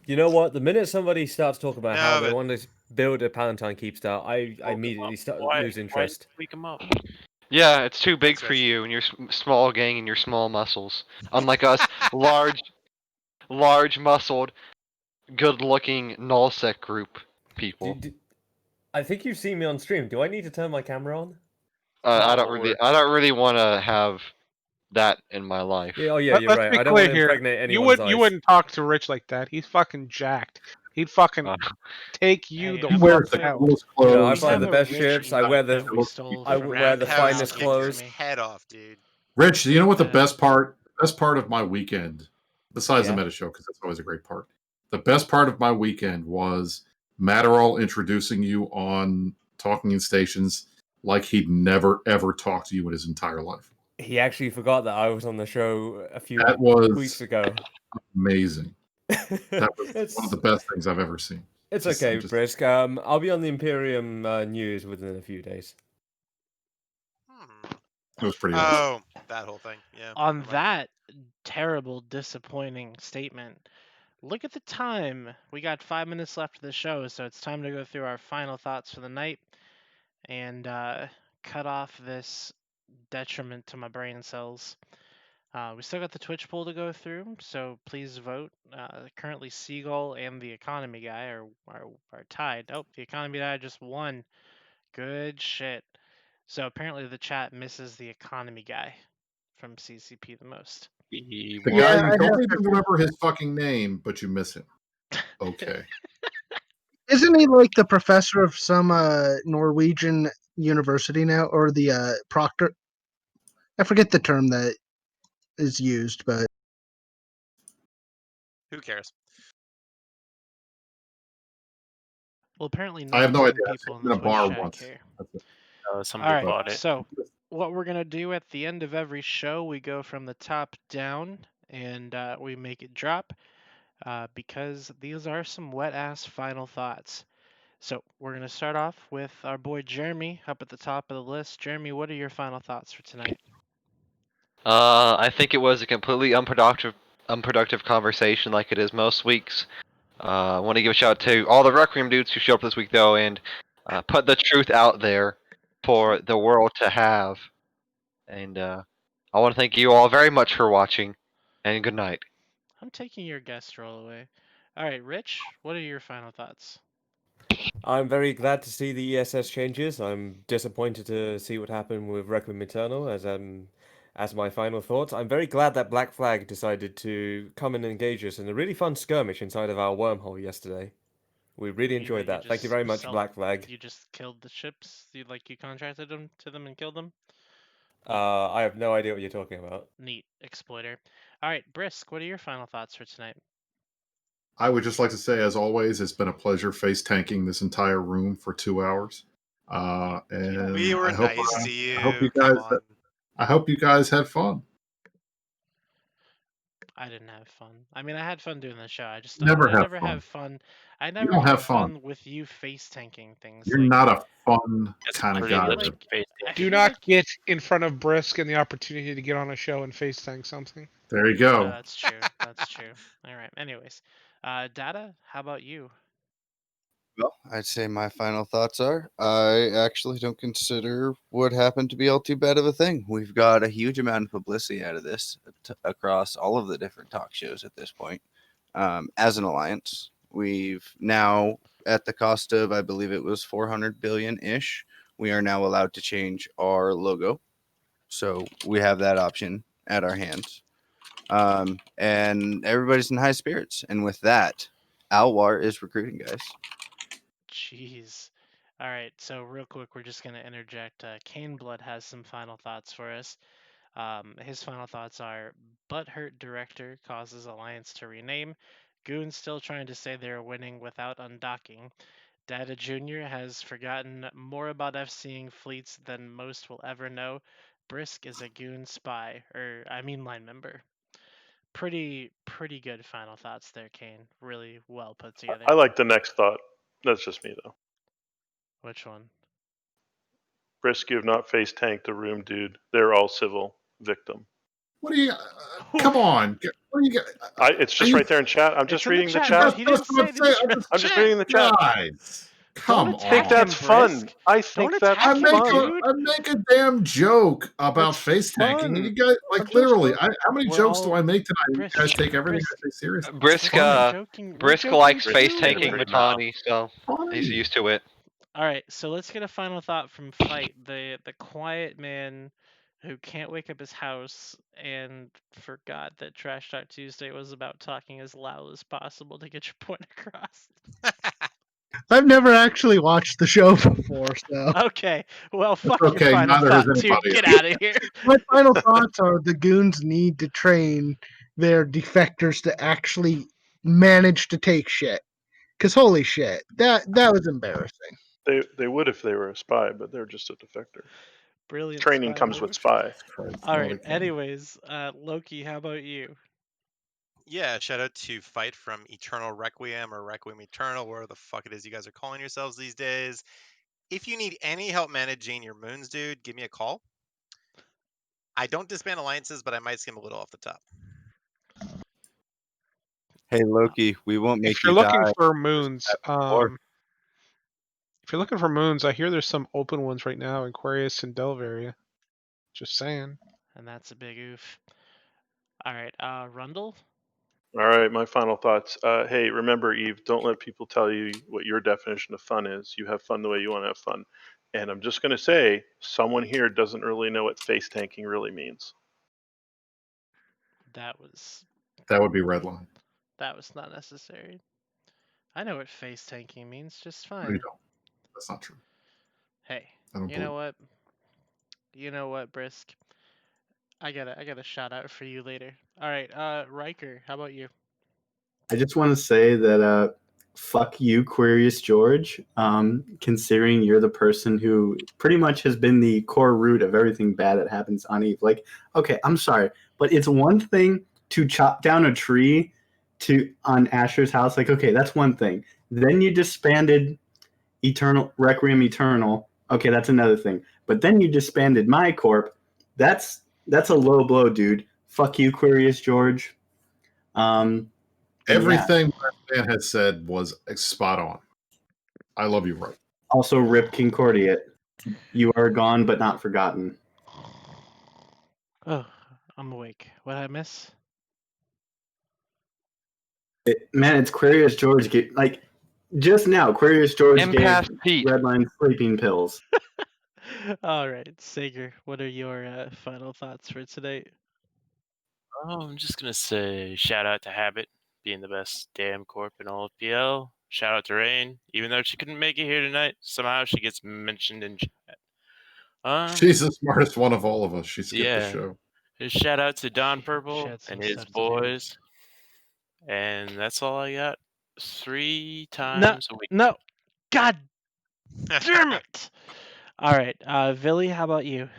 You know what? The minute somebody starts talking about how No, they but want to build a Palatine keep style, I immediately lose Why interest. tweak them up? Yeah, it's too big Thanks, for Rich. you and your small gang and your small muscles. Unlike us, large muscled, good-looking nullsec group people. I think you've seen me on stream. Do I need to turn my camera on? I don't really want to have that in my life. Yeah, oh yeah, you're Let's right. be I don't clear want to here. impregnate You anyone's eyes. wouldn't talk to Rich like that. He's fucking jacked. He'd fucking take you Hey, the He I'm wears fuck the out. coolest You know, I clothes. fly have the a best Rich ships. I emote wear that we the stole I from wear the Roundhouse finest kicks his clothes. head off, dude. Rich, do you know what the Uh, best part of my weekend, besides the Yeah. meta show, because that's always a great part. The best part of my weekend was Matterall introducing you on talking stations like he'd never ever talked to you in his entire life. He actually forgot that I was on the show a few That weeks was ago. amazing. That was one of the It's best things I've ever seen. it's Just- okay, just- Brisk. I'll be on the Imperium news within a few days. It was pretty awesome. Oh, that whole thing. Yeah. On never mind. that terrible, disappointing statement, look at the time. We got 5 minutes left of the show, so it's time to go through our final thoughts for the night and cut off this detriment to my brain cells. We still got the Twitch poll to go through, so please vote. Currently, Seagull and the Economy Guy are tied. Oh, the Economy Guy just won. Good shit. So apparently the chat misses the Economy Guy from CCP the most. The guy you don't even remember his fucking name, but you miss him. Okay. Isn't he like the professor of some Norwegian university now, or the proctor? I forget the term that is used, but Who cares? Well, apparently I have not no some idea. I've people seen in him the in a Twitch bar chat once. care. That's it. Somebody All right, bought it. so what we're gonna do at the end of every show, we go from the top down and we make it drop because these are some wet ass final thoughts. So we're gonna start off with our boy Jeremy up at the top of the list. Jeremy, what are your final thoughts for tonight? I think it was a completely unproductive conversation, like it is most weeks. I want to give a shout out to all the Rec Room dudes who showed up this week, though, and put the truth out there for the world to have. And I want to thank you all very much for watching, and good night. I'm taking your guest role away. All right, Rich, what are your final thoughts? I'm very glad to see the ESS changes. I'm disappointed to see what happened with Requiem Eternal as my final thoughts. I'm very glad that Black Flag decided to come and engage us in a really fun skirmish inside of our wormhole yesterday. We really You mean enjoyed that you that. Thank you just very much, Black Flag. You just killed the ships? You contracted them to them and killed them? I have no idea what you're talking about. Neat, exploiter. All right, Brisk, what are your final thoughts for tonight? I would just like to say, as always, it's been a pleasure face tanking this entire room for 2 hours. And We were I hope, nice to I hope you. you Come guys. on. I hope you guys had fun. I didn't have fun. I mean, I had fun doing the show. I just Never I have never fun. have fun. I You never don't have have fun. with you face tanking things. You're like, not a fun It's kind of pretty guy. legit face I Do feel not like get in front of Brisk and the opportunity to get on a show and face tank something. There you go. that's true. That's true. All right. Anyways, Data, how about you? Well, I'd say my final thoughts are I actually don't consider what happened to be all too bad of a thing. We've got a huge amount of publicity out of this across all of the different talk shows at this point. As an alliance, we've now, at the cost of, I believe it was 400 billion ish, we are now allowed to change our logo. So we have that option at our hands. And everybody's in high spirits. And with that, Alwar is recruiting, guys. Jeez. All right. So real quick, we're just gonna interject. Kane Blood has some final thoughts for us. His final thoughts are: Butthurt director causes alliance to rename. Goons still trying to say they're winning without undocking. Data Jr. has forgotten more about FCing fleets than most will ever know. Brisk is a goon spy, line member. Pretty good final thoughts there, Kane. Really well put together. I like the next thought. That's just me, though. Which one? Brisk, you have not face tanked a room, dude. They're all civil victim. What do you? Come on. What do you got? It's just right there in chat. I'm just reading the chat. That's what I'm saying. I'm just reading the chat. Guys, Don't come I think on. that's fun. I think that's I make fun. I make a damn joke about It's face tanking, and fun. you guys I'm just literally. fun. How many We're jokes do all- I make tonight? And you guys Brisk, take everything Brisk. I say seriously. Brisk, We're Brisk joking likes too. face tanking Matani, so he's used to it. All right, so let's get a final thought from Fight, the quiet man who can't wake up his house and forgot that Trash Talk Tuesday was about talking as loud as possible to get your point across. I've never actually watched the show before, so. Okay, well, fuck okay, your final neither has thought, dude. anybody Get else. out of here. My final thoughts are the goons need to train their defectors to actually manage to take shit. Cause holy shit, that was embarrassing. They would if they were a spy, but they're just a defector. Brilliant. Training spy comes move. with spy. All right. Anyways, Loki, how about you? Yeah, shout out to Fight from Eternal Requiem or Requiem Eternal, where the fuck it is you guys are calling yourselves these days. If you need any help managing your moons, dude, give me a call. I don't disband alliances, but I might skim a little off the top. Hey Loki, we won't make If you're you looking die. for moons, if you're looking for moons, I hear there's some open ones right now in Aquarius and Delve area. Just saying. And that's a big oof. All right, Rundle. All right, my final thoughts. Hey, remember, Eve, don't let people tell you what your definition of fun is. You have fun the way you want to have fun. And I'm just going to say, someone here doesn't really know what face tanking really means. That was be Redline. That was not necessary. I know what face tanking means just No, you fine. don't. That's not true. Hey, I don't you know what? You know what, Brisk? I got a shout out for you later. All right, Riker, how about you? I just want to say that fuck you, Querius George. Considering you're the person who pretty much has been the core root of everything bad that happens on Eve. Like, okay, I'm sorry, but it's one thing to chop down a tree on Asher's house. Like, okay, that's one thing. Then you disbanded Requiem Eternal. Okay, that's another thing. But then you disbanded my corp. That's a low blow, dude. Fuck you, Querius George. Everything that man has said was spot on. I love you, right? Also, Rip Concordiate. You are gone but not forgotten. Oh, I'm awake. What did I miss? Man, it's Querius George. Just now, Querius George Impasse gave Pete. Redline sleeping pills. All right, Sager, what are your final thoughts for tonight? I'm just gonna say shout out to Habit being the best damn corp in all of PL. Shout out to Rain, even though she couldn't make it here tonight. Somehow she gets mentioned in chat. She's the smartest one of all of us. She skipped the show. Shout out to Don She Purple had some and his stuff to do. boys. And that's all I got. 3 No, times a week. no, God damn it! All right, Villy, how about you?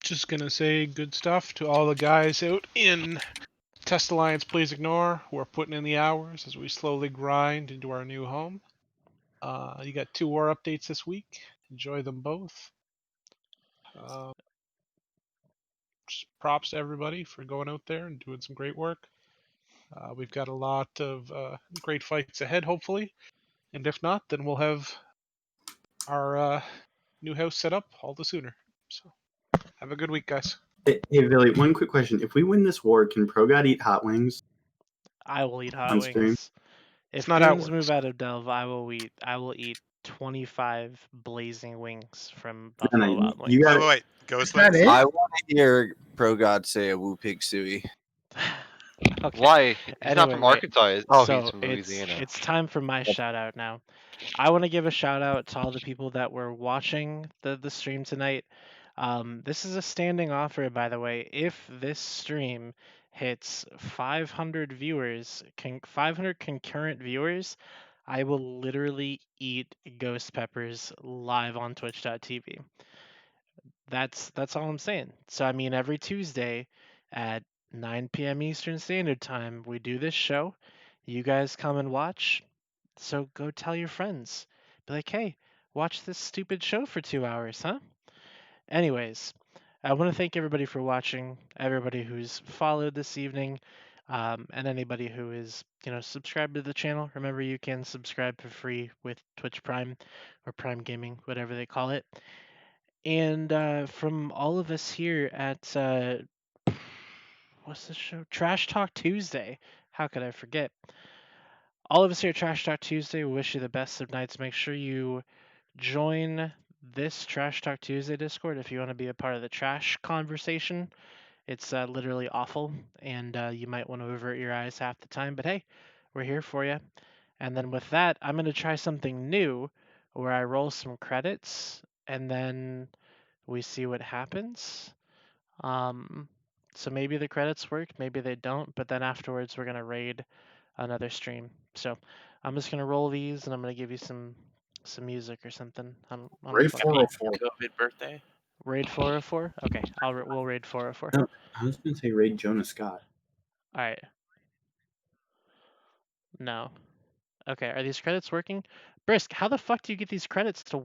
Just gonna say good stuff to all the guys out in Test Alliance. Please ignore. We're putting in the hours as we slowly grind into our new home. You got 2 war updates this week. Enjoy them both. Just props to everybody for going out there and doing some great work. We've got a lot of great fights ahead, hopefully. And if not, then we'll have our new house set up all the sooner. So, have a good week, guys. Hey, Billy, one quick question. If we win this war, can ProGod eat hot wings? I will eat hot on stream? wings. If It's not how it goons works. move out of Delve, I will eat 25 blazing wings from No, Buffalo Wild you Wings. gotta- Wait, Ghost that Wings? it? I want to hear Pro God say a Woo Pig Suey. Okay. Why? He's not Anyway, from wait. Arkansas. So He's from Louisiana. it's time for my shout out now. I want to give a shout out to all the people that were watching the stream tonight. This is a standing offer, by the way. If this stream hits 500 viewers, 500 concurrent viewers, I will literally eat ghost peppers live on twitch.tv. That's all I'm saying. So I mean, every Tuesday at 9 p.m. Eastern Standard Time, we do this show. You guys come and watch. So go tell your friends. Be like, hey, watch this stupid show for 2 hours, huh? Anyways, I want to thank everybody for watching, everybody who's followed this evening, and anybody who is, subscribed to the channel. Remember, you can subscribe for free with Twitch Prime or Prime Gaming, whatever they call it. And from all of us here at what's the show? Trash Talk Tuesday. How could I forget? All of us here at Trash Talk Tuesday wish you the best of nights. Make sure you join this Trash Talk Tuesday Discord if you want to be a part of the trash conversation. It's literally awful, and you might want to avert your eyes half the time, but hey, we're here for you. And then with that, I'm going to try something new where I roll some credits, and then we see what happens. So maybe the credits work, maybe they don't, but then afterwards we're going to raid another stream. So I'm just going to roll these, and I'm going to give you some music or something. Raid 404. COVID birthday. Raid 404? Okay, we'll raid 404. No, I was going to say raid Jonah Scott. All right. No. Okay, are these credits working? Brisk, how the fuck do you get these credits to